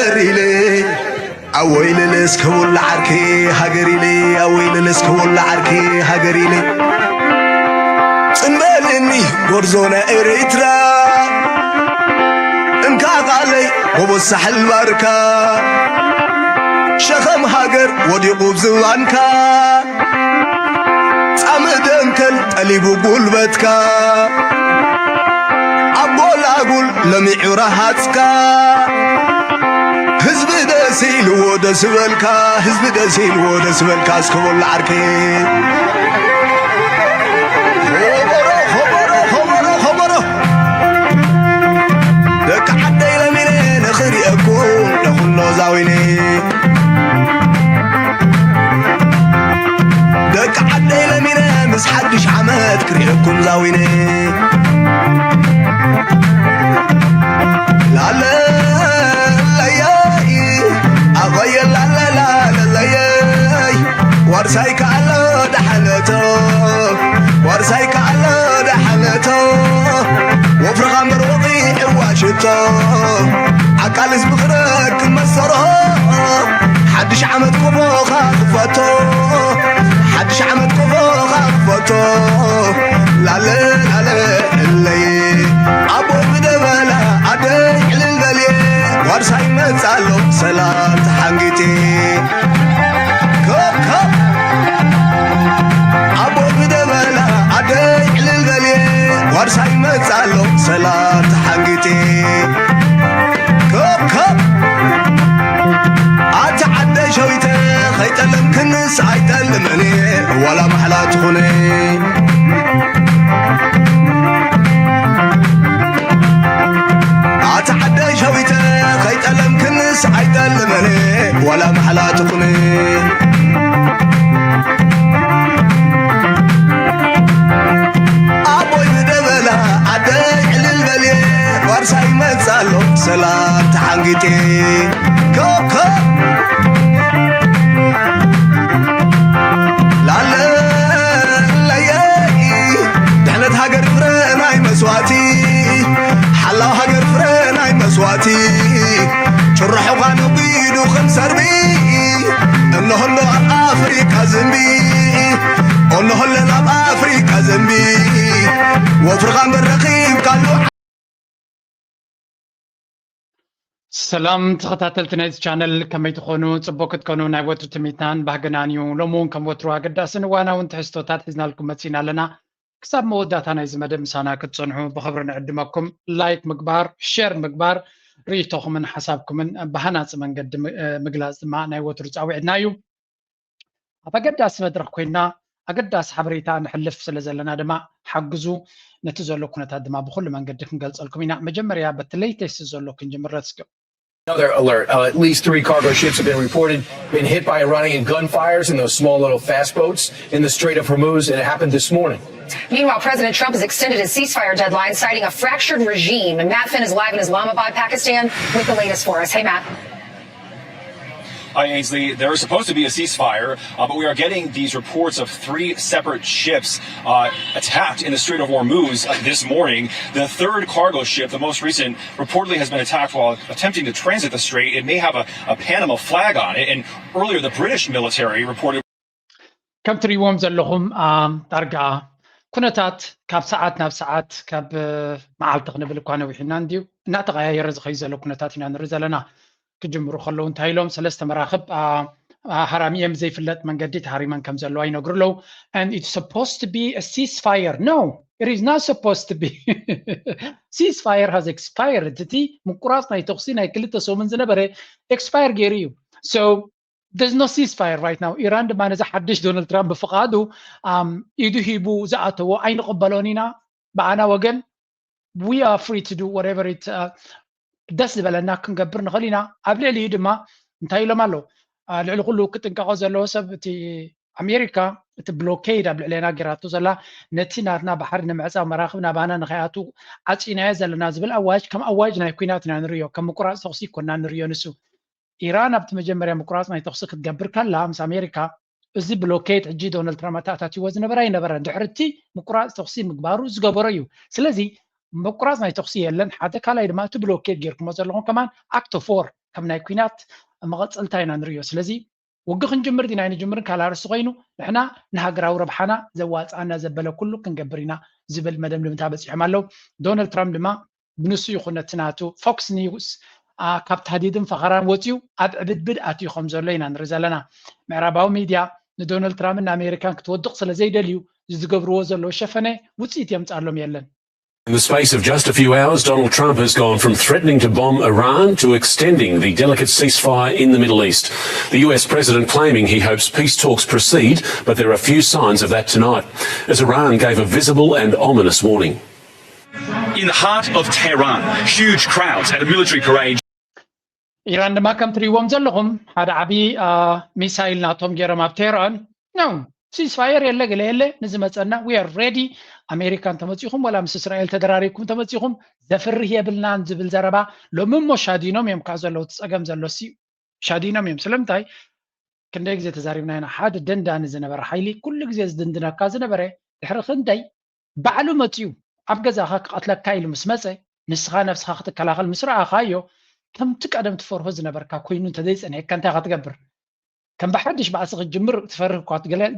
هاجري أويل الاسكول عركي هاجري لي أويل الاسكول عركي هاجري لي تنبالني غرزونا إريترا انكاق علي وبصح البركة شخم هاجر وديقوب زوانكا تامدنكل تليبو قلبتكا أقول لمي راحتكا حزب دسيل ودسبلكا حزب دسيل ودسبلكا اسكبول العركي خبرو دك حدي لميني نخري أكون لخلو زاويني دك حدي لميني مس حدش عمد كري أكون زاويني لا لا لا ياي أغير لا لا لا لا ياي ورسايك على دحلته ورسايك على دحلته وفرغ مروضي واشته عقال اسبخرك مسره حدش عمد كفوخ خفته حدش عمد كفوخ خفته لا لا لا لا اللي أبو بدبلا عدي للبلي ورساي مزالو سلام تحنقتي كوب كوب أبو بدبلا عدي للبلي ورساي مزالو سلام تحنقتي كوب كوب أتعدي شويته خيتلم كنس عيتلمني ولا محلا تخوني أتعدي شويته خيتلم كنس عيتلمني ولا محلا تخوني أبوي بدبلا عدي للبلي ورساي مزالو سلام تحنقتي كوب كوب لا لا لا ياي دحنت هاجر فرناي مسواتي حلاو هاجر فرناي مسواتي شرحوا غانو بيدو خمسر بي انه هلو افريكا زنبي انه هلو افريكا زنبي وفرغان بالرقيب قالوا سلام تخطاتلت نايز channel كمي تخونو تصبوك تكونو ناي وتر تميتان باقنانيو لومون كم وتروا قداسن وانا وانت حستوتات حزنا لكم متسينا لنا كساب موداتا نايز مدام سانا كتصنحو بخبر نعدمكم لايك مقبار شير مقبار ريتوخم من حسابكم من بهانات من قد مقلاز ما ناي وتر تعوي عدنايو أبقداس مدرخ كوينا أقداس حبريتا نحلف سلزلنا دما حقزو نتزولو كنتا دما بخل من قد نقلص لكم مجمريا بتليتيس زولو كنجمر رسكو. Another alert. At least 3 cargo ships have been reported being hit by Iranian gunfires in those small little fast boats in the Strait of Hormuz, and it happened this morning. Meanwhile, President Trump has extended his ceasefire deadline, citing a fractured regime. And Matt Finn is live in Islamabad, Pakistan, with the latest for us. Hey, Matt. Hi, Ainsley. There is supposed to be a ceasefire, but we are getting these reports of 3 separate ships attacked in the Strait of Hormuz this morning. The third cargo ship, the most recent, reportedly has been attacked while attempting to transit the strait. It may have a Panama flag on it. And earlier, the British military reported. كم تريوم زلهم ترجع كنتات كاب ساعات ناب ساعات كاب معالتق نبل كانوا وحنان ديو ناتغير رزق يزلو كنتات هنا نرزلنا كجمرو خلو انتهيلهم سلسة مراخب حرامية زي فلت من قديت هاريمان كم زلو اي نقرلو and it's supposed to be a ceasefire. No, it is not supposed to be. Ceasefire has expired. تتي مقراصنا يتغسينا يكلتا سو من زنبري expire جيريو. So there's no ceasefire right now. إيران دما نزا حدش دونالد ترامب بفقادو يدو هيبو زعاتو اين قبلونينا بعنا وقن we are free to do whatever it دس بلنا كنقبر نخلينا قبل لي دما انتهي لمالو العلو كله كتنقاقو زلو سبتي أمريكا تبلوكيد قبل علينا قراتو زلا نتيناتنا بحرنا معزا ومراخبنا بانا نخياتو عطينا زلنا زبل أواج كم أواجنا يكويناتنا نريو كم مقراص تغسي كنا نريو نسو إيران بتمجمريا مقراص ما يتغسيق تقبر كلا مس أمريكا زي بلوكيد عجي دونالد ترامب تاتي وزن براينا برا دحرتي مقراص تغسي مقبارو زقبريو سلازي مقراص ما يتغسي لن حتى كلا يدما تبلوكيد غيركم زلهم كمان أكتو 4 ከም ናይ ኩናት መቐፀልታ ኢና ንሪኦ ስለዚ ውጊ ክንጅምር ዲና ንጅምር ካላርስ ኮይኑ ንሕና ንሃገራዊ ረብሓና ዘዋፅኣና ዘበለ ኩሉ ክንገብር ኢና ዝብል መደምደምታ በፂሖም ኣለው ዶናልድ ትራምፕ ድማ ብንሱ ይኹን እቲ ናቱ ፎክስ ኒውስ ካብ ተሃዲድን ፈኸራን ወፂኡ ኣብ ዕብድብድ ኣትዩ ከም ዘሎ ኢና ንርኢ ዘለና ምዕራባዊ ሚድያ ንዶናልድ ትራምፕ ንኣሜሪካን ክትወድቕ ስለ ዘይደልዩ ዝገብርዎ ዘለዎ ሸፈነ ውፅኢት የምፃሎም የለን In the space of just a few hours, Donald Trump has gone from threatening to bomb Iran to extending the delicate ceasefire in the Middle East. The US president claiming he hopes peace talks proceed, but there are few signs of that tonight, as Iran gave a visible and ominous warning. In the heart of Tehran, huge crowds at a military parade. ኢራን ድማ ከም ትሪእዎም ዘለኹም ሓደ ዓብዪ ሚሳይል ናቶም ገይሮም ኣብ ቴህራን ነው ሲስፋየር የለ ገለ የለ ንዝመፀና ዊ አር ሬዲ ኣሜሪካን ተመፂኹም ወላ ምስ እስራኤል ተደራሪብኩም ተመፂኹም ዘፍርህ የብልናን ዝብል ዘረባ ሎሚ እሞ ሻዲኖም እዮም ካብ ዘለው ትፀገም ዘሎ ሲ ሻዲኖም እዮም ስለምንታይ ክንደይ ግዜ ተዛሪብና ኢና ሓደ ደንዳኒ ዝነበረ ሓይሊ ኩሉ ግዜ ዝድንድነካ ዝነበረ ድሕሪ ክንደይ ባዕሉ መፅኡ ኣብ ገዛኻ ክቐትለካ ኢሉ ምስ መፀ ንስኻ ነፍስኻ ክትከላኸል ምስ ረኣኻዮ ከምቲ ቀደም ትፈርሆ ዝነበርካ ኮይኑ እንተዘይፀኒሐካ እንታይ ካ ትገብር ከም ብሓድሽ ባዕሲ ክትጅምር ትፈርህ እኳ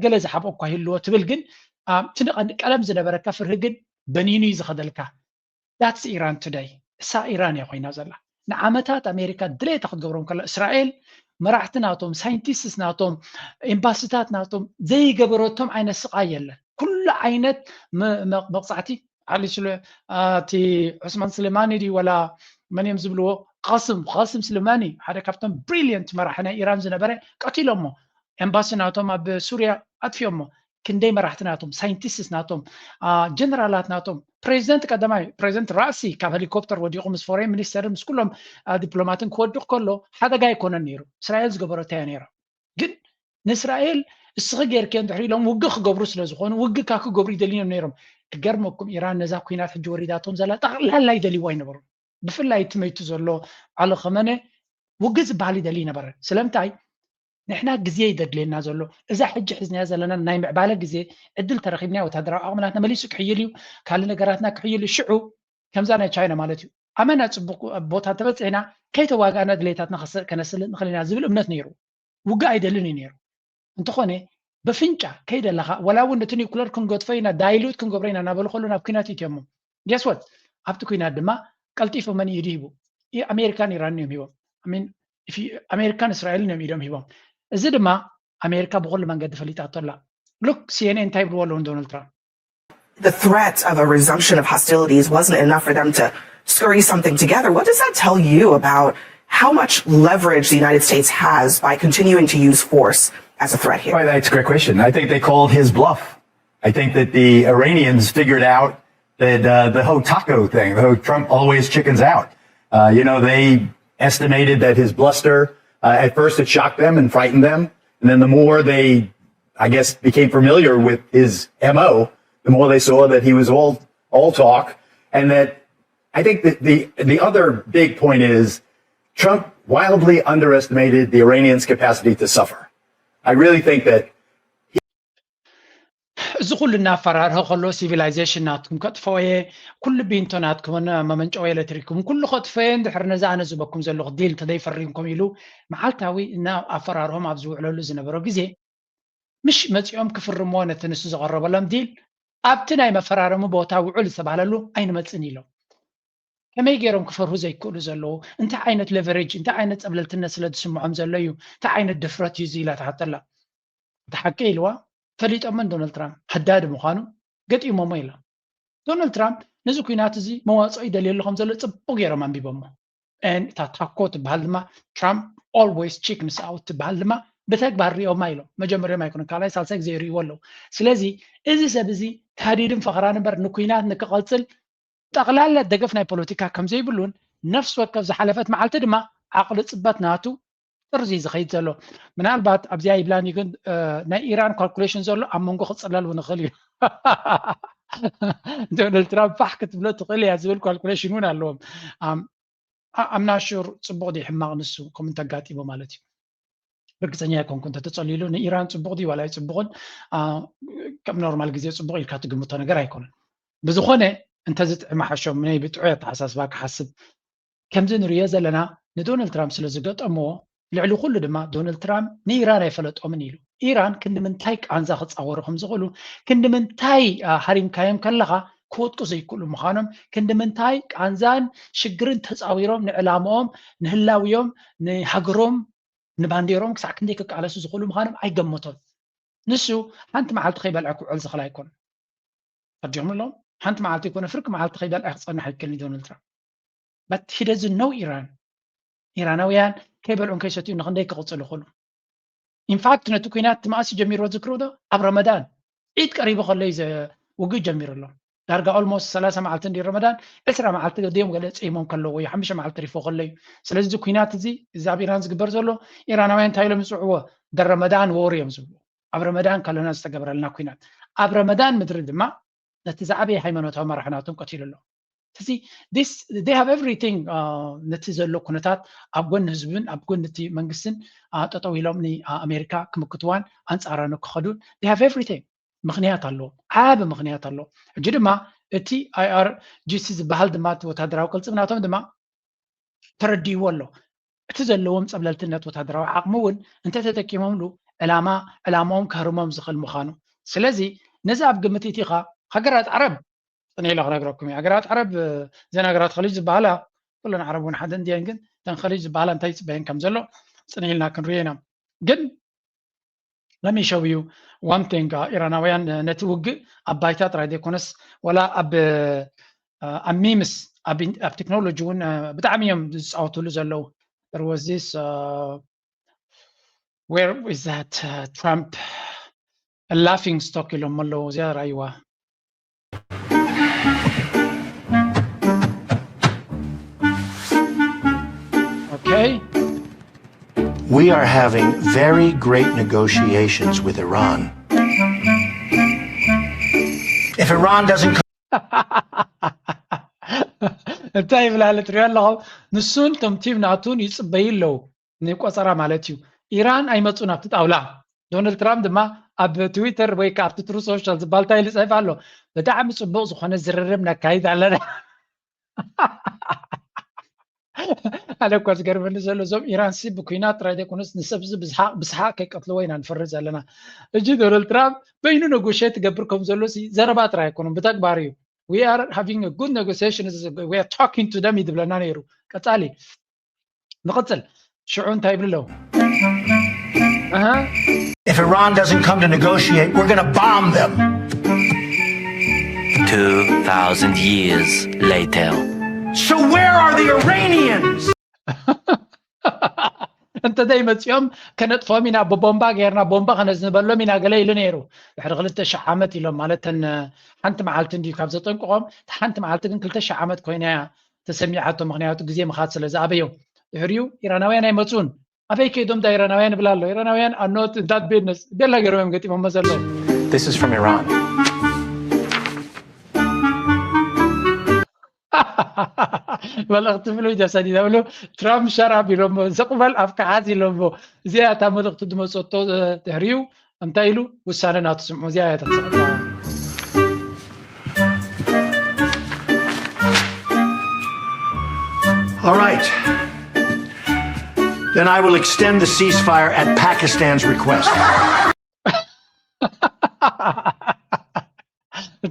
ገለ ዝሓብኦ እኳ ይህልዎ ትብል ግን ትንቐንዲ ቀለም ዝነበረካ ፍርህ ግን በኒኑ እዩ ዝኸደልካ ዳትስ ኢራን ቱደይ እሳ ኢራን እያ ኮይና ዘላ ንዓመታት ኣሜሪካ ድሌታ ክትገብሮም ከላ እስራኤል መራሕቲ ናቶም ሳይንቲስትስ ናቶም ኤምባሲታት ናቶም ዘይገበረቶም ዓይነት ስቃይ የለን ኩሉ ዓይነት መቕፃዕቲ ዓሊስሉ እቲ ዑስማን ስሌማኒ ዲ ወላ መን እዮም ዝብልዎ ቃስም ስሌማኒ ሓደ ካብቶም ብሪሊየንት መራሒ ናይ ኢራን ዝነበረ ቀቲሎሞ ኤምባሲ ናቶም ኣብ ሱርያ ኣጥፊዮሞ ክንደይ መራሕቲ ናቶም ሳይንቲስትስ ናቶም ጀነራላት ናቶም ፕሬዚደንት ቀዳማይ ፕሬዚደንት ራእሲ ካብ ሄሊኮፕተር ወዲቑ ምስ ፎሬን ሚኒስተር ምስ ኩሎም ዲፕሎማትን ክወድቕ ከሎ ሓደጋ ኣይኮነን ነይሩ እስራኤል ዝገበረታ እያ ነይራ ግን ንእስራኤል እስኺ ጌርክ እንድሕር ኢሎም ውጊ ክገብሩ ስለ ዝኾኑ ውጊ ካ ክገብሩ ይደልዮም ነይሮም ክገርመኩም ኢራን ነዛ ኩናት ሕጂ ወሪዳቶም ዘላ ጠቕላላ ይደልይዋ ይነበሩ ብፍላይ ትመይቱ ዘሎ ዓሊ ኸመነ ውጊ ዝበሃል ይደሊ ነበረ ስለምንታይ ንሕና ግዜ ይደድለና ዘሎ እዛ ሕጂ ሒዝናያ ዘለና ናይ ምዕባለ ግዜ ዕድል ተረኺብና ወታደራዊ ዓቕምናትና መሊሱ ክሕይል እዩ ካልእ ነገራትና ክሕይል ሽዑ ከምዛ ናይ ቻይና ማለት እዩ ኣመና ፅቡቅ ቦታ ተበፂሕና ከይተዋጋእና ድሌታትና ከነስልጥ ንኽእል ኢና ዝብል እምነት ነይሩ ውጊ ኣይደልን እዩ ነይሩ እንተኾነ ብፍንጫ ከይደለኻ ወላ እውን ነቲ ኒውክለር ክንገድፎ ኢና ዳይሉት ክንገብሮ ኢና እናበሉ ከሎ ናብ ኩናት ይትየሞ ገስወት ኣብቲ ኩናት ድማ ቀልጢፎ መን ኢድ ሂቡ ኣሜሪካን ኢራን እዮም ሂቦም ኣሜሪካን እስራኤልን እዮም ኢዶም ሂቦም እዚ ድማ ኣሜሪካ ብኩሉ መንገዲ ፈሊጣቶ ኣላ ሉክ ሲኤንኤን እንታይ ብልዎ ኣለዉ ዶናልድ ትራምፕ The threat of a resumption of hostilities wasn't enough for them to scurry something together. What does that tell you about how much leverage the United States has by continuing to use force as a threat here? Well, that's a great question. I think they called his bluff. I think that the Iranians figured out that the whole taco thing, the whole Trump always chickens out. They estimated that his bluster, at first it shocked them and frightened them. And then the more they, I guess, became familiar with his MO, the more they saw that he was all talk. And that I think that the other big point is Trump wildly underestimated the Iranians' capacity to suffer. I really think that እዚ ኩሉ እናፈራርህ ከሎ ሲቪላይዜሽን ናትኩም ከጥፈየ ኩሉ ቢንቶ ናትኩም መመንጨዊ ኤሌክትሪክኩም ኩሉ ከጥፈየ እንድሕር ነዛ ኣነ ዝበኩም ዘለኹ ዲል እንተዘይፈሪምኩም ኢሉ መዓልታዊ እና ኣፈራርሆም ኣብ ዝውዕለሉ ዝነበሮ ግዜ ምሽ መፂኦም ክፍርሞ ነቲ ንሱ ዝቐረበሎም ዲል ኣብቲ ናይ መፈራረሙ ቦታ ውዕል ዝተባሃለሉ ኣይንመፅን ኢሎም ከመይ ገይሮም ክፈርሁ ዘይክእሉ ዘለዉ እንታይ ዓይነት ሌቨሬጅ እንታይ ዓይነት ፀብለልትነት ስለ ዝስምዖም ዘሎ እዩ እንታይ ዓይነት ድፍረት እዩ ኢላ ተሓተላ እቲ ሓቂ ኢልዋ ፈሊጦምን ዶናልድ ትራምፕ ሓዳዲ ምዃኑ ገጢሞሞ ኢላ ዶናልድ ትራምፕ ነዚ ኩናት እዚ መዋፅኦ ይደልየሉ ከም ዘሎ ፅቡቅ ገይሮም ኣንቢቦሞ እታ ታኮ ትበሃል ድማ ትራምፕ ኦልዌይስ ቺክንስ ኣውት ትበሃል ድማ ብተግባር ሪኦማ ኢሎም መጀመርዮም ኣይኮነ ካልኣይ ሳልሳይ ግዜ ይርእይዎ ኣለዉ ስለዚ እዚ ሰብ እዚ ተሃዲድን ፈኽራን እምበር ንኩናት ንክቐፅል ጠቕላላ ደገፍ ናይ ፖለቲካ ከም ዘይብሉን ነፍሲ ወከፍ ዝሓለፈት መዓልቲ ድማ ዓቕሊ ፅበት ናቱ ጥርዚ ዝኸይድ ዘሎ ምናልባት ኣብዚኣ ይብላኒ ግን ናይ ኢራን ካልኩሌሽን ዘሎ ኣብ መንጎ ክፅለል እውን ይኽእል እዩ ዶናልድ ትራምፕ ፋሕ ክትብሎ ትኽእል እያ ዝብል ካልኩሌሽን እውን ኣለዎም ኣምናሹር ፅቡቅ ዲ ሕማቕ ንሱ ከምኡ ተጋጢሞ ማለት እዩ ርግፀኛ ይኮንኩ እንተተፀሊሉ ንኢራን ፅቡቅ ዲ ዋላ ይፅቡቕን ከም ኖርማል ግዜ ፅቡቅ ኢልካ ትግምቶ ነገር ኣይኮነን ብዝኾነ እንተዝጥዕማ ሓሾም ናይ ብጥዑ ኣተሓሳስባ ክሓስብ ከምዚ ንሪኦ ዘለና ንዶናልድ ትራምፕ ስለ ዝገጠምዎ ልዕሊ ኩሉ ድማ ዶናልድ ትራምፕ ንኢራን ኣይፈለጦምን ኢሉ ኢራን ክንምንታይ ቃንዛ ክፃወሩ ከም ዝኽእሉ ክንምንታይ ሓሪምካዮም ከለኻ ክወጥቁ ዘይክእሉ ምዃኖም ክንምንታይ ቃንዛን ሽግርን ተፃዊሮም ንዕላምኦም ንህላውዮም ንሃገሮም ንባንዴሮም ክሳዕ ክንደይ ክቃለሱ ዝኽእሉ ምዃኖም ኣይገመቶም ንሱ ሓንቲ መዓልቲ ከይበልዐ ክውዕል ዝኽእል ኣይኮነ ፈርዲዮምሎም ሓንቲ መዓልቲ ይኮነ ፍርቂ መዓልቲ ከይበልዐ ክፀንሕ ኣይክእልኒ ዶናልድ ትራምፕ but he doesn't know Iran ኢራናውያን ከይበልዑን ከይሰትዩ ንክንደይ ክቕፅሉ ይኽእሉ ኢንፋክት ነቲ ኩናት ትማእሲ ጀሚርዎ ዝክርዎ ዶ ኣብ ረመዳን ዒድ ቀሪቡ ከሎ ውግእ ጀሚሩ ኣሎ ዳርጋ ኦልሞስት 30 መዓልቲ እንዲ ረመዳን 20 መዓልቲ ገዲኦም ገለ ፀይሞም ከለዎ ወይ 5 መዓልቲ ሪፎ ከሎ እዩ ስለዚ እዚ ኩናት እዚ ኣብ ኢራን ዝግበር ዘሎ ኢራናውያን እንታይ ኢሎም ይፅውዕዎ ረመዳን ወር እዮም ዝብሉ ኣብ ረመዳን ከለና ዝተገበረልና ኩናት ኣብ ረመዳን ምድሪ ድማ ነቲ ዝዓበየ ሃይማኖታዊ መራሕናቶም ቀቲሉ ኣሎ ስለዚ they have everything ነቲ ዘሎ ኩነታት ኣብ ጎኒ ህዝብን ኣብ ጎኒ እቲ መንግስትን ጠጠው ኢሎም ንኣሜሪካ ክምክትዋን ኣንፃራኑ ክኸዱን they have everything ምክንያት ኣለዎ ዓብ ምክንያት ኣለዎ ሕጂ ድማ እቲ IRGC ዝበሃል ድማ እቲ ወታደራዊ ቅልፅም ናቶም ድማ ተረዲይዎ ኣሎ እቲ ዘለዎም ፀብለልትነት ወታደራዊ ዓቕሚ እውን እንተተጠቂሞምሉ ዕላማኦም ከህርሞም ዝኽእል ምዃኑ ስለዚ ነዚ ኣብ ግምት ኢኻ ሃገራት ዓረብ ጽنيلا غنقرأكم يا قرات عرب زين قرات خليج زبالة كلنا عرب ونحد انديان جن تن خليج زبالة انتي بين كم زلو صنيلنا كنرينا جن let me show you one thing إيرانويان نتوج أبايتات رايدي كونس ولا أميمس أب تكنولوجيون بتعميهم أو تولز اللو there was this where is that Trump a laughing stock اللي ملو زيادة أيوة Okay. We are having very great negotiations with Iran. If Iran doesn't እንታይ ብላለ ትሪኦ ኣለኹ ንሱን ቶም ቲም ናቱን ይፅበይ ኣለዉ ንቆፀራ ማለት እዩ ኢራን ኣይመፁን ኣብቲ ጣውላ ዶናልድ ትራምፕ ድማ ኣብ ትዊተር ወይ ከዓ ኣብቲ ትሩ ሶሻል ዝበሃል እንታይ ኢሉ ፅሒፍ ኣሎ ብጣዕሚ ፅቡቅ ዝኾነ ዝርርብ ነካይድ ኣለና أنا كنت قرب نزل زوم إيران سيب بكينات رايدة كونس نسبز بسحاق كقتلوا وين نفرز لنا أجي دونالد ترامب بينو نيغوشيت قبركم زلوسي زربات راي يكونوا بتاك باريو we are having a good negotiations we are talking to them يدبلنا نيرو كتالي نقتل شعون تايب له If Iran doesn't come to negotiate we're going to bomb them 2,000 years later So where are the Iranians? أنت دايما يوم كانت فامينا ببومبا غيرنا بومبا خنزن بلو مينا قليل نيرو بحر غلت شحامت لهم مالتن حنت معالتن دي كابزتن قوم حنت معالتن كلتا شحامت كوينا تسميعاتهم مغنياتو غزي مخاص لزابيو يهريو إيراناويان ايمتون أبي كيدوم دا إيراناويان بلالو إيراناويان are not in that business بيلا غيروهم قتي ممزلو This is from Iran. بلغت فلو جسدي دولو ترامب شرع بلوم زقبل أفكاري لوم زيادة مدق تدم صوتو تهريو أمتايلو وسانة ناتسم زيادة All right. Then I will extend the ceasefire at Pakistan's request.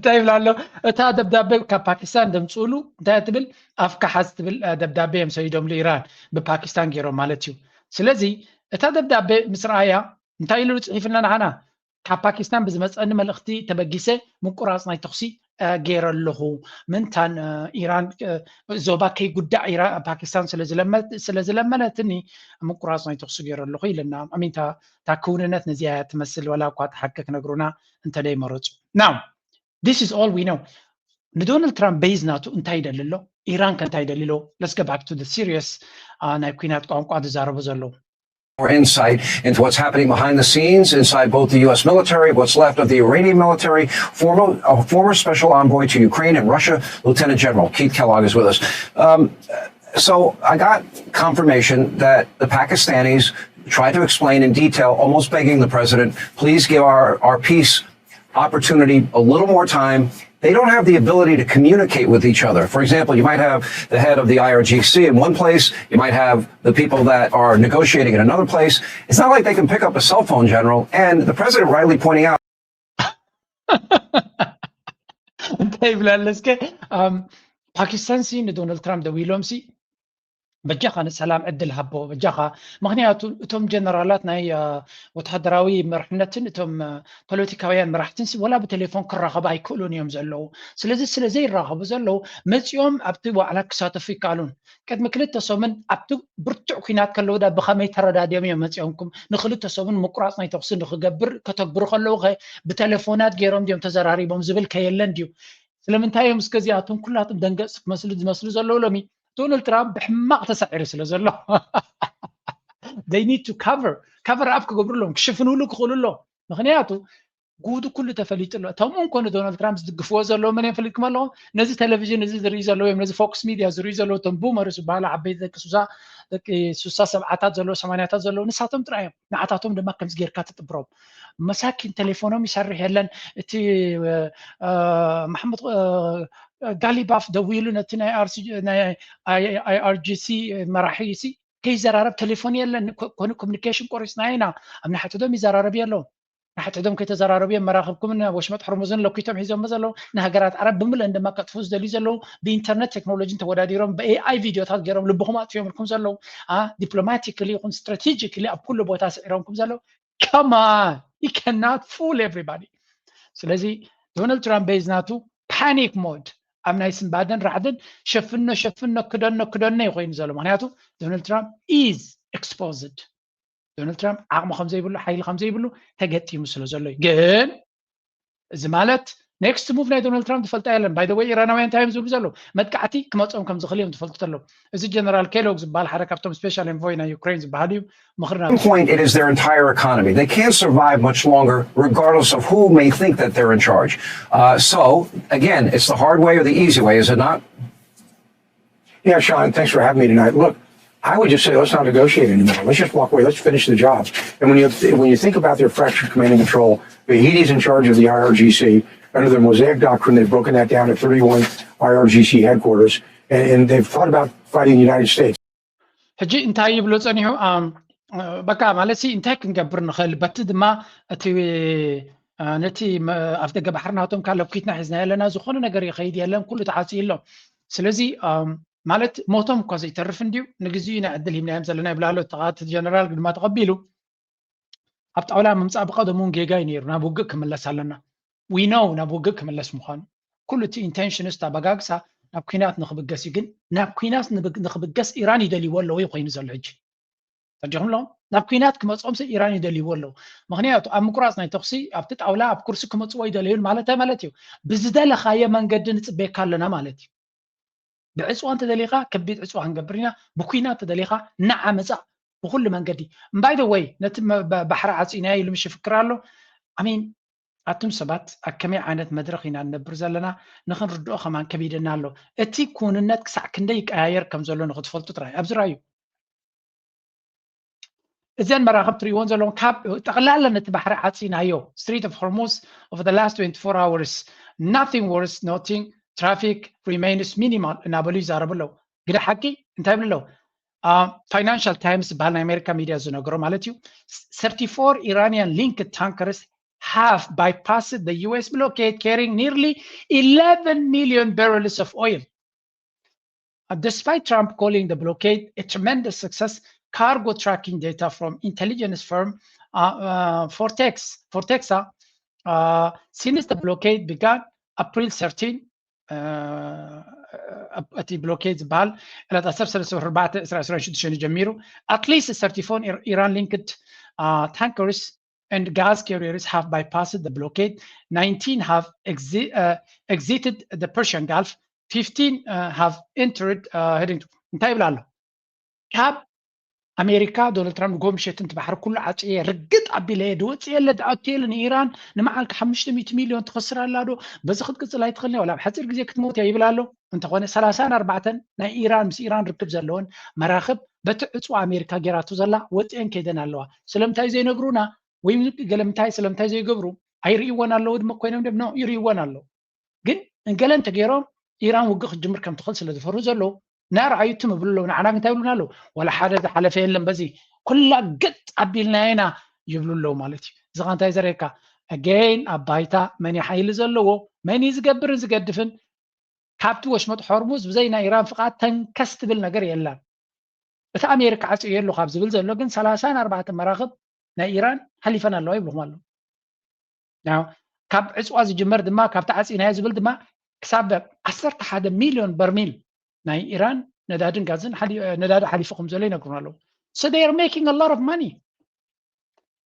طيب لالو اتا دبدابي كباكستان دمصولو انتا تبل افكا حاز تبل دبدابي مسيدوم لإيران بباكستان غيرو مالتيو سلازي اتا دبدابي مصرايا انتا يلو صحيفنا نحنا كباكستان بزمصن ملختي تبغيسه مقراص ناي تخسي غير اللهو منتان إيران زوبا كي غدا إيران باكستان سلازلمنتني مقراص ناي تخسي غير اللهو لنا امين تا كوننت نزيات تمثل ولا قات حقك نغرونا انت داي مرج ناو This is all we know. Donald Trump based NATO እንታይ ደልሎ ኢራን ከንታይ ደልሎ Let's go back to the serious ናይ ኩናት ቋንቋ ዝዛረቡ ዘሎ More insight into what's happening behind the scenes inside both the U.S. military, what's left of the Iranian military. Former special envoy to Ukraine and Russia, Lieutenant General Keith Kellogg is with us. So I got confirmation that the Pakistanis tried to explain in detail, almost begging the president, please give our peace opportunity a little more time they don't have the ability to communicate with each other. For example, you might have the head of the IRGC in one place, you might have the people that are negotiating in another place. It's not like they can pick up a cell phone, General. And the president rightly pointing out. ፓኪስታን ሲ ንዶናልድ ትራምፕ ደዊሎም ሲ በጃኻ ንሰላም ዕድል ሃቦ በጃኻ ምክንያቱ እቶም ጀነራላት ናይ ወታደራዊ መራሕነትን እቶም ፖለቲካውያን መራሕትን ሲ ወላ ብቴሌፎን ክራኸቡ ኣይክእሉን እዮም ዘለዉ ስለዚ ይራኸቡ ዘለዉ መፂኦም ኣብቲ ዋዕላ ክሳተፉ ይከኣሉን ቅድሚ ክልተ ሰሙን ኣብቲ ብርቱዕ ኩናት ከለዉ ዳ ብኸመይ ተረዳድዮም እዮም መፂኦምኩም ንክልተ ሰሙን ምቁራፅ ናይ ተኽሲ ንክገብር ከተግብሩ ከለዉ ብቴሌፎናት ገይሮም ድዮም ተዘራሪቦም ዝብል ከየለን ድዩ ስለምንታይ እዮም እስከዚኣቶም ኩላቶም ደንገፅ ዝመስሉ ዘለዉ ሎሚ Donald Trump بحماق تسعير سلازله. They need to cover up كقبرلهم كشفنوا له كقولوا له مخنياتو قودو كل تفليت له تمام كون دونالد ترامب دقفوا زلوا من يفلك مالهم نزل تلفزيون نزل ريزا له نزل فوكس ميديا زريزا له تنبومر سبحان عبيد ذاك سوسا سبعات زلوا ثمانيات زلوا نساتهم ترايم نعطاتهم دما كم صغير كاتت بروب مساكين تليفونهم يسرح يلن تي محمد غاليباف دويلو نتنا IRGC مراحيسي كي زرارب تليفون يلن كون كوميونيكيشن كورسنا هنا امنا حتى دوم يزرارب يلو حتى دوم كي تزرارب مراخبكم واش ما تحرموزن لو كيتم حيزهم مزلو نهاجرات عرب بمل عندما كتفوز دلي زلو بانترنت تكنولوجي توداديرهم باي اي فيديو تاع غيرهم لبهم فيهم لكم زلو دبلوماتيكلي اون استراتيجيكلي بكل بوتا سيرهم زلو كمان you cannot fool everybody ስለዚህ ዶናልድ ትራምፕ በዝናቱ panic mode امنا يسن بعدن رعدن شفنا كدنا يخوين زلو معناته دونالد ترامب is exposed دونالد ترامب عقم خمسة يبلو حيل خمسة يبلو تجتي مسلو زلو جن زمالت next move ناي دونالد ترامب دفلت ايلن by the way إيرانويان تايمز زلو متقعتي كما تصوم كم زخليهم دفلت تلو إذا جنرال كيلوغز بالحركة بتوم سبيشال انفوي نا يوكرين زباليو مخرنا point it is their entire economy. They can't survive much longer regardless of who may think that they're in charge. So again, it's the hard way or the easy way, is it not? Yeah, Sean, thanks for having me tonight. Look, I would just say let's not negotiate anymore. Let's just walk away. Let's finish the job. And when you think about their fractured command and control, Vahedi's in charge of the IRGC. Under the Mosaic Doctrine, they've broken that down to 31 IRGC headquarters, and they've thought about fighting the United States. حجي انتهي يبلو تصنيحو بقى مالسي انتهي كنقبر نخل بتد ما اتي نتي افدق بحرنا هاتهم كان لو كيتنا حزنا لنا زخون نقر يخيد يلم كله تعاسي لهم سلازي مالت موتهم كوزي يترف نديو نقزينا عدل هنا يمزلنا يبلالو تغات الجنرال قد ما تقبلوا ابت اولا ممصاب قدمون جيجاي نير نابوغك ملس لنا we know نابوغك ملس مخان كله تي intentions تا بغاغسا ناب كينات نخبغس يجن ناب كينات نخبغس ايران يدلي ولو يخوين زل حج تجهم لهم ناب كينات كمصوم سي ايران يدلي ولو مخنياتو ام مقراص ناي تخسي ابت اولا اب كرسي كمصو يدليون مالتي بزدل خايه منجد نصبي كالنا مالتي بعصوان تدليقه كبيت عصوان غبرينا بكينات تدليقه نعمصا بكل منجدي باي ذا واي نت بحر عصينا يلمش فكرالو امين اتم سبات اكمي عينت مدرخ ينا نبر زلنا نخن ردو خمان كبيدنا له اتي كوننت كسع كندي يقاير كم زلو نخدفلتو تراي ابزرايو اذن مراقب تريون زلون كاب تقلالا نتبحر عصينايو Strait of Hormuz over the last 24 hours nothing worse noting traffic remains minimal in Abuli Zarablo قد حكي انتهي له Financial Times بان America media زنقرو مالتيو 34 Iranian linked tankers have bypassed the US blockade carrying nearly 11 million barrels of oil. Despite Trump calling the blockade a tremendous success, cargo tracking data from intelligence firm Fortexa since the blockade began April 13 at the blockade بال إلى تسرسل 4 جميرو at least 34 Iran-linked tankers and gas carriers have bypassed the blockade. 19 have exited the Persian Gulf. 15 have entered heading to انتهي كاب أمريكا دونالد ترامب قوم شتنت بحر كل عطية رقت عبيلة دوت يلا دعوتيل إن إيران نمعلك 500 مليون تخسر لادو بس خد قصة لا يدخلني ولا بحثر جزيك تموت يا يبلالو أنت قونا 34 نا إيران مس إيران ركب زلون مراخب بتعصوا أمريكا جراتو زلا وتين كيدنا لوا سلمتاي زي نقرونا ويم قلمتاي سلمتاي زي قبرو هيريوان الله ودم كوينهم دم نو يريوان الله جن እንገለን ተገይሮም ኢራን ውግእ ክጅምር ከም ትኽእል ስለ ዝፈሩ ዘለዉ ናርኣዩትም ብለው ንዓና እንታይ ይብሉና ኣለዉ ወላ ሓደ ዝሓለፈ የለን በዚ ኩላ ገጥ ኣቢልና ኢና ይብሉ ኣለዉ ማለት እዩ እዚ ኸ እንታይ ዘርእየካ ኣገይን ኣብ ባይታ መን ሓይሊ ዘለዎ መን ዝገብርን ዝገድፍን ካብቲ ወሽመጥ ሆርሙዝ ብዘይ ናይ ኢራን ፍቃድ ተንከስ ትብል ነገር የለን እቲ ኣሜሪካ ዓፅዩ የሉ ካብ ዝብል ዘሎ ግን 34 መራኽብ ናይ ኢራን ሓሊፈን ኣለዋ ይብልኩም ኣለዉ ካብ ዕፅዋ ዝጅመር ድማ ካብቲ ዓፂናዮ ዝብል ድማ ክሳብ 11 ሚሊዮን በርሚል ናይ ኢራን ነዳድን ጋዝን ነዳዲ ሓሊፉኩም ዘሎ ይነግሩና ኣለዉ so they are making a lot of money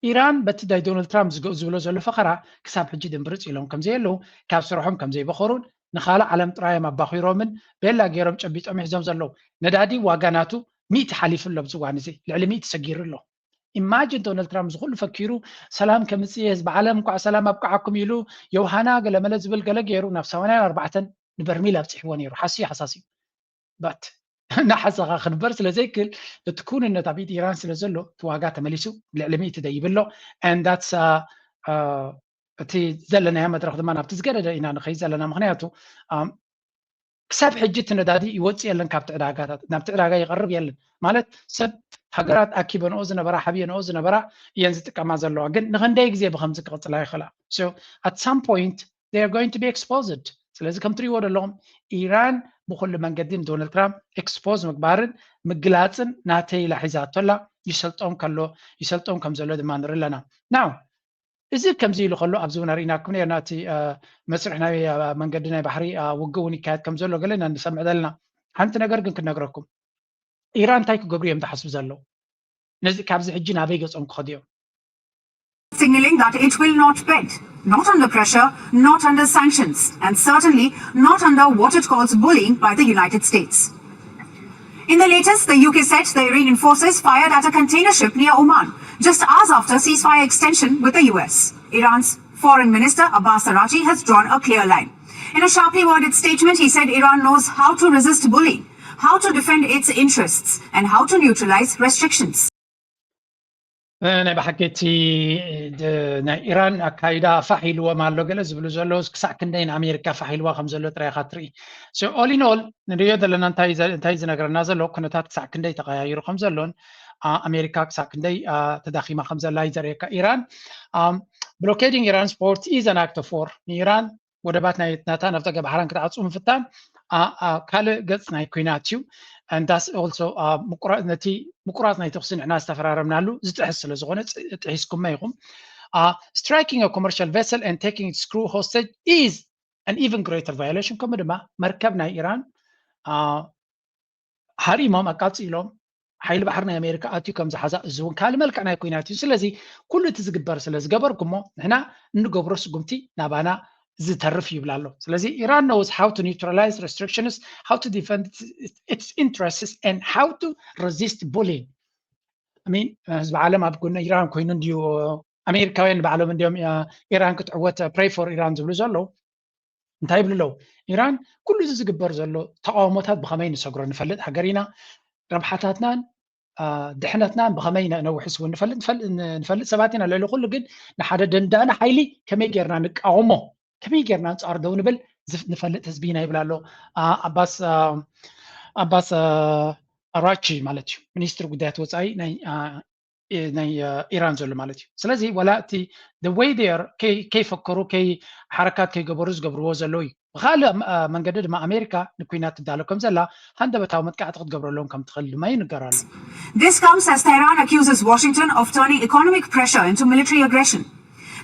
ኢራን በቲ ዳይ ዶናልድ ትራምፕ ዝብሎ ዘሎ ፈኸራ ክሳብ ሕጂ ድንብርፅ ኢሎም ከምዘየለዉ ካብ ስርሖም ከምዘይበኸሩን ንኻልእ ዓለም ጥራዮም ኣባኺሮምን ቤላ ገይሮም ጨቢጦም ሒዞም ዘለዉ ነዳዲ ዋጋናቱ 100 ሓሊፉ ኣሎ ብዝዋን እዚ ልዕሊ 100 ሰጊሩ ኣሎ ኢማጂን ዶናልድ ትራምፕ ዝኩሉ ፈኪሩ ሰላም ከምፅእ ህዝቢ ዓለም እንኳዕ ሰላም ኣብቅዓኩም ኢሉ የውሃና ገለመለ ዝብል ገለ ገይሩ ናብ 84 ንበርሚል ኣብፅሕዎ ነይሩ ሓሳሲ ባት ናሓሰኻ ክንበር ስለ ዘይክል እቲ ኩንነት ኣብ ኢድ ኢራን ስለ ዘሎ እቲ ዋጋ ተመሊሱ ልዕሊ 100 ደይብሎ and that's እቲ ዘለናዮ መድረክ ድማ ናብቲ ዝገደደ ኢና ንኸይድ ዘለና ምክንያቱ ክሳብ ሕጂ እቲ ነዳዲ ይወፅእ የለን ካብቲ ዕዳጋታት ናብቲ ዕዳጋ ይቐርብ የለን ማለት ሰብ ሃገራት ኣኪበንኦ ዝነበራ ሓብየንኦ ዝነበራ እየን ዝጥቀማ ዘለዋ ግን ንክንደይ ግዜ ብከምዚ ክቅፅላ ይኽእላ so at some point they are going to be exposed ስለዚ ከም ትሪእዎ ዘለኹም ኢራን ብኩሉ መንገድን ዶናልድ ትራምፕ ኤክስፖዝ ምግባርን ምግላፅን ናተይ ኢላ ሒዛቶላ ይሰልጦም ከም ዘሎ ድማ ንርኢ ኣለና ናው እዚ ከምዚ ኢሉ ከሎ ኣብዚ እውን ርኢናኩም ነርና እቲ መስርሕ ናይ መንገዲ ናይ ባሕሪ ውግእ እውን ይካየድ ከም ዘሎ ገለና ንሰምዕ ዘለና ሓንቲ ነገር ግን ክነግረኩም ኢራን እንታይ ክገብሩ እዮም ተሓስቡ ዘለዉ ነዚ ካብዚ ሕጂ ናበይ ገጾም ክኸዱ እዮም signaling that it will not bend, not under pressure, not under sanctions, and certainly not under what it calls bullying by the United States. In the latest, the UK said the Iranian forces fired at a container ship near Oman, just hours after ceasefire extension with the US. Iran's Foreign Minister Abbas Araghchi has drawn a clear line. In a sharply worded statement, he said Iran knows how to resist bullying, how to defend its interests, and how to neutralize restrictions. ናይ ባሕከቲ ናይ ኢራን ኣካይዳ ፋሒልዎ ማሎ ገለ ዝብሉ ዘሎ ክሳዕ ክንደይ ንኣሜሪካ ፋሒልዋ ከም ዘሎ ጥራይካ ትርኢ so all in all ንሪኦ ዘለና እንታይ ዝነገረና ዘሎ ኩነታት ክሳዕ ክንደይ ተቀያይሩ ከም ዘሎን ኣሜሪካ ክሳዕ ክንደይ ተዳኺማ ከም ዘላ ይዘርእየካ ኢራን blockading Iran's port is an act of war ንኢራን ወደባት ናታ ናብጠገ ባሕራን ክትዓፅኡ ምፍታን ካልእ ገፅ ናይ ኩናት እዩ and that's also ምቁራፅ ናይ ተኽሲ ንሕና ዝተፈራረምናሉ ዝጥሕስ ስለ ዝኾነ ጥሒስኩማ ኢኹም striking a commercial vessel and taking its crew hostage is an even greater violation ከምኡ ድማ መርከብ ናይ ኢራን ሃሪሞም ኣቃፂሎም ሓይሊ ባሕሪ ናይ ኣሜሪካ ኣትዩ ከም ዝሓዛ እዚ እውን ካልእ መልክዕ ናይ ኩናት እዩ ስለዚ ኩሉ እቲ ዝግበር ስለ ዝገበርኩሞ ንሕና እንገብሮ ስጉምቲ ናባና ዝተርፍ ይብላ ኣሎ ስለዚ ኢራን knows how to neutralize restrictions how to defend its interests and how to resist bullying I mean ህዝቢ ዓለም ኣብ ጎኒ ኢራን ኮይኑ እንድዩ ኣሜሪካውያን ባዕሎም እንዲዮም ኢራን ክትዕወት pray for ኢራን ዝብሉ ዘለዉ እንታይ ይብሉ ኣለዉ ኢራን ኩሉ እዚ ዝግበር ዘሎ ተቃውሞታት ብኸመይ ንሰግሮ ንፈልጥ ሃገሪና ረብሓታትናን ድሕነትናን ብኸመይ ነውሕስ እውን ንፈልጥ ሰባት ኢና ልዕሊ ኩሉ ግን ንሓደ ደንዳእና ሓይሊ ከመይ ጌርና ንቃወሞ ከመይ ጌርና ንፃር ደው ንብል ንፈልጥ ህዝቢ ኢና ይብላ ኣሎ ኣባስ ኣራቺ ማለት እዩ ሚኒስትር ጉዳያት ወፃኢ ናይ ኢራን ዘሎ ማለት እዩ ስለዚ ወላ እቲ the way they are ከይፈከሩ ሓረካት ከይገበሩ ዝገብርዎ ዘለዉ እዩ ብካልእ መንገዲ ድማ ኣሜሪካ ንኩናት ትዳሎ ከም ዘላ ሃንደበታዊ መጥቃዕቲ ክትገብረሎም ከም ትኽእል ድማ ይንገር ኣሎ This comes as Tehran accuses Washington of turning economic pressure into military aggression.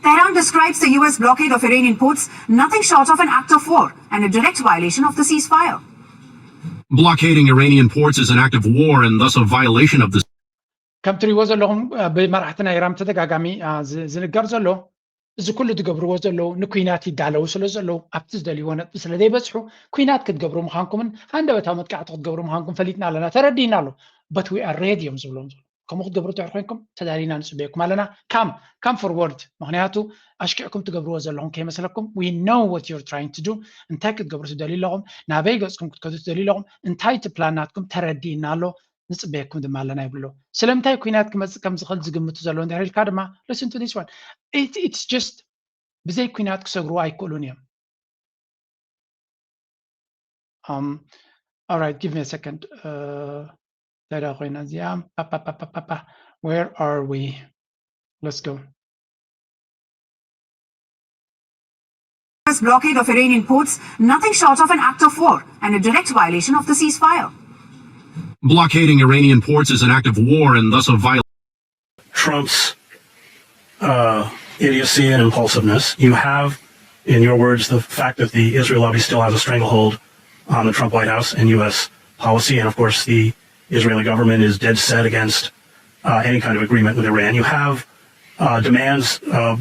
Tehran describes the US blockade of Iranian ports nothing short of an act of war and a direct violation of the ceasefire. Blockading Iranian ports is an act of war and thus a violation of the ከም ትሪእዎ ዘለኹም ብመራሕቲ ናይ ኢራን ተደጋጋሚ ዝንገር ዘሎ እዚ ኩሉ ትገብርዎ ዘለዉ ንኩናት ይዳለዉ ስለ ዘለዉ ኣብቲ ዝደልይዎ ነጥቢ ስለ ዘይበፅሑ ኩናት ክትገብሩ ምዃንኩምን ሃንደበታዊ መጥቃዕቲ ክትገብሩ ምዃንኩም ፈሊጥና ኣለና ተረዲና ኣሎ but we are ready እዮም ዝብሎም ዘሎ ከምኡ ክትገብሩ ትዕር ኮይንኩም ተዳሊና ንፅበየኩም ኣለና come forward ምክንያቱ ኣሽኪዕኩም ትገብርዎ ዘለኹም ከይመስለኩም we know what you're trying to do እንታይ ክትገብሩ ትደልዩ ኣለኹም ናበይ ገፅኩም ክትከዱ ትደልዩ ኣለኹም እንታይ እቲ ፕላናትኩም ተረዲና ኣሎ ንፅበየኩም ድማ ኣለና ይብሎ ስለምንታይ ኩናት ክመፅእ ከም ዝኽእል ዝግምቱ ዘለዎ እንድሕር ኢልካ ድማ listen to this one it's just ብዘይ ኩናት ክሰግሩ ኣይክእሉን እዮም All right, give me a second. Where are we? Let's go. Blockade of Iranian ports, nothing short of an act of war and a direct violation of the ceasefire. Blockading Iranian ports is an act of war and thus a violation. Trump's idiocy and impulsiveness. You have, in your words, the fact that the Israel lobby still has a stranglehold on the Trump White House and U.S. policy. And of course, the Israeli government is dead set against any kind of agreement with Iran. You have demands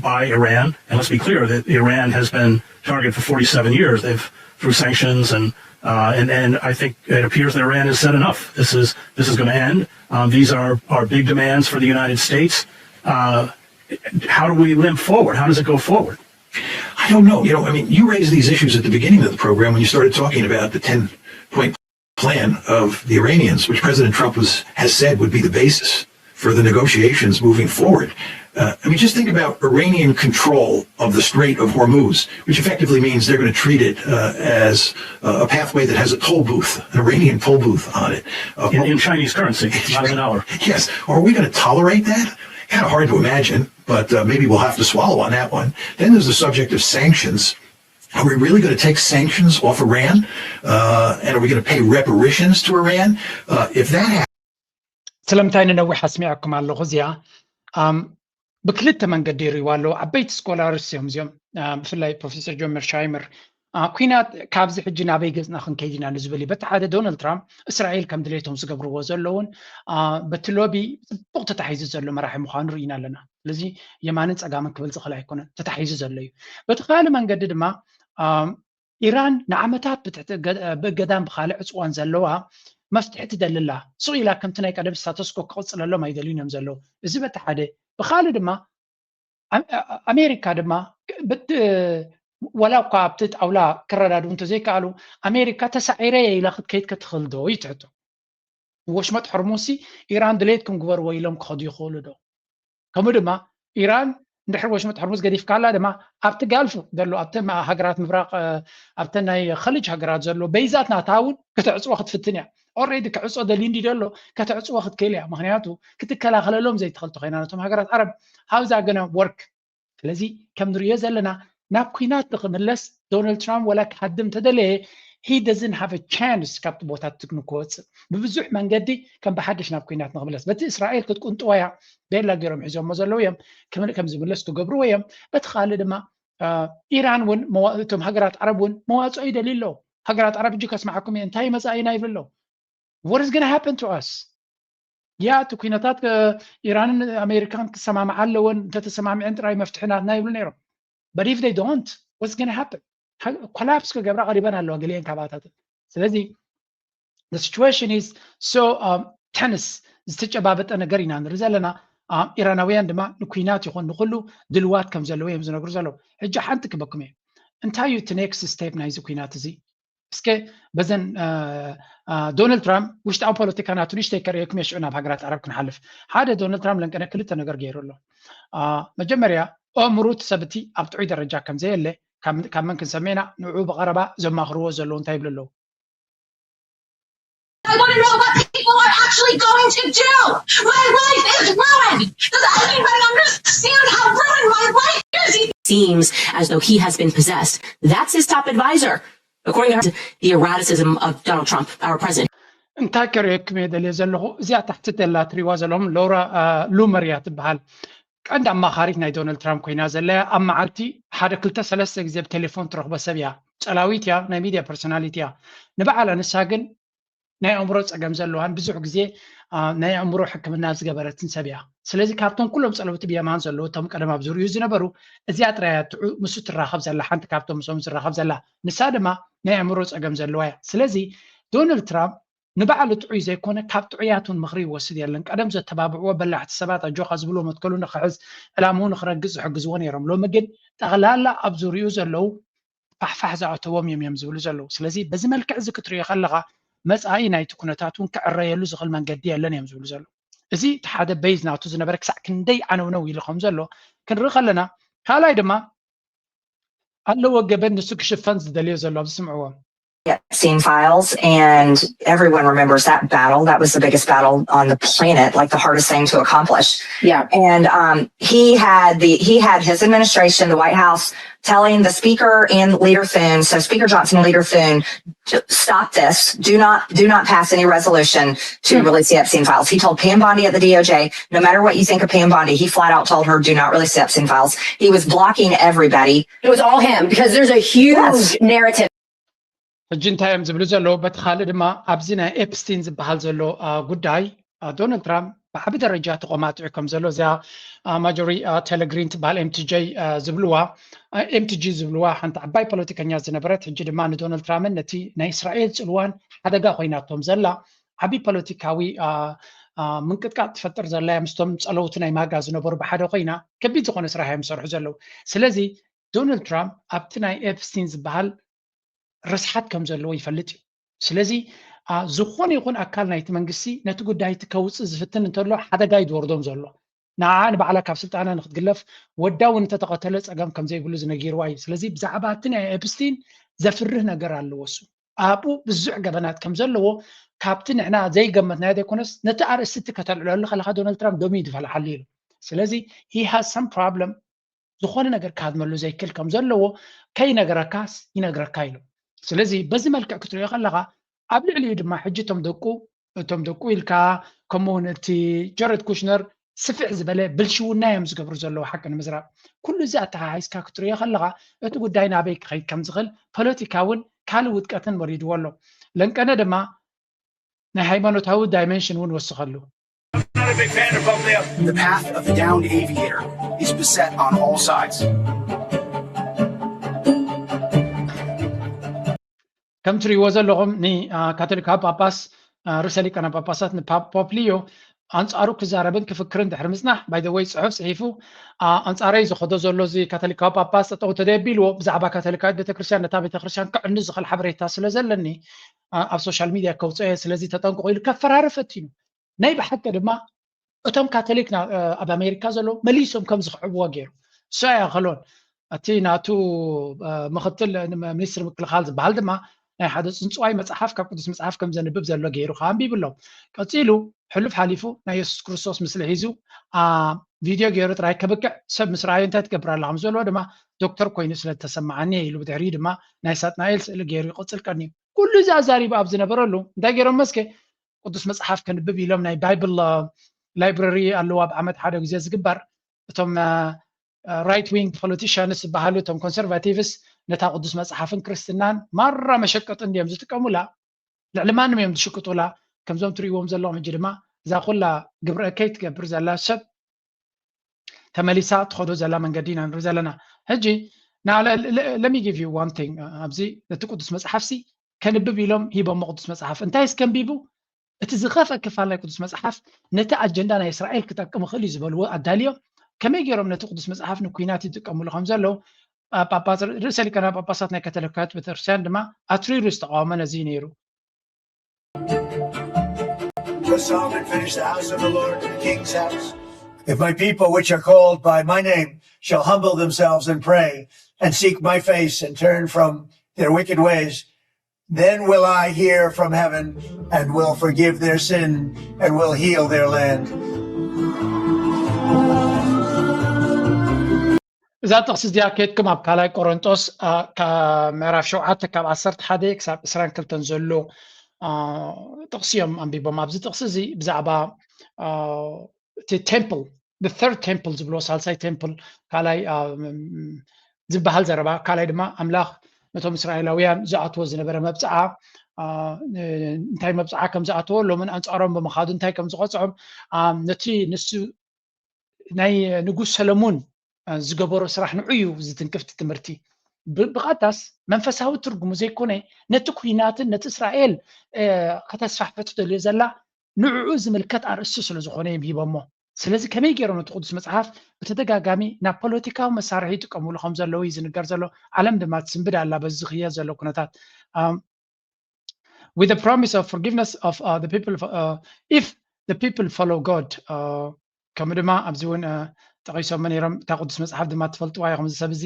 by Iran. And let's be clear that Iran has been targeted for 47 years. They've through sanctions and I think it appears that Iran has said enough. This is going to end. These are big demands for the United States. How do we limp forward? How does it go forward? I don't know. You know, I mean, you raised these issues at the beginning of the program when you started talking about the 10-point plan of the Iranians, which President Trump has said would be the basis for the negotiations moving forward. I mean, just think about Iranian control of the Strait of Hormuz, which effectively means they're going to treat it as a pathway that has a toll booth, an Iranian toll booth on it. In Chinese currency, not as an dollar. Yes. Are we going to tolerate that? Kind of hard to imagine, but maybe we'll have to swallow on that one. Then there's the subject of sanctions. Are we really going to take sanctions off Iran? And are we going to pay reparations to Iran? If that happens... سلامتين نوح اسمعكم على اللغزية. بكلتا من قدير يوالو عبيت سكولارس يوم زيوم في الله بروفيسور جون مرشايمر كوينات كابز حجنا بيجز ناخن كيدنا نزبلي بتعاد دونالد ترامب إسرائيل كم دليتهم سقبروا وزلون بتلوبي بوقت تحيز زلوا مراحل مخان رينا لنا لذي يمانت أقامن قبل زخلا يكون تتحيز زلوا بتخيل من قدر ما إيران نعمتات بقدام بخالع عصوان زلوها مفتح تدلله سئل كم تنايك أدب ستاتسكو قصة لله ما يدلين يمزلوا إذا بتحدي بخالد ما أمريكا دما ولا قابتت أو لا كرر دون تزيك قالوا أمريكا تسعيري إلى خد كيت كتخل دو يتعتو وش مت حرموسي إيران دليتكم جوار ويلهم خدي خالدو كم دما إيران نحر وش مت حرموس قديف كلا دما أبت قالفو دلو أبت مع هجرات مفراق أبتنا خليج هجرات زلو بيزاتنا تعاون كتعص وقت في الدنيا already كعصو دلين دي دلو كتعص وقت كيليا مهنياتو كتكلا خلالهم زي تخلطو خينانتهم هجرات عرب how's that gonna work لذي كم نريه زلنا نابكينات تقملس دونالد ترامب ولا كحدم تدليه he doesn't have a chance كابت بوتات تكنوكوت ببزوح من قدي كم بحدش نابكينات نقملس بس إسرائيل كتكون طويا بين لا جيرم حزام مزلويم كم زملس كجبرويم بتخالد ما إيران ون مواتهم هجرات عرب ون مواصع دليله هجرات عرب جيك اسمعكم ينتهي مسائنا يفلو what is going to happen to us يا تكوينات إيران أمريكان كسمع معلون تتسمع من عند رأي مفتحنا نايل نيرو but if they don't what's going to happen collapse كجبرا غريبا هلو قليل كباتات سلذي the situation is so tense استجابت أنا قرينا نرزلنا إيرانويان دما نكوينات يخون نقولوا دلوات كم زلوية مزنا قرزلو هجا حنتك بكمي انتهيو تنيكس ستيب نايز كوينات زي اسكي بزن دونالد ترامب وش تعو بوليتيكاناتو نيش تيكر يكم يشعونا بحقرات عرب كنحلف هذا دونالد ترامب لنكنا كلتا نقر غيرو له مجمريا مروت سبتي ابتعي درجة كم زي اللي كم ممكن سمينا نعوب غرباء زما خروز اللون تايب له I want to know what people are actually going to do. My life is ruined. Does anybody understand how ruined my life is? Seems as though he has been possessed. That's his top advisor. According to the erraticism of Donald Trump, our president. انتاكر يكمي دلي زلو زي تحت تلا تريواز لهم لورا لومريات بحال عندما خارجنا دونالد ترامب كوينا زلا اما عالتي حدا كلتا ثلاثه غزي بتليفون تروح بسبيا صلاويتيا نا ميديا بيرسوناليتيا نبعل نساغن ناي عمرو صقم زلوان بزح غزي ناي عمرو حكمنا زغبرتن سبيا ስለዚህ ካብቶም ኩሎም ጸለውት ቢያማን ዘሎ ቶም ቀደም ኣብዙር ዩዝ ነበሩ እዚያ ጥራያት ምስ ትራኸብ ዘላ ሓንቲ ካብቶም ሶም ዝራኸብ ዘላ ንሳ ድማ ናይ ኣምሮ ጸገም ዘለዋ ስለዚህ ዶናልድ ትራምፕ ንበዓል ጥዑይ ዘይኮነ ካብ ጥዑያቱን ምኽሪ ይወስድ ያለን ቀደም ዘተባብዕዎ በላሕቲ ሰባት ኣጆኻ ዝብሎ መትከሉ ንኽሕዝ ዕላምኡ ንኽረግዝ ዝሕግዝዎ ነይሮም ሎሚ ግን ጠቕላላ ኣብ ዙርዩ ዘለው ፋሕፋሕ ዝኣተዎም እዮም ዝብሉ ዘለው ስለዚህ በዚ መልክዕ እዚ ክትሪኦ ከለኻ መጻኢ ናይቲ ኩነታቱን ክዕረየሉ ዝኽእል መንገዲ የለን እዮም ዝብሉ ዘለው እዚ ሓደ ቤዝ ናቱ ዝነበረ ክሳዕ ክንደይ ዓነውነው ኢልኩም ዘሎ ክንርኢ ከለና ካልኣይ ድማ ኣለዎ ገበን ንሱ ክሽፈን ዝደልዮ ዘሎ ኣብ ዝስምዕዎ Epstein files, and everyone remembers that battle. That was the biggest battle on the planet, like the hardest thing to accomplish. Yeah. And he had his administration, the White House, telling the Speaker and Leader Thune, so Speaker Johnson and Leader Thune, stop this. Do not pass any resolution to release the Epstein files. He told Pam Bondi at the DOJ, no matter what you think of Pam Bondi, he flat out told her, do not release the Epstein files. He was blocking everybody. It was all him because there's a huge narrative. ሕጂ እንታይ እዮም ዝብሉ ዘለዉ በቲ ካልእ ድማ ኣብዚ ናይ ኤፕስቲን ዝበሃል ዘሎ ጉዳይ ዶናልድ ትራምፕ ብዓቢ ደረጃ ተቆማጥዑ ከም ዘሎ እዚኣ ማጆሪ ቴሌግሪን ትበሃል ኤምቲጂ ዝብልዋ ሓንቲ ዓባይ ፖለቲከኛ ዝነበረት ሕጂ ድማ ንዶናልድ ትራምፕ ነቲ ናይ እስራኤል ፅልዋን ሓደጋ ኮይናቶም ዘላ ዓቢ ፖለቲካዊ ምንቅጥቃጥ ትፈጥር ዘላ ምስቶም ፀለውቲ ናይ ማጋ ዝነበሩ ብሓደ ኮይና ከቢድ ዝኾነ ስራሕ እዮም ዝሰርሑ ዘለዉ ስለዚ ዶናልድ ትራምፕ ኣብቲ ናይ ኤፕስቲን ዝበሃል ርስሓት ከም ዘለዎ ይፈልጥ እዩ ስለዚ ዝኾነ ይኹን ኣካል ናይቲ መንግስቲ ነቲ ጉዳይ ከውፅእ ዝፍትን እንተሎ ሓደጋ ይድወርዶም ዘሎ ንዓ ንባዕላ ካብ ስልጣና ንክትግለፍ ወዳው እንተተኸተለ ፀገም ከም ዘይብሉ ዝነጊርዋ እዩ ስለዚ ብዛዕባ እቲ ናይ ኤፕስቲን ዘፍርህ ነገር ኣለዎ እሱ ኣብኡ ብዙሕ ገበናት ከም ዘለዎ ካብቲ ንሕና ዘይገመትናዮ ዘይኮነስ ነቲ ኣርእስቲ ትከተልዕለሉ ከለካ ዶናልድ ትራምፕ ዶሚ ይድፈላሓሉ ኢሉ ስለዚ ሂ ሃዝ ሰም ፕሮብለም ዝኾነ ነገር ካድመሉ ዘይክል ከም ዘለዎ ከይነገረካስ ይነግረካ ኢሉ ስለዚ በዚ መልክዕ ክትሪኦ ከለካ ኣብ ልዕሊኡ ድማ ሕጂ እቶም ደቁ ኢልካ ከምኡውን እቲ ጀረድ ኩሽነር ስፍሕ ዝበለ ብልሽውና እዮም ዝገብሩ ዘለዉ ሓቂ ንምዝራብ ኩሉ እዚ ኣተሓሒዝካ ክትሪኦ ከለካ እቲ ጉዳይ ናበይ ክኸይድ ከም ዝኽእል ፖለቲካውን ካልእ ውጥቀትን ወሪድዎ ኣሎ ለንቀነ ድማ ናይ ሃይማኖታዊ ዳይሜንሽን እውን ወስኸሉ The path of the downed aviator is beset on all sides. ከም ትሪእዎ ዘለኹም ንካቶሊካዊ ጳጳስ ርእሰ ሊቃነ ጳጳሳት ንፖፕ ሊዮ ኣንጻሩ ክዛረብን ክፍክርን ድሕሪ ምጽናሕ ባይ ዘ ወይ ፅሑፍ ፅሒፉ ኣንጻረይ ዝኸዶ ዘሎ እዚ ካቶሊካዊ ጳጳስ ጠጠው ተደቢልዎ ብዛዕባ ካቶሊካዊት ቤተክርስትያን ነታ ቤተክርስትያን ክዕንዲ ዝኽእል ሓበሬታ ስለ ዘለኒ ኣብ ሶሻል ሚድያ ከውፅኦ ስለዚ ተጠንቅቑ ኢሉ ከፈራርፈት እዩ ናይ ብሓቂ ድማ እቶም ካቶሊክ ኣብ ኣሜሪካ ዘሎ መሊሶም ከም ዝኽዕብዎ ገይሩ እሱ ኣያኸሎን እቲ ናቱ ምክትል ሚኒስትር ምክልኻል ዝበሃል ድማ ናይ ሓደ ፅንፅዋይ መፅሓፍ ካብ ቅዱስ መፅሓፍ ከም ዘንብብ ዘሎ ገይሩ ከዓ ኣንቢብሎም ቀፂሉ ሕሉፍ ሓሊፉ ናይ የሱስ ክርስቶስ ምስሊ ሒዙ ቪድዮ ገይሩ ጥራይ ከብቅዕ ሰብ ምስ ረኣዮ እንታይ ትገብር ኣላ ከም ዘለዎ ድማ ዶክተር ኮይኑ ስለተሰማዓኒ ኢሉ ብድሕሪ ድማ ናይ ሳጥናኤል ስእሊ ገይሩ ይቕፅል ቀኒ ኩሉ እዚ ኣዛሪቡ ኣብ ዝነበረሉ እንታይ ገይሮም መስከ ቅዱስ መፅሓፍ ክንብብ ኢሎም ናይ ባይብል ላይብረሪ ኣለዋ ብዓመት ሓደ ግዜ ዝግበር እቶም ራይት ዊንግ ፖለቲሽንስ ዝበሃሉ እቶም ኮንሰርቫቲቭስ ነታ ቅዱስ መፅሓፍን ክርስትናን ማራ መሸቀጥ እንዲዮም ዝጥቀሙላ ልዕሊ ማንም እዮም ዝሽቅጡላ ከምዞም ትሪእዎም ዘለዎም ሕጂ ድማ እዛ ኩላ ግብረ እከይ ትገብር ዘላ ሰብ ተመሊሳ ትኸዶ ዘላ መንገዲ ኢና ንርኢ ዘለና ሕጂ ለሚ ጊቭ ዩ ዋን ቲንግ ኣብዚ እቲ ቅዱስ መፅሓፍሲ ከንብብ ኢሎም ሂቦሞ ቅዱስ መፅሓፍ እንታይ ስከንቢቡ እቲ ዝኸፍአ ክፋል ናይ ቅዱስ መፅሓፍ ነቲ ኣጀንዳ ናይ እስራኤል ክጠቅም ይኽእል እዩ ዝበልዎ ኣዳልዮም ከመይ ገይሮም ነቲ ቅዱስ መፅሓፍ ንኩናት ይጥቀምሉ ከም ዘለዉ ጳጳስ ርእሰ ሊቃነ ጳጳሳት ናይ ካቶሊካዊት ቤተክርስትያን ድማ ኣትሪሩ ዝተቃወመ ነዚ ነይሩ Solomon finished the house of the Lord, the king's house. If my people, which are called by my name, shall humble themselves and pray and seek my face and turn from their wicked ways, then will I hear from heaven and will forgive their sin and will heal their land. እዛ ጥቕሲ እዚኣ ከየትኩም ኣብ ካልኣይ ቆሮንጦስ ምዕራፍ 7 ካብ 11 ክሳብ 22 ዘሎ ጥቕሲ እዮም ኣንቢቦም ኣብዚ ጥቕሲ እዚ ብዛዕባ እቲ ቴምፕል the third temple ዝብሎ ሳልሳይ ቴምፕል ካልኣይ ዝበሃል ዘረባ ካልኣይ ድማ ኣምላኽ ነቶም እስራኤላውያን ዝኣትዎ ዝነበረ መብፅዓ እንታይ መብፅዓ ከም ዝኣትዎ ሎምን ኣንጻሮም ብምኻዱ እንታይ ከም ዝቆፅዖም ነቲ ንሱ ናይ ንጉስ ሰለሞን ዝገበሮ ስራሕ ንዑዩ ዝትንክፍቲ ትምህርቲ ብቐዳስ መንፈሳዊ ትርጉሙ ዘይኮነ ነቲ ኩናትን ነቲ እስራኤል ከተስፋሕፈት ትደልዮ ዘላ ንዕኡ ዝምልከት ኣርእስቲ ስለ ዝኾነ ይሂቦሞ ስለዚ ከመይ ገይሮም ነቲ ቅዱስ መፅሓፍ ብተደጋጋሚ ናብ ፖለቲካዊ መሳርሒ ይጥቀምሉ ከም ዘለዉ እዩ ዝንገር ዘሎ ዓለም ድማ ትስንብድ ኣላ በዚ ዝኽየድ ዘሎ ኩነታት with the promise of forgiveness of the people if the people follow God ከም ድማ ኣብዚ እውን ጠቂሶም ነይሮም እታ ቅዱስ መፅሓፍ ድማ ትፈልጥዋ ኢኹም እዚ ሰብ እዚ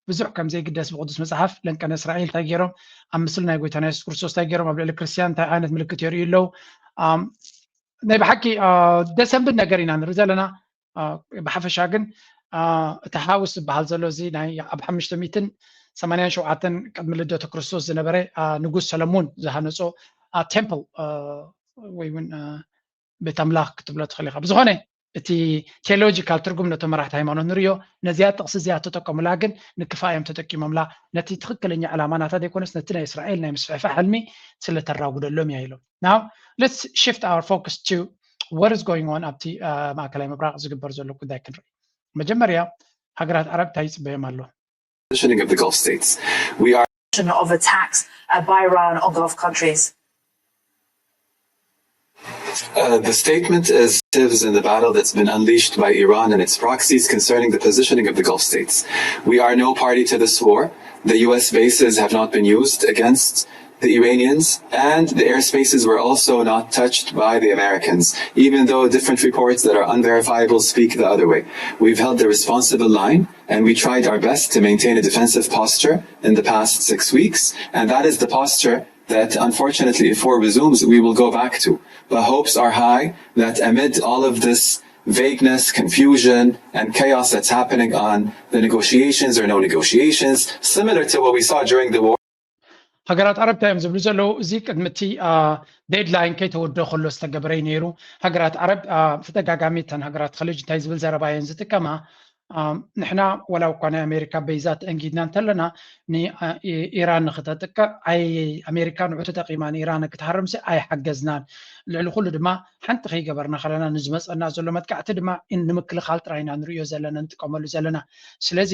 ብዙሕ ከም ዘይግደስ ብቅዱስ መጽሓፍ ለንቀነ እስራኤል እንታይ ገይሮም ኣብ ምስሊ ናይ ጎይታና ኢየሱስ ክርስቶስ እንታይ ገይሮም ኣብ ልዕሊ ክርስቲያን እንታይ ዓይነት ምልክት የርእዩ ኣለዉ ናይ ብሓቂ ደስ ዘብል ነገር ኢና ንርኢ ዘለና ብሓፈሻ ግን እቲ ሃውስ ዝበሃል ዘሎ እዚ ናይ ኣብ 587 ቅድሚ ልደቱ ክርስቶስ ዝነበረ ንጉስ ሰለሞን ዝሃነፆ ቴምፕል ወይ እውን ቤተ ኣምላኽ ክትብሎ ትኽእል ኢኻ ብዝኾነ እቲ ቴዎሎጂካል ትርጉም ነቶም መራሕቲ ሃይማኖት ንሪኦ ነዚያ ጥቕሲ እዚኣ ተጠቀሙላ ግን ንክፋእ እዮም ተጠቂሞምላ ነቲ ትክክለኛ ዕላማ ናታ ዘይኮነስ ነቲ ናይ እስራኤል ናይ ምስፍሕፋሕ ሕልሚ ስለተራጉደሎም እያ ኢሎም ናው let's shift our focus to what is going on ኣብቲ ማእከላይ ምብራቅ ዝግበር ዘሎ ጉዳይ ክንርኢ መጀመርያ ሃገራት ዓረብ እንታይ ይፅበዮም ኣሎ positioning of the Gulf states we are of attacks by Iran on Gulf countries. The statement is in the battle that's been unleashed by Iran and its proxies concerning the positioning of the Gulf states. We are no party to this war. The U.S. bases have not been used against the Iranians, and the airspaces were also not touched by the Americans, even though different reports that are unverifiable speak the other way. We've held the responsible line, and we tried our best to maintain a defensive posture in the past 6 weeks, and that is the posture that unfortunately if war resumes we will go back to. But hopes are high that amid all of this vagueness, confusion and chaos that's happening on the negotiations or no negotiations, similar to what we saw during the war. ሃገራት ዓረብ ታይም ዝብሉ ዘለዉ እዚ ቅድሚቲ ዴድላይን ከይተወድኦ ከሎ ዝተገበረ ነይሩ ሃገራት ዓረብ ብተደጋጋሚ እተን ሃገራት ኸሊጅ እንታይ ዝብል ዘረባ እየን ዝጥቀማ ንሕና ወላ እኳ ናይ ኣሜሪካ በይዛት እንጊድና እንተለና ንኢራን ንክተጥቀ ኣይ ኣሜሪካ ንዑ ተጠቂማ ንኢራን ክትሃርምሲ ኣይሓገዝናን ልዕሊ ኩሉ ድማ ሓንቲ ከይገበርና ከለና ንዝመፀና ዘሎ መጥቃዕቲ ድማ ንምክልኻል ጥራይና ንሪኦ ዘለና ንጥቀመሉ ዘለና ስለዚ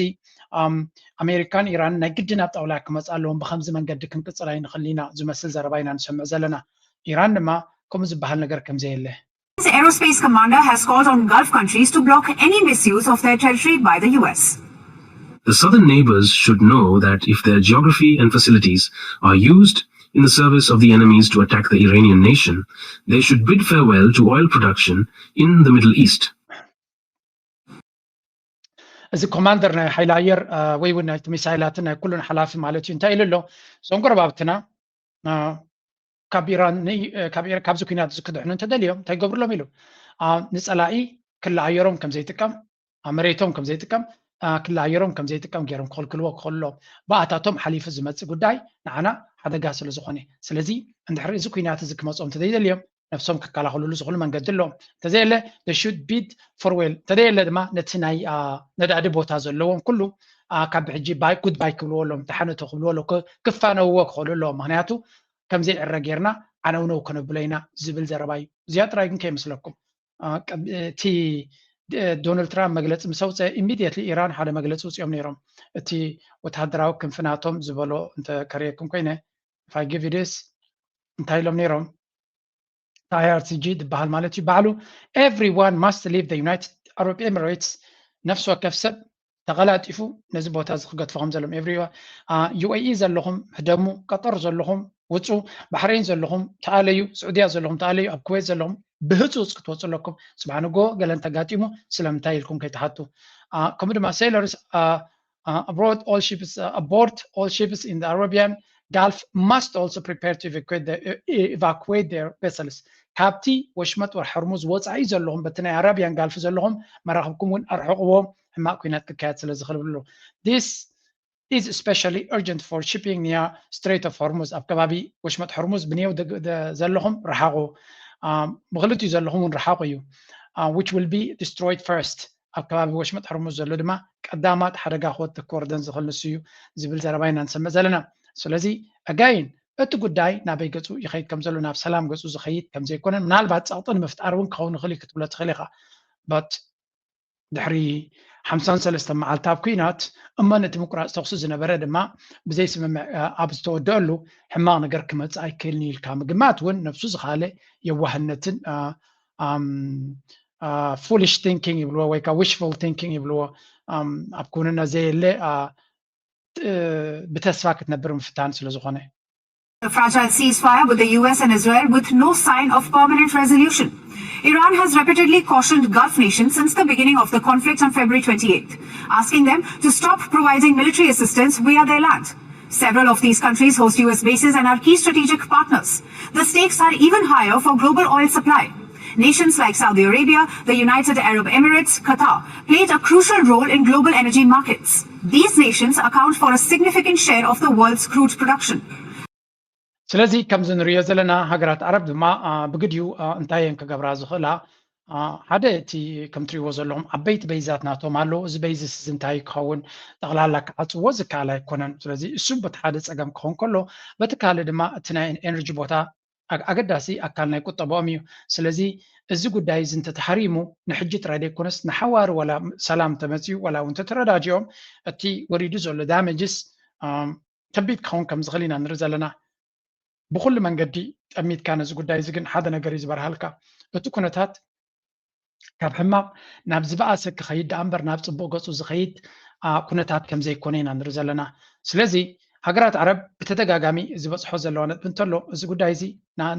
ኣሜሪካን ኢራን ናይ ግድን ኣብ ጣውላ ክመፅ ኣለዎም ብከምዚ መንገዲ ክንቅፅል ኣይንኽእል ኢና ዝመስል ዘረባ ኢና ንሰምዕ ዘለና ኢራን ድማ ከምኡ ዝበሃል ነገር ከምዘየለ The aerospace commander has called on Gulf countries to block any misuse of their territory by the US. The southern neighbors should know that if their geography and facilities are used in the service of the enemies to attack the Iranian nation, they should bid farewell to oil production in the Middle East. As a commander ናይ ሓይሊ ኣየር ወይ እውን ናይቲ ሚሳይላትን ናይ ኩሉን ሓላፊ ማለት እዩ እንታይ ኢሉ ኣሎ እዞም ጎረባብትና ካብ ኢራን ካብዚ ኩናት ዝክድሕኑ እንተደልዮም እንታይ ገብርሎም ኢሉ ንፀላኢ ክለኣየሮም ከም ዘይጥቀም መሬቶም ከም ዘይጥቀም ክለኣየሮም ከም ዘይጥቀም ገይሮም ክኽልክልዎ ክኽእሎም ብኣታቶም ሓሊፉ ዝመፅእ ጉዳይ ንዓና ሓደጋ ስለ ዝኾነ ስለዚ እንድሕሪ እዚ ኩናት እዚ ክመፆም እንተዘይደልዮም ነፍሶም ክከላኸልሉ ዝኽእሉ መንገዲ ኣለዎም እንተዘየለ they should bid for well እንተዘየለ ድማ ነቲ ናይ ነዳዲ ቦታ ዘለዎም ኩሉ ካብ ሕጂ ጉድ ባይ ክብልዎ ኣሎም ተሓነቶ ክብልዎ ኣሎ ክፋነውዎ ክኽእሉ ኣለዎም ምክንያቱ ከምዘይ ዕረ ጌርና ዓነውነው ከነብሎ ኢና ዝብል ዘረባ እዩ እዚኣ ጥራይ ግን ከይመስለኩም እቲ ዶናልድ ትራምፕ መግለፂ ምስ ኣውፅአ ኢሚድየትሊ ኢራን ሓደ መግለፂ ውፅኦም ነይሮም እቲ ወተሃደራዊ ክንፍናቶም ዝበሎ እንተከርየኩም ኮይነ if I give you this እንታይ ኢሎም ነይሮም IRCG ዝበሃል ማለት እዩ ባዕሉ everyone must leave the United Arab Emirates ነፍሲ ወከፍ ሰብ ተቐላጢፉ ነዚ ቦታ እዚ ክገድፎ ከም ዘሎም UAE ዘለኹም ህደሙ ቀጠር ዘለኹም ውፁ ባሕሬን ዘለኹም ተኣለዩ ስዑድያ ዘለኹም ተኣለዩ ኣብ ኩዌት ዘለኹም ብህፁፅ ክትወፁ ኣለኩም ስብሓንጎ ገለን ተጋጢሙ ስለምንታይ ኢልኩም ከይተሓቱ ከምኡ ድማ sailors aboard all ships in the Arabian Gulf must also prepare to evacuate their vessels ካብቲ ወሽመጥ ወር ሕርሙዝ ወፃኢ ዘለኹም በቲ ናይ ኣራቢያን ጋልፍ ዘለኹም መራኸብኩም እውን ኣርሕቕዎም ሕማቅ ኩናት ክካየድ ስለ ዝኽእል ብሎ this is especially urgent for shipping near Strait of Hormuz ኣብ ከባቢ ወሽመጥ ሕርሙዝ ብንየው ዘለኹም ረሓቑ ብክልቲኡ ዘለኹም እውን ረሓቑ እዩ which will be destroyed first ኣብ ከባቢ ወሽመጥ ሕርሙዝ ዘሎ ድማ ቀዳማት ሓደጋ ክወት ክወርደን ዝኽእል ንሱ እዩ ዝብል ዘረባ ኢና ንሰምዕ ዘለና ስለዚ again እቲ ጉዳይ ናበይ ገፁ ይኸይድ ከም ዘሎ ናብ ሰላም ገፁ ዝኸይድ ከም ዘይኮነን ምናልባት ፀቕጢ ንምፍጣር እውን ክኸውን ይኽእል ክትብሎ ትኽእል ኢኻ but ድሕሪ 53 መዓልቲ ኣብ ኩናት እመን እቲ ምቁራፅ ተኽሲ ዝነበረ ድማ ብዘይ ስምምዕ ኣብ ዝተወደአሉ ሕማቕ ነገር ክመፅእ ኣይክእልኒ ኢልካ ምግማት እውን ነብሱ ዝኻለ የዋህነትን foolish thinking ይብልዎ ወይ ከዓ wishful thinking ይብልዎ ኣብ ኩንና ዘየለ ብተስፋ ክትነብር ምፍታን ስለ ዝኾነ A fragile ceasefire with the US and Israel with no sign of permanent resolution. Iran has repeatedly cautioned Gulf nations since the beginning of the conflict on February 28th, asking them to stop providing military assistance via their land. Several of these countries host US bases and are key strategic partners. The stakes are even higher for global oil supply. Nations like Saudi Arabia, the United Arab Emirates, Qatar played a crucial role in global energy markets. These nations account for a significant share of the world's crude production. ስለዚ ከም ዝንሪኦ ዘለና ሃገራት ዓረብ ድማ ብግድዩ እንታይ እየን ክገብራ ዝኽእላ ሓደ እቲ ከም ትሪእዎ ዘለኹም ዓበይቲ በይዛት ናቶም ኣሎ እዚ በይዝስ እንታይ ክኸውን ጠቕላላ ክዓፅዎ ዝከኣል ኣይኮነን ስለዚ እሱ በቲ ሓደ ፀገም ክኸውን ከሎ በቲ ካልእ ድማ እቲ ናይ ኤነርጂ ቦታ ኣገዳሲ ኣካል ናይ ቁጠብኦም እዩ ስለዚ እዚ ጉዳይ እዚ እንተተሓሪሙ ንሕጂ ጥራይ ደይኮነስ ንሓዋሪ ወላ ሰላም ተመፅኡ ወላ እውን ተተረዳጅኦም እቲ ወሪዱ ዘሎ ዳሜጅስ ከቢድ ክኸውን ከም ዝኽእል ኢና ንርኢ ዘለና ብኩሉ መንገዲ ጠሚትካ ነዚ ጉዳይ እዚ ግን ሓደ ነገር እዩ ዝበርሃልካ እቲ ኩነታት ካብ ሕማቕ ናብ ዝበኣሰ ክኸይድ ዳ እምበር ናብ ፅቡቅ ገፁ ዝኸይድ ኩነታት ከም ዘይኮነ ኢና ንርኢ ዘለና ስለዚ ሃገራት ዓረብ ብተደጋጋሚ ዝበፅሖ ዘለዋ ነጥቢ እንተሎ እዚ ጉዳይ እዚ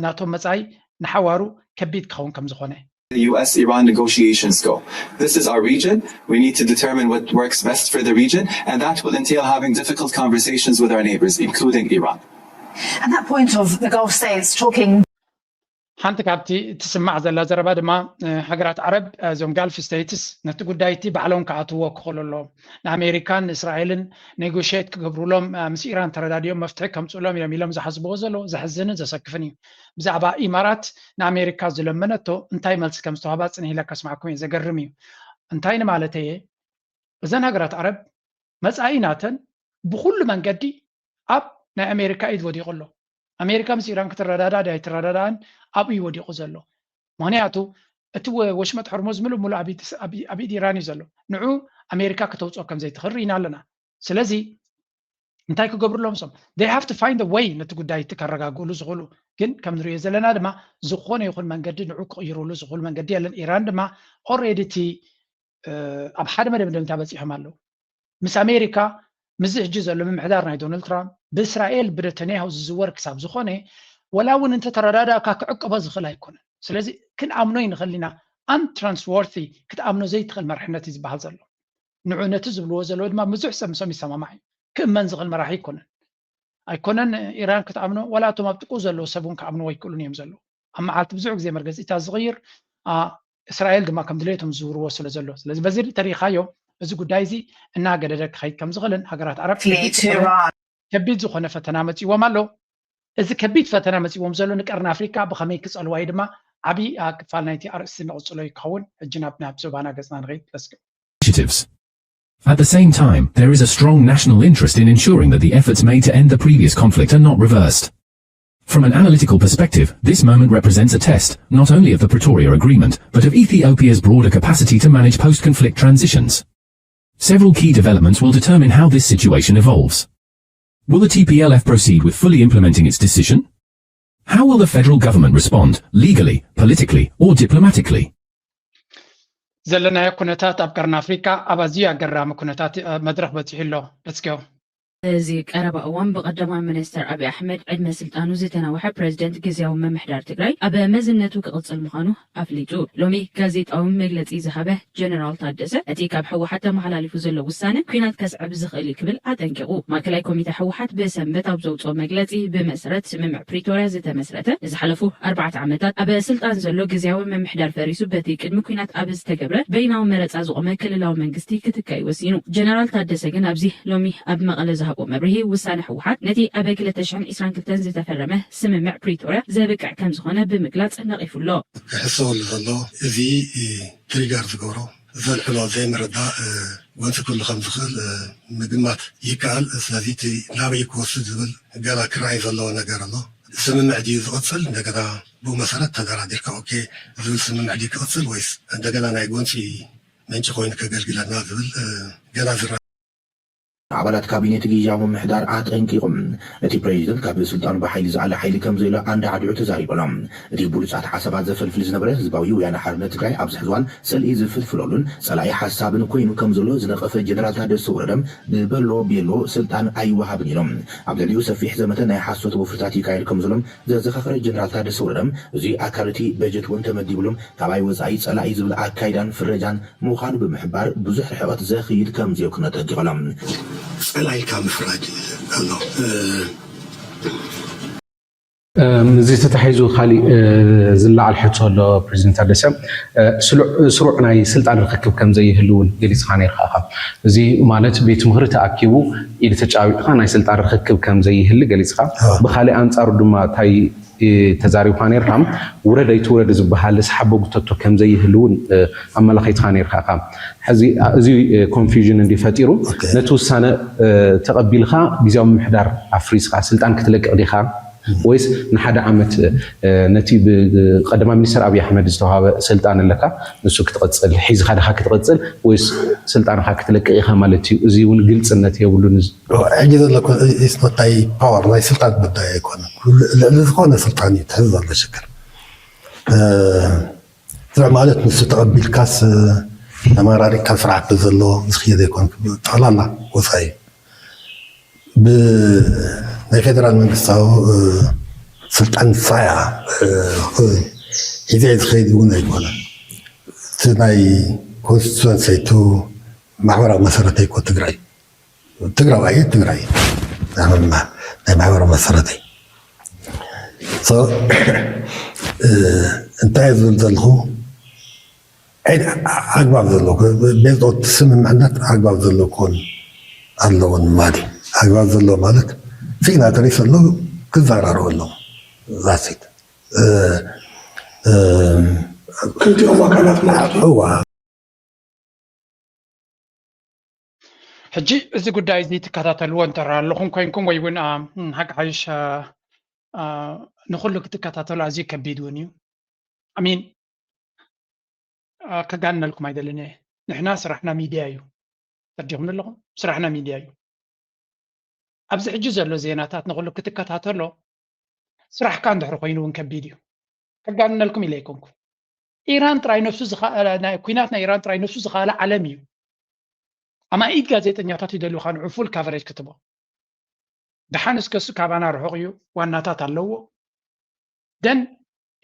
ናቶም መፃኢ ንሓዋሩ ከቢድ ክኸውን ከም ዝኾነ The US-Iran negotiations go. This is our region. We need to determine what works best for the region, and that will entail having difficult conversations with our neighbors, including Iran. And that point of the Gulf states talking ሓንቲ ካብቲ ትስማዕ ዘላ ዘረባ ድማ ሃገራት ዓረብ እዞም ጋልፍ ስቴትስ ነቲ ጉዳይ እቲ ባዕሎም ክኣትዎ ክኽእሉ ኣለዎም ንኣሜሪካን እስራኤልን ኔጎሽት ክገብርሎም ምስ ኢራን ተረዳድዮም መፍትሒ ከምፅሎም ኢሎም ዝሓስብዎ ዘሎ ዘሕዝንን ዘሰክፍን እዩ ብዛዕባ ኢማራት ንኣሜሪካ ዝለመነቶ እንታይ መልሲ ከም ዝተዋህባ ፅንሕ ኢለ ከስማዕኩም እየ ዘገርም እዩ እንታይ ንማለት እየ እዘን ሃገራት ዓረብ መፃኢ ናተን ብኩሉ መንገዲ ኣብ ናይ ኣሜሪካ ኢድ ወዲቑ ኣሎ ኣሜሪካ ምስ ኢራን ክትረዳዳ ኣይትረዳዳን ኣብ እዩ ወዲቑ ዘሎ ምክንያቱ እቲ ወሽመጥ ሕርሙዝ ሙሉእ ኣብ ኢድ ኢራን እዩ ዘሎ ንዑ ኣሜሪካ ከተውፅኦ ከም ዘይትኽእል ኢና ኣለና ስለዚ እንታይ ክገብርሎም ሶም they have to find a way ነቲ ጉዳይ እቲ ከረጋግእሉ ዝኽእሉ ግን ከም ንሪኦ ዘለና ድማ ዝኾነ ይኹን መንገዲ ንዑ ክቕይሩሉ ዝኽእሉ መንገዲ የለን ኢራን ድማ ኦልሬዲ እቲ ኣብ ሓደ መደምደምታ በፂሖም ኣለዉ ምስ ኣሜሪካ ምዝ ሕጂ ዘሎ ምምሕዳር ናይ ዶናልድ ትራምፕ ብእስራኤል ብነተንያሁ ዝዝወር ክሳብ ዝኾነ ወላ እውን እንተተረዳዳእካ ክዕቀቦ ዝኽእል ኣይኮነን ስለዚ ክንኣምኖ ይንኽእል ኢና አንትራንስወርቲ ክትኣምኖ ዘይትኽእል መርሕነት እዩ ዝበሃል ዘሎ ንዑ ነቲ ዝብልዎ ዘለዎ ድማ ብዙሕ ሰብ ምሶም ይሰማማዕ እዩ ክእመን ዝኽእል መራሒ ኣይኮነን ኢራን ክትኣምኖ ወላ እቶም ኣብ ጥቁ ዘለዎ ሰብ እውን ክኣምንዎ ኣይክእሉን እዮም ዘለዉ ኣብ መዓልቲ ብዙሕ ግዜ መርገፂታት ዝቕይር እስራኤል ድማ ከም ድሌቶም ዝዝውርዎ ስለ ዘሎ ስለዚ በዚ ተሪኻዮ እዚ ጉዳይ እዚ እናገደደ ክኸይድ ከም ዝኽእልን ሃገራት ዓረብ ከቢድ ዝኾነ ፈተና መፂዎም ኣሎ እዚ ከቢድ ፈተና መፂዎም ዘሎ ንቀርኒ ኣፍሪካ ብኸመይ ክፀልዋ እዩ ድማ ዓብይ ክፋል ናይቲ ኣርእስቲ ንቕፅሎ ይከውን ሕጂ ናብ ዞባና ገፅና ንኸይድ ለስገ initiatives. At the same time, there is a strong national interest in ensuring that the efforts made to end the previous conflict are not reversed. From an analytical perspective, this moment represents a test, not only of the Pretoria Agreement, but of Ethiopia's broader capacity to manage post-conflict transitions. Several key developments will determine how this situation evolves. Will the TPLF proceed with fully implementing its decision? How will the federal government respond, legally, politically, or diplomatically? ዘለናዮ ኩነታት ኣብ ቀርኒ ኣፍሪካ ኣብ ኣዝዩ ኣገራሚ ኩነታት መድረክ በፂሑ ኣሎ let's go እዚ ቀረባ እዋን ብቀዳማይ ሚኒስትር አብይ አሕመድ ዕድመ ስልጣኑ ዝተናወሐ ፕሬዚደንት ጊዜያዊ ምምሕዳር ትግራይ ኣብ መዝነቱ ክቕፅል ምዃኑ ኣፍሊጡ ሎሚ ጋዜጣዊ መግለፂ ዝሃበ ጀነራል ታደሰ እቲ ካብ ሕወሓት ተመሓላሊፉ ዘሎ ውሳነ ኩናት ከስዕብ ዝኽእል ክብል ኣጠንቂቑ ማእከላይ ኮሚቴ ሕወሓት ብሰንበት ኣብ ዘውፅኦ መግለፂ ብመሰረት ስምምዕ ፕሪቶርያ ዝተመስረተ ዝሓለፉ 4 ዓመታት ኣብ ስልጣን ዘሎ ጊዜያዊ ምምሕዳር ፈሪሱ በቲ ቅድሚ ኩናት ኣብ ዝተገብረ በይናዊ መረፃ ዝቆመ ክልላዊ መንግስቲ ክትካይ ወሲኑ ጀነራል ታደሰ ግን ኣብዚ ሎሚ ኣብ መቐለ መብርሂ ውሳነ ሕወሓት ነቲ ኣብ 2022 ዝተፈረመ ስምምዕ ፕሪቶርያ ዘብቅዕ ከም ዝኾነ ብምግላጽ ነቒፉሎ ክሕሰበሉ ዘሎ እዚ ትሪጋር ዝገብሮ ዘልዕሎ ዘይምርዳእ ወንሲ ኩሉ ከም ዝኽእል ምግማት ይከኣል ስለዚ እቲ ናበይ ክወስድ ዝብል ገና ክረኣይ ዘለዎ ነገር ኣሎ ስምምዕ ድዩ ዝቕፅል እንደገና ብኡ መሰረት ተደራዲርካ ኦኬ ዝብል ስምምዕ ድዩ ክቕፅል ወይስ እንደገና ናይ ጎንፂ ምንጪ ኮይኑ ከገልግለና ዝብል ገና ዝረ አባላት ካቢኔት ጊዜያዊ ምሕዳር አጠንቂቆም እቲ ፕሬዚደንት ካብ ስልጣኑ ብሓይሊ ዝዓለ ሓይሊ ከም ዘይሎ አንድ ዓዲዑ ተዛሪቦሎም እቲ ብሉፃት ሓሳባት ዘፈልፍል ዝነበረ ህዝባዊ ወያነ ሓርነት ትግራይ ኣብዚ ሕዝዋን ሰልኢ ዝፍልፍለሉን ጸላኢ ሓሳብን ኮይኑ ከም ዘሎ ዝነቐፈ ጀነራል ታደሰ ወረደም ብበሎ ቤሎ ስልጣን ኣይወሃብን ኢሎም ኣብ ልዕሊኡ ሰፊሕ ዘመተ ናይ ሓሶት ወፍርታት ይካየድ ከም ዘሎም ዘዘኻኸረ ጀነራል ታደሰ ወረደም እዚ ኣካል እቲ በጀት እውን ተመዲብሎም ካብይ ወፃኢ ጸላኢ ዝብል ኣካይዳን ፍረጃን ምዃኑ ብምሕባር ብዙሕ ርሕቐት ዘኽይድ ከም ዘየው ክነጠንቂቖሎም ጸላኢ ካብ ምፍራጅ ኣሎ እዚ ተታሒዙ ካሊእ ዝለዓል ሕቶ ኣሎ ፕሬዚደንት ታደሰ ስሩዕ ናይ ስልጣን ርክክብ ከም ዘይህልውን ገሊፅካ ነርካ እዚ ማለት ቤት ምክሪ ተኣኪቡ ኢድ ተጫዊዕካ ናይ ስልጣን ርክክብ ከም ዘይህሊ ገሊፅካ ብካሊእ አንፃሩ ድማ እንታይ ተዛሪብካ ነርካ ውረድ ኣይትውረድ ዝበሃል ዝሓበጉተቶ ከም ዘይህልውን ኣመላኺትካ ነርካ ሕዚ እዚ ኮንፊውዥን እንዲፈጢሩ ነቲ ውሳነ ተቐቢልካ ግዜያዊ ምምሕዳር ኣፍሪስካ ስልጣን ክትለቅቕ ዲኻ ወይስ ንሓደ ዓመት ነቲ ብቀዳማይ ሚኒስትር ኣብይ ኣሕመድ ዝተዋሃበ ስልጣን ኣለካ ንሱ ክትቀፅል ሒዝካ ዲኻ ክትቀፅል ወይስ ስልጣንካ ክትለቅቕ ኢኻ ማለት እዩ እዚ እውን ግልፅነት የብሉን ሕጂ ዘሎ ናይ ፓወር ናይ ስልጣን ጉዳይ ኣይኮነን ልዕሊ ዝኾነ ስልጣን እዩ ትሕዝ ዘሎ ሽግር ስርዕ ማለት ንሱ ተቐቢልካስ ተመራሪካ ስርዓት ዘሎ ዝኽየድ ኣይኮን ጠቕላላ ወፃኢ ናይ ፌደራል መንግስታዊ ስልጣን ሳያ ሒዘ ዝኸይድ እውን ኣይኮነን እቲ ናይ ኮንስቲቱንሲቱ ማሕበራዊ መሰረተይ እኮ ትግራይ ትግራዋይ ትግራይ ናይ ማሕበራዊ መሰረተይ እንታይ ዝብል ዘለኹ ኣግባብ ዘለዎ ቤዝኦት ስምምዕነት ኣግባብ ዘለዎ ክኾን ኣለዎን ማለት ኣግባብ ዘለዎ ማለት ሲግናተሪ ዘሎ ክዘራረቡ ኣለዎ ዛሲት ክልቲኦም ኣካላት ማለት እዩ ሕጂ እዚ ጉዳይ እዚ ትከታተልዎ እንተራ ኣለኹም ኮይንኩም ወይ እውን ሓቂ ሓይሽ ንኩሉ ክትከታተሉ ኣዝዩ ከቢድ እውን እዩ ኣሚን ከጋነልኩም ኣይደልን እየ ንሕና ስራሕና ሚድያ እዩ ተርዲኹም ኣለኹም ስራሕና ሚድያ እዩ ኣብዚ ሕጂ ዘሎ ዜናታት ንኩሉ ክትከታተሎ ስራሕካ እንድሕር ኮይኑ እውን ከቢድ እዩ ከጋነልኩም ኢለ ኣይኮንኩም ኢራን ጥራይ ነፍሱ ኩናት ናይ ኢራን ጥራይ ነፍሱ ዝኸኣለ ዓለም እዩ ኣማኢድ ጋዜጠኛታት ይደልዩካ ንዑ ፉል ካቨሬጅ ክትቦ ድሓንስ ከሱ ካባና ርሑቕ እዩ ዋናታት ኣለዎ ደን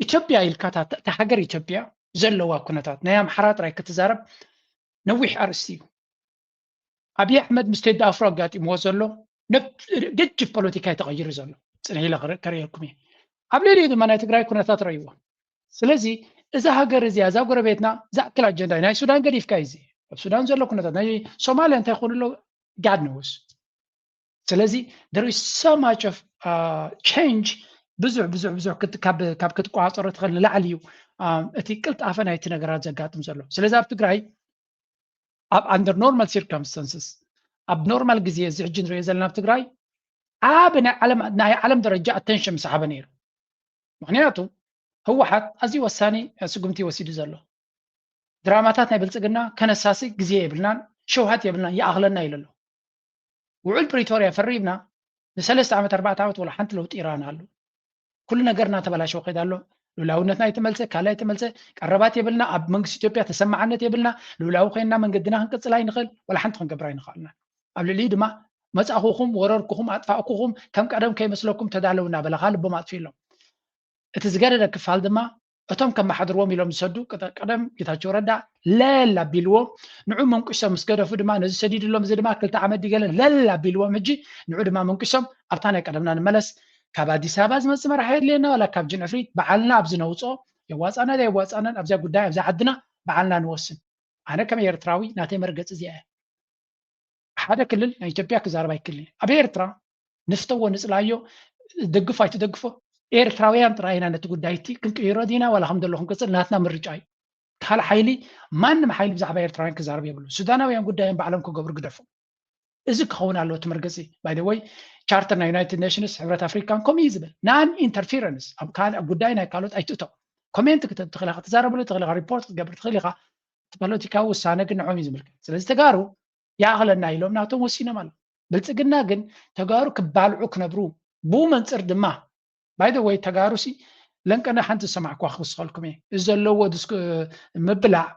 ኢትዮጵያ ኢልካ እታ ሃገር ኢትዮጵያ ዘለዋ ኩነታት ናይ ኣምሓራ ጥራይ ክትዛረብ ነዊሕ ኣርእስቲ እዩ ኣብይ ኣሕመድ ምስ ቴዲ ኣፍሮ ኣጋጢምዎ ዘሎ ገጅፍ ፖለቲካ ተቐይሩ ዘሎ ፅንሒ ኢለ ከርእየልኩም እየ ኣብ ልዕሊኡ ድማ ናይ ትግራይ ኩነታት ረእይዎ ስለዚ እዛ ሃገር እዚኣ እዛ ጎረቤትና ዝኣክል ኣጀንዳ ናይ ሱዳን ገዲፍካ እዚ ኣብ ሱዳን ዘሎ ኩነታት ናይ ሶማልያ እንታይ ይኾኑ ኣሎ ጋድ ንውስ ስለዚ there is so much of change ብዙሕ ካብ ክትቋፀሮ ትኽእል ንላዕሊ እዩ እቲ ቅልጣፈ ናይቲ ነገራት ዘጋጥም ዘሎ ስለዚ ኣብ ትግራይ ኣብ under normal circumstances ኣብ ኖርማል ግዜ እዚ ሕጂ ንሪኦ ዘለና ኣብ ትግራይ ዓብ ናይ ዓለም ደረጃ ኣቴንሽን ምሰሓበ ነይሩ ምክንያቱ ህወሓት ኣዝዩ ወሳኒ ስጉምቲ ወሲዱ ዘሎ ድራማታት ናይ ብልፅግና ከነሳሲ ግዜ የብልናን ሸውሃት የብልናን ይኣኽለና ኢሉ ኣሎ ውዕል ፕሪቶሪያ ፈሪምና ን3 ዓመት 4 ዓመት ወላ ሓንቲ ለውጢ ኢራን ኣሎ ኩሉ ነገርና ተበላሸው ከይዳ ኣሎ ልኡላውነትና ይተመልሰ ካልኣይ ተመልሰ ቀረባት የብልና ኣብ መንግስቲ ኢትዮጵያ ተሰማዓነት የብልና ልኡላዊ ኮይንና መንገድና ክንቅፅል ኣይንኽእል ወላ ሓንቲ ክንገብር ኣይንኽእልና ኣብ ልዕሊኡ ድማ መፃኹኹም ወረርኩኹም ኣጥፋእኩኹም ከም ቀደም ከይመስለኩም ተዳለውና በለካ ልቦም ኣጥፊሎም እቲ ዝገደደ ክፋል ድማ እቶም ከመሓድርዎም ኢሎም ዝሰዱ ቀደም ጌታቸው ረዳ ለላ ኣቢልዎም ንዑ መንቁሶም ምስ ገደፉ ድማ ነዚ ሰዲድሎም እዚ ድማ 2 ዓመት ዲገለ ለላ ኣቢልዎም ሕጂ ንዑ ድማ መንቁሶም ኣብታ ናይ ቀደምና ንመለስ ካብ ኣዲስ ኣበባ ዝመፅእ መራሒ የድልየና ዋላ ካብ ጅንዕፍሪት በዓልና ኣብዚ ነውፆ የዋፃና የዋፃናን ኣብዛ ጉዳይ ኣብዛ ዓድና በዓልና ንወስን ኣነ ከም ኤርትራዊ ናተይ መርገፂ እዚኣ እያ ሓደ ክልል ናይ ኢትዮጵያ ክዛረብ ኣይክእልን ኣብ ኤርትራ ንፍተዎ ንፅላዮ ደግፎ ኣይትደግፎ ኤርትራውያን ጥራይና ነቲ ጉዳይ እቲ ክንቅይሮ ዲና ዋላ ከም ዘሎ ክንቅፅል ናትና ምርጫ እዩ ካልእ ሓይሊ ማንም ሓይሊ ብዛዕባ ኤርትራውያን ክዛረብ የብሉ ሱዳናውያን ጉዳዮም ባዕሎም ክገብሩ ግደፉ እዚ ክኸውን ኣለዎ እቲ መርገፂ ባይ ዘ ወይ ቻርተር ናይ ዩናይትድ ኔሽንስ ሕብረት ኣፍሪካን ከምኡ እዩ ዝብል ናን ኢንተርፌረንስ ኣብ ካልእ ጉዳይ ናይ ካልኦት ኣይትእቶ ኮሜንት ክትብ ትኽእል ኢኻ ትዛረበሉ ትኽእል ኢኻ ሪፖርት ክትገብር ትኽእል ኢኻ እቲ ፖለቲካዊ ውሳነ ግን ንዖም እዩ ዝምልከት ስለዚ ተጋሩ ይኣኽለና ኢሎም ናቶም ወሲኖም ኣሎ ብልጽግና ግን ተጋሩ ክባልዑ ክነብሩ ብኡ መንፅር ድማ ባይ ዘ ወይ ተጋሩ ሲ ለንቀና ሓንቲ ሰማዕኳ ክውስኸልኩም እየ እዚ ዘለዎ ምብላዕ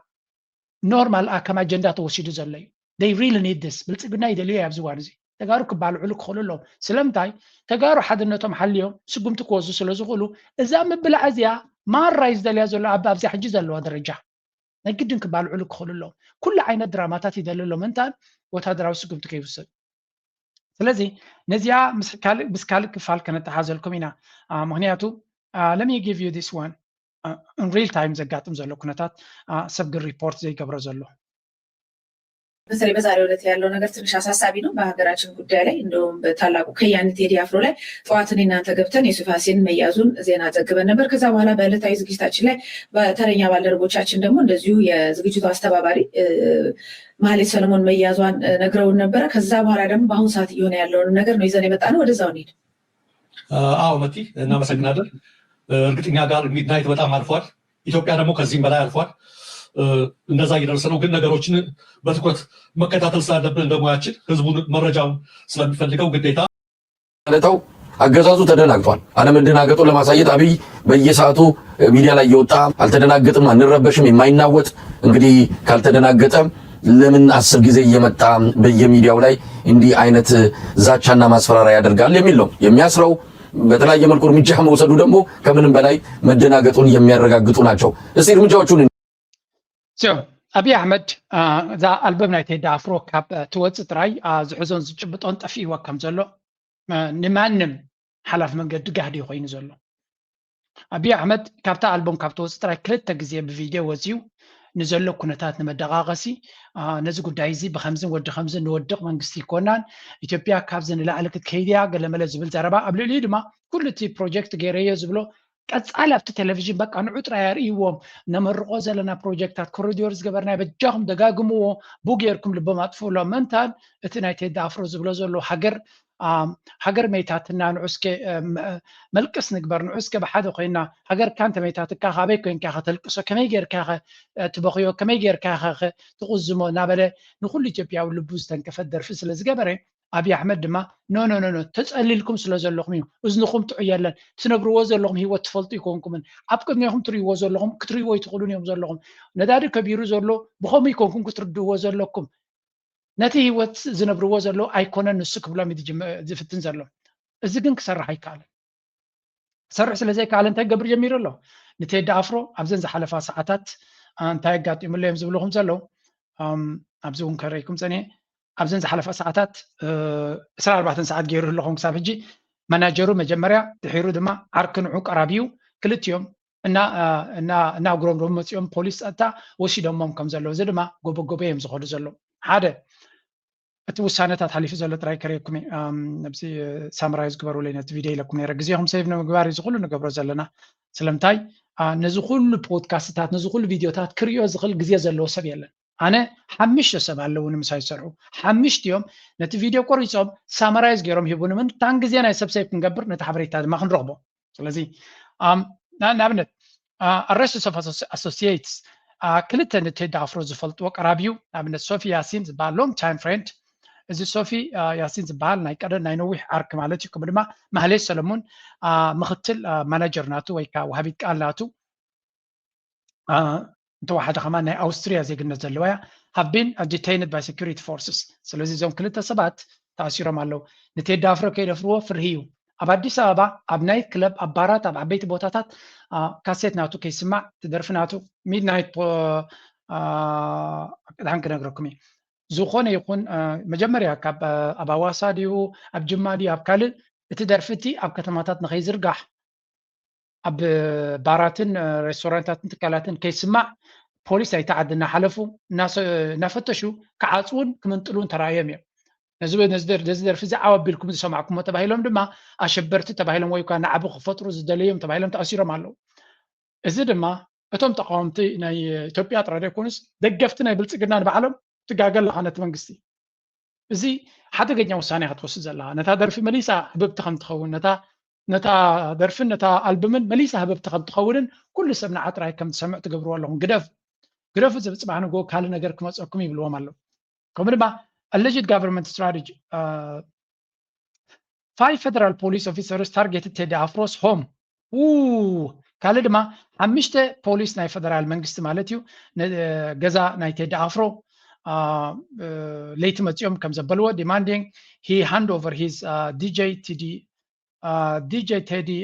ኖርማል ከም ኣጀንዳ ተወሲዱ ዘሎ እዩ they really need this ብልጽግና ይደልዩ ኣብዚ ዋን እዚ ተጋሩ ክባልዑሉ ክኽእሉ ኣለዎም ስለምንታይ ተጋሩ ሓድነቶም ሓልዮም ስጉምቲ ክወዙ ስለ ዝኽእሉ እዛ ምብላዕ እዚኣ ማራይ ዝደልያ ዘሎ ኣብዚ ሕጂ ዘለዋ ደረጃ ነግድን ክባልዑሉ ክኽእሉ ኣለዎም ኩሉ ዓይነት ድራማታት ይደሊ ኣሎም እንታን ወታደራዊ ስጉምቲ ከይውሰድ ስለዚ ነዚኣ ምስ ካልእ ክፋል ከነተሓዘልኩም ኢና ምክንያቱ let me give you this one in real time ዘጋጥም ዘሎ ኩነታት ሰብ ግን ሪፖርት ዘይገብሮ ዘሎ በተለይ በዛሬው ዕለት ያለው ነገር ትንሽ አሳሳቢ ነው በሀገራችን ጉዳይ ላይ እንደውም በታላቁ ከያኒ ቴዲ አፍሮ ላይ ጠዋትን እናንተ ገብተን የሱፍ ሐሰን መያዙን ዜና ዘግበን ነበር ከዛ በኋላ በዕለታዊ ዝግጅታችን ላይ በተረኛ ባልደረቦቻችን ደግሞ እንደዚሁ የዝግጅቱ አስተባባሪ ማህሌት ሰለሞን መያዟን ነግረውን ነበር ከዛ በኋላ ደግሞ በአሁኑ ሰዓት እየሆነ ያለውን ነገር ነው ይዘን የመጣነው ወደዛው እንሂድ አዎ መቲ እናመሰግናለን እርግጠኛ ጋር ሚድናይት በጣም አልፏል ኢትዮጵያ ደግሞ ከዚህም በላይ አልፏል እንደዛ እየደረሰ ነው ግን ነገሮችን በትኩረት መከታተል ስላለብን እንደሙያችን ህዝቡን መረጃውን ስለሚፈልገው ግዴታ ለታው አገዛዙ ተደናግጧል አለመደናገጡን ለማሳየት አብይ በየሰዓቱ ሚዲያ ላይ እየወጣ አልተደናገጥም አንረበሽም የማይናወጥ እንግዲህ ካልተደናገጠ ለምን 10 ጊዜ እየመጣ በየሚዲያው ላይ እንዲህ አይነት ዛቻና ማስፈራሪያ ያደርጋል የሚል ነው የሚያስረው በተለያየ መልኩ እርምጃ መውሰዱ ደግሞ ከምንም በላይ መደናገጡን የሚያረጋግጡ ናቸው እስቲ እርምጃዎቹን አብይ አሕመድ ዛ ኣልበም ናይ ቴዲ ኣፍሮ ካብ ትወፅእ ጥራይ ዝሕዞን ዝጭብጦን ጠፊእዎ ከም ዘሎ ንማንም ሓላፍ መንገዲ ጋህዲ ኮይኑ ዘሎ አብይ አሕመድ ካብታ ኣልበም ካብ ትወፅእ ጥራይ 2 ግዜ ብቪድዮ ወፅዩ ንዘሎ ኩነታት ንመደቃቀሲ ነዚ ጉዳይ እዚ ብከምዝን ወዲ ከምዝን ንወድቕ መንግስቲ ይኮናን ኢትዮጵያ ካብ ዝንላዕለ ክትከይድያ ገለመለ ዝብል ዘረባ ኣብ ልዕሊኡ ድማ ኩሉ እቲ ፕሮጀክት ገይረዮ ዝብሎ ቀጻሊ ኣብቲ ቴሌቪዥን በቃ ንዑ ጥራይ ኣርእይዎም ነመርቆ ዘለና ፕሮጀክታት ኮሪዶር ዝገበርናዮ በጃኹም ደጋግምዎ ቡ ጌርኩም ልቦም ኣጥፍኡሎም ምንታን እቲ ናይ ቴዲ ኣፍሮ ዝብሎ ዘሎ ሃገር ሜታትና ንዑስከ መልቅስ ንግበር ንዑስከ ብሓደ ኮይና ሃገር ካንተ ሜታትካ ካበይ ኮይንካ ከተልቅሶ ከመይ ጌርካ ትበኽዮ ከመይ ጌርካ ትቁዝሞ ናበለ ንኩሉ ኢትዮጵያዊ ልቡ ዝተንከፈ ደርፊ ስለ ዝገበረ አብይ አሕመድ ድማ ኖ ተጸሊልኩም ስለ ዘለኹም እዩ እዝንኹም ጥዑየለን ትነግርዎ ዘለኹም ህይወት ትፈልጡ ይኮንኩምን ኣብ ቅድሚኹም ትርእይዎ ዘለኹም ክትርእይዎ ይትኽእሉን እዮም ዘለኹም ነዳዲ ከቢሩ ዘሎ ብኸመይ ይኮንኩም ክትርድእዎ ዘለኩም ነቲ ህይወት ዝነብርዎ ዘሎ ኣይኮነን ንሱ ክብሎም ዝፍትን ዘሎ እዚ ግን ክሰርሕ ኣይከኣለን ክሰርሕ ስለዘይከኣለ እንታይ ገብር ጀሚሩ ኣሎ ንቴዲ ኣፍሮ ኣብዘን ዝሓለፋ ሰዓታት እንታይ ኣጋጢሙሎ እዮም ዝብልኹም ዘለው ኣብዚ እውን ከረይኩም ፀኒየ ኣብዘን ዝሓለፈ ሰዓታት 24 ሰዓት ገይሩ ኣለኹም ክሳብ ሕጂ መናጀሩ መጀመርያ ድሒሩ ድማ ዓርክንዑ ቀራቢዩ ክልቲኦም እና ጉሮም ደሞ መፂኦም ፖሊስ ፀጥታ ወሲዶሞም ከም ዘለዎ እዚ ድማ ጎበጎበ እዮም ዝኸዱ ዘሎ ሓደ እቲ ውሳነታት ሓሊፉ ዘሎ ጥራይ ከረየኩም ነብዚ ሳምራይ ዝግበርብለይ ነቲ ቪድዮ ኢለኩም ነይረ ግዜኹም ሴቭ ንምግባር እዩ ዝኩሉ ንገብሮ ዘለና ስለምንታይ ነዚ ኩሉ ፖድካስትታት ነዚ ኩሉ ቪድዮታት ክሪኦ ዝኽእል ግዜ ዘለዎ ሰብ የለን ኣነ 5 ሰብ ኣለዉ ንምሳይ ዝሰርሑ 5 እዮም ነቲ ቪድዮ ቆሪፆም ሳመራይዝ ገይሮም ሂቡን ምንታን ግዜ ናይ ሰብ ሴቭ ክንገብር ነቲ ሓበሬታ ድማ ክንረኽቦ ስለዚ ንኣብነት ኣረስትስ ኦፍ ኣሶሲየትስ ክልተ ንቴዲ ኣፍሮ ዝፈልጥዎ ቀራቢዩ ንኣብነት ሶፊ ያሲን ዝበሃል ሎንግ ታይም ፍሬንድ እዚ ሶፊ ያሲን ዝበሃል ናይ ቀደም ናይ ነዊሕ ዓርክ ማለት እዩ ከምኡ ድማ ማህሌት ሰለሞን ምክትል ማናጀር ናቱ ወይ ከዓ ወሃቢት ቃል ናቱ እንተዋሓደ ከማ ናይ ኣውስትሪያ ዜግነት ዘለዋ እያ have been detained by security forces ስለዚ እዞም ክልተ ሰባት ተኣሲሮም ኣለዉ ንቴዲ ኣፍሮ ከይደፍርዎ ፍርሂ እዩ ኣብ ኣዲስ ኣበባ ኣብ ናይት ክለብ ኣብ ባራት ኣብ ዓበይቲ ቦታታት ካሴት ናቱ ከይስማዕ ትደርፊ ናቱ ሚድናይት ቅድሓን ክነግረኩም እየ ዝኾነ ይኹን መጀመርያ ካብ ኣብ ኣዋሳ ድዩ ኣብ ጅማ ድዩ ኣብ ካልእ እቲ ደርፍቲ ኣብ ከተማታት ንኸይዝርጋሕ ኣብ ባራትን ሬስቶራንታትን ትካላትን ከይስማዕ ፖሊስ ኣይተዓዲ እናሓለፉ እናፈተሹ ክዓፅውን ክምንጥሉን ተራእዮም እዮም ነዚ ደርፊ እዚ ዓወቢልኩም ዝሰማዕኩሞ ተባሂሎም ድማ ኣሸበርቲ ተባሂሎም ወይ ከዓ ንዓቢ ክፈጥሩ ዝደለዮም ተባሂሎም ተኣሲሮም ኣለዉ እዚ ድማ እቶም ተቃወምቲ ናይ ኢትዮጵያ ጥራይ ኣይኮኑስ ደገፍቲ ናይ ብልፅግና ንባዕሎም ትጋገል ኣለኻ ነቲ መንግስቲ እዚ ሓደገኛ ውሳነ ክትወስድ ዘለካ ነታ ደርፊ መሊሳ ህብብቲ ከም ትኸውን ነታ ደርፍን ነታ ኣልበምን መሊሳ ህብብቲ ከም ትኸውንን ኩሉ ሰብ ንዓ ጥራይ ከም ትሰምዕ ትገብርዎ ኣለኹም ግደፍ እዚ ብፅባሕ ንጎ ካልእ ነገር ክመፀኩም ይብልዎም ኣለዉ ከምኡ ድማ alleged government strategy. 5 federal police officers targeted Teddy Afro's home. ካልእ ድማ 5 ፖሊስ ናይ ፌደራል መንግስቲ ማለት እዩ ገዛ ናይ ቴዲ አፍሮ ለይቲ መፅኦም ከም ዘበልዎ demanding he hand over his DJ Teddy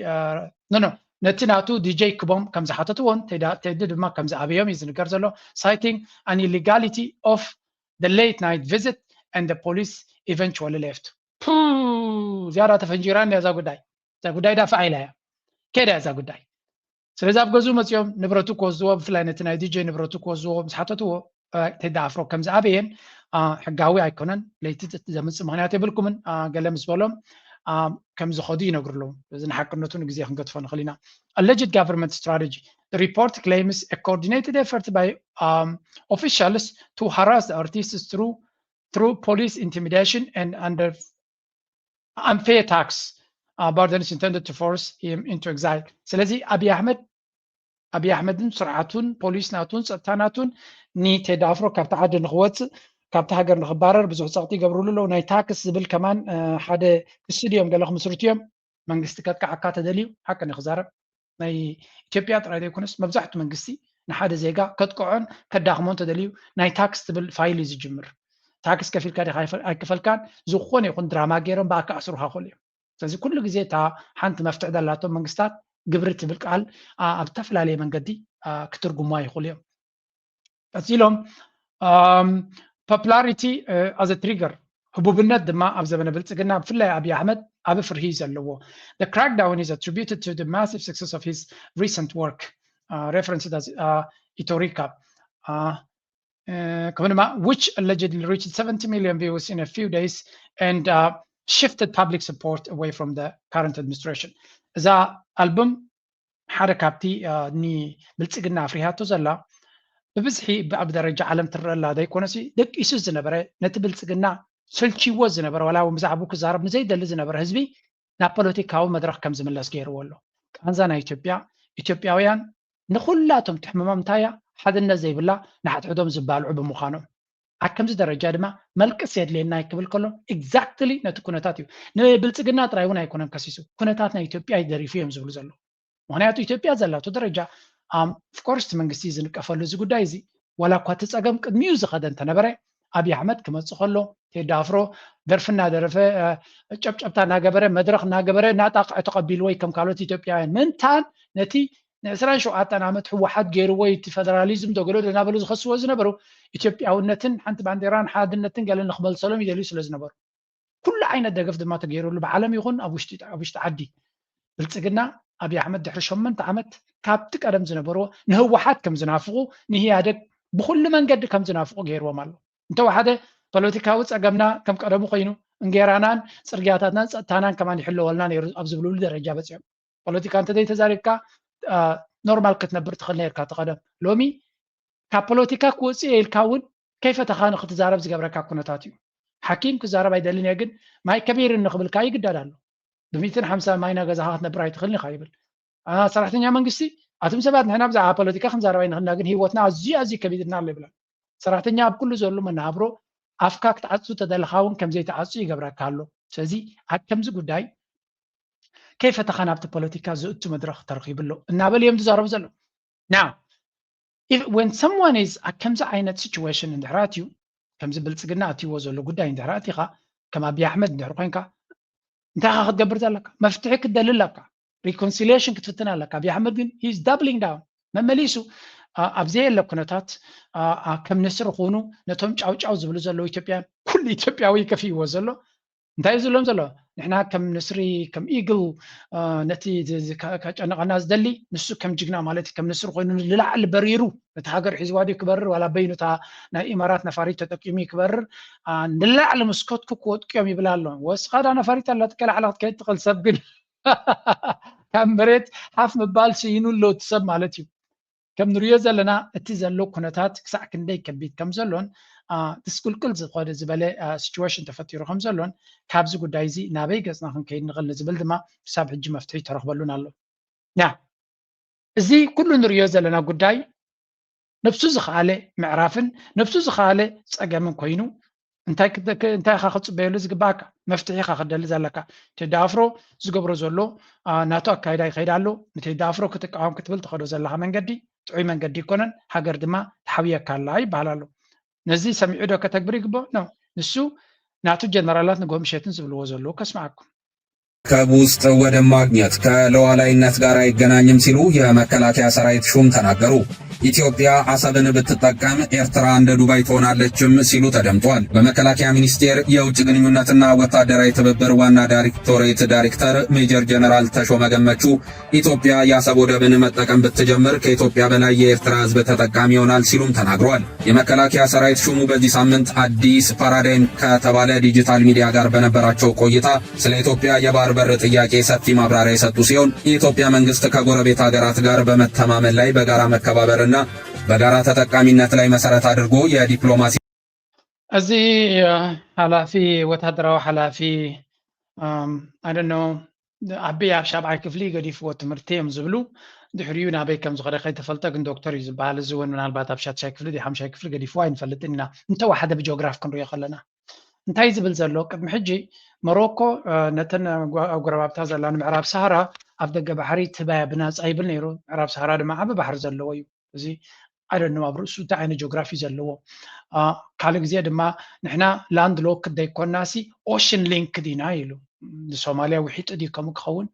ነቲ ናቱ DJ ክቦም ከም ዝሓተትዎን ቴዲ ድማ ከም ዝኣበዮም እዩ ዝንገር ዘሎ citing an illegality of the late night visit and the police eventually left. ዝያዳ ተፈንጂራን ያዛ ጉዳይ ዳፋዒላ እያ ከዳ ያዛ ጉዳይ ስለዚህ ኣብ ገዙ መፅኦም ንብረቱ ክወዝዎ ብፍላይ ነቲ ናይ ዲጄ ንብረቱ ክወዝዎ ምስ ሓተትዎ ቴዲ አፍሮ ከም ዝኣበየን ሕጋዊ ኣይኮነን ለይቲ ዘምፅእ ምክንያት የብልኩምን ገለ ምስ በሎም ከም ዝኸዱ ይነግሩሎም እዚ ንሓቅነቱ ንግዜ ክንገድፎ ንኽእል ኢና alleged government strategy. The report claims a coordinated effort by officials to harass the artists through police intimidation and under unfair tax burdens intended to force him into exile. ስለዚህ አብይ አሕመድን ስርዓቱን ፖሊስ ናቱን ፀጥታ ናቱን ኒ ቴዲ አፍሮ ካብቲ ዓዲ ንኽወፅእ ካብቲ ሃገር ንኽባረር ብዙሕ ፀቕጢ ይገብርሉ ኣለዉ ናይ ታክስ ዝብል ከማን ሓደ ክሲ ድዮም ገለ ክምስርቱ እዮም መንግስቲ ከጥቃዓካ ተደልዩ ሓቂ ንክዛረብ ናይ ኢትዮጵያ ጥራይ ዘይኮነስ መብዛሕትኡ መንግስቲ ንሓደ ዜጋ ከጥቅዖን ከዳኽሞን ተደልዩ ናይ ታክስ ትብል ፋይል እዩ ዝጅምር ታክስ ከፊልካ ዲኻ ኣይክፈልካን ዝኾነ ይኹን ድራማ ገይሮም ብኣካ ኣስሩካ ክእሉ እዮም ስለዚ ኩሉ ግዜ እታ ሓንቲ መፍትሒ ዘላቶም መንግስታት ግብሪ ትብል ቃል ኣብ ዝተፈላለየ መንገዲ ክትርጉማ ይኽእሉ እዮም ቀፂሎም popularity as a trigger ህቡብነት ድማ ኣብ ዘመነ ብልፅግና ብፍላይ አብይ አሕመድ ኣብ ፍርሂ ዘለዎ the crackdown is attributed to the massive success of his recent work referenced as Itorika which allegedly reached 70 million views in a few days and shifted public support away from the current administration. እዛ ኣልበም ሓደ ካብቲ ኒ ብልፅግና ኣፍሪሃቶ ዘላ ብብዝሒ ኣብ ደረጃ ዓለም ትረአላ ዘይኮነሲ ደቂሱ ዝነበረ ነቲ ብልፅግና ሰልቺዎ ዝነበረ ዋላ እውን ብዛዕባ ክዛረብ ንዘይደሊ ዝነበረ ህዝቢ ናብ ፖለቲካዊ መድረክ ከም ዝምለስ ገይርዎ ኣሎ ቃንዛ ናይ ኢትዮጵያውያን ንኩላቶም ትሕምሞም እንታይ እያ ሓድነት ዘይብላ ንሓትሕዶም ዝባልዑ ብምዃኖም ኣብ ከምዚ ደረጃ ድማ መልቅስ የድልየና ክብል ከሎ ኤግዛክትሊ ነቲ ኩነታት እዩ ንብልፅግና ጥራይ እውን ኣይኮነን ከሲሱ ኩነታት ናይ ኢትዮጵያ ይደሪፉ እዮም ዝብሉ ዘሎ ምክንያቱ ኢትዮጵያ ዘላቶ ደረጃ ፍኮርስ መንግስቲ ዝንቀፈሉ እዚ ጉዳይ እዚ ዋላ እኳ ትፀገም ቅድሚኡ ዝኸደ እንተነበረ አብይ አሕመድ ክመፅእ ከሎ ቴዲ አፍሮ ደርፊ እናደረፈ ጨብጨብታ እናገበረ መድረክ እናገበረ ናጣቅዕ ተቐቢሉ ወይ ከም ካልኦት ኢትዮጵያውያን ምንታን ነቲ ን27 ዓመት ህወሓት ገይርዎ እቲ ፌደራሊዝም ተገሎ እናበሉ ዝኸስዎ ዝነበሩ ኢትዮጵያውነትን ሓንቲ ባንዴራን ሓድነትን ገለ ንኽመልሰሎም ይደልዩ ስለ ዝነበሩ ኩሉ ዓይነት ደገፍ ድማ ተገይሩሉ ብዓለም ይኹን ኣብ ውሽጢ ዓዲ ብልፅግና አብይ አሕመድ ድሕሪ 8 ዓመት ካብቲ ቀደም ዝነበርዎ ንህወሓት ከም ዝናፍቑ ንህያደግ ብኩሉ መንገዲ ከም ዝናፍቑ ገይርዎም ኣሎ እንተወሓደ ፖለቲካዊ ፀገምና ከም ቀደሙ ኮይኑ እንጌራናን ፅርግያታትናን ፀጥታናን ከማን ይሕለወልና ነይሩ ኣብ ዝብልሉ ደረጃ በፂኦም ፖለቲካ እንተዘይተዛሪብካ ኖርማል ክትነብር ትኽእል ነርካ ተቐደም ሎሚ ካብ ፖለቲካ ክወፅእ ኢልካ እውን ከይፈተኻ ንክትዛረብ ዝገብረካ ኩነታት እዩ ሓኪም ክዛረብ ኣይደልን እየ ግን ማይ ከቢር ንኽብልካ ይግደድ ኣሎ ብ150 ማይና ገዛኻ ክትነብር ኣይትኽእልን ኢኻ ይብል ሰራሕተኛ መንግስቲ ኣቶም ሰባት ንሕና ብዛዕባ ፖለቲካ ክንዛረብ ኣይንኽእልና ግን ሂወትና ኣዝዩ ከቢድና ኣሎ ይብላ ሰራሕተኛ ኣብ ኩሉ ዘሎ መናብሮ ኣፍካ ክትዓፁ ተደልኻ እውን ከምዘይተዓፁ ይገብረካ ኣሎ ስለዚ ኣብ ከምዚ ጉዳይ ከይፈተኻ ናብቲ ፖለቲካ ዝእቱ መድረክ ተረኺብሎ እናበል እዮም ዝዛረቡ ዘሎ now when someone is at ከምዚ ዓይነት situation እንድሕር ኣትዩ ከምዚ ብልፅግና ኣትይዎ ዘሎ ጉዳይ እንድሕር ኣቲኻ ከም አብይ አሕመድ እንድሕር ኮንካ እንታይ ኻ ክትገብር ዘለካ መፍትሒ ክትደልል ኣለካ reconciliation ክትፍትን ኣለካ አብይ አሕመድ ግን he is doubling down መመሊሱ ኣብዚ የለ ኩነታት ከም ንስር ኾኑ ነቶም ጫውጫው ዝብሉ ዘለዉ ኢትዮጵያ ኩሉ ኢትዮጵያዊ ከፊይዎ ዘሎ እንታይ ዝብሎም ዘሎ ንሕና ከም ንስሪ ከም ኢግል ነቲ ከጨነቐና ዝደሊ ንሱ ከም ጅግና ማለት ከም ንስር ኮይኑ ንላዕሊ በሪሩ ነቲ ሃገር ሒዝዋ ድዩ ክበርር ዋላ በይኑታ ናይ ኢማራት ነፋሪት ተጠቂሙ ክበርር ንላዕሊ መስኮት ክወጥቅዮም ይብላ ኣሎ ወስኻዳ ነፋሪት ኣላ ትከላዕላ ክትከይድ ትኽእል ሰብ ግን ካብ መሬት ሓፍ ምባል ስይኑ ኣሎ እቲ ሰብ ማለት እዩ ከም ንሪኦ ዘለና እቲ ዘሎ ኩነታት ክሳዕ ክንደይ ከቢድ ከም ዘሎን ትስቁልቁል ዝኮነ ዝበለ ሲቹዌሽን ተፈጢሩ ከም ዘሎን ካብዚ ጉዳይ እዚ ናበይ ገፅና ክንከይድ ንኽእል ዝብል ድማ ክሳብ ሕጂ መፍትሒ ተረኽበሉን ኣሎ እዚ ኩሉ ንሪኦ ዘለና ጉዳይ ነብሱ ዝኸኣለ ምዕራፍን ነብሱ ዝኸኣለ ፀገምን ኮይኑ እንታይ ካ ክፅበየሉ ዝግባእካ መፍትሒ ካ ክደሊ ዘለካ ቴዲ ኣፍሮ ዝገብሮ ዘሎ ናቱ ኣካይዳ ይኸይድ ኣሎ ንቴዲ ኣፍሮ ክትቃወም ክትብል ትኸዶ ዘለካ መንገዲ ጥዑይ መንገዲ ይኮነን ሃገር ድማ ተሓብየካ ኣላ ይበሃል ኣሎ ነዚ ሰሚዑ ዶ ከተግብር ይግባእ ነው ንሱ ናቱ ጀነራላት ንጎምሸትን ዝብልዎ ዘለዎ ከስማዓኩም ከውስጥ ወደ ማግኘት ከሉዓላዊነት ጋር አይገናኝም ሲሉ የመከላከያ ሰራዊት ሹም ተናገሩ። ኢትዮጵያ አሰብን ብትጠቀም ኤርትራ እንደ ዱባይ ትሆናለችም ሲሉ ተደምጧል። በመከላከያ ሚኒስቴር የውጭ ግንኙነትና ወታደራዊ ትብብር ዋና ዳይሬክቶሬት ዳይሬክተር ሜጀር ጀነራል ተሾመ ገመቹ ኢትዮጵያ የአሰብ ወደብን መጠቀም ብትጀምር ከኢትዮጵያ በላይ የኤርትራ ሕዝብ ተጠቃሚ ይሆናል ሲሉም ተናግረዋል። የመከላከያ ሰራዊት ሹሙ በዚህ ሳምንት አዲስ ፓራዳይም ከተባለ ዲጂታል ሚዲያ ጋር በነበራቸው ቆይታ ስለ ኢትዮጵያ የባህር በር ጥያቄ ሰፊ ማብራሪያ የሰጡ ሲሆን የኢትዮጵያ መንግስት ከጎረቤት ሀገራት ጋር በመተማመን ላይ በጋራ መከባበርና በጋራ ተጠቃሚነት ላይ መሰረት አድርጎ የዲፕሎማሲ እዚ ኃላፊ ወታደራዊ ኃላፊ I don't know ዓበይ ኣብ ሻብዓይ ክፍሊ ገዲፍዎ ትምህርቲ እዮም ዝብሉ ድሕሪኡ ናበይ ከም ዝኸደ ከይተፈልጠ ግን ዶክተር እዩ ዝበሃል እዚ እውን ምናልባት ኣብ ሻድሻይ ክፍሊ ሓምሻይ ክፍሊ ገዲፍዎ ኣይንፈልጥን ኢና እንተዋሓደ ብጂኦግራፍ ክንሪኦ ከለና እንታይ ዝብል ዘሎ ቅድሚ ሕጂ ሞሮኮ ነተን ኣብ ጎረባብታ ዘላ ንምዕራብ ሰሃራ ኣብ ደገ ባሕሪ ትባያ ብናፃ ይብል ነይሩ ምዕራብ ሰሃራ ድማ ዓበ ባሕሪ ዘለዎ እዩ እዚ ኣይደኖ ኣብ ርእሱ እንታይ ዓይነት ጂኦግራፊ ዘለዎ ካልእ ግዜ ድማ ንሕና ላንድ ሎክ ደይኮናሲ ኦሽን ሊንክ ዲና ኢሉ ንሶማልያ ውሒጥ ድዩ ከምኡ ክኸውን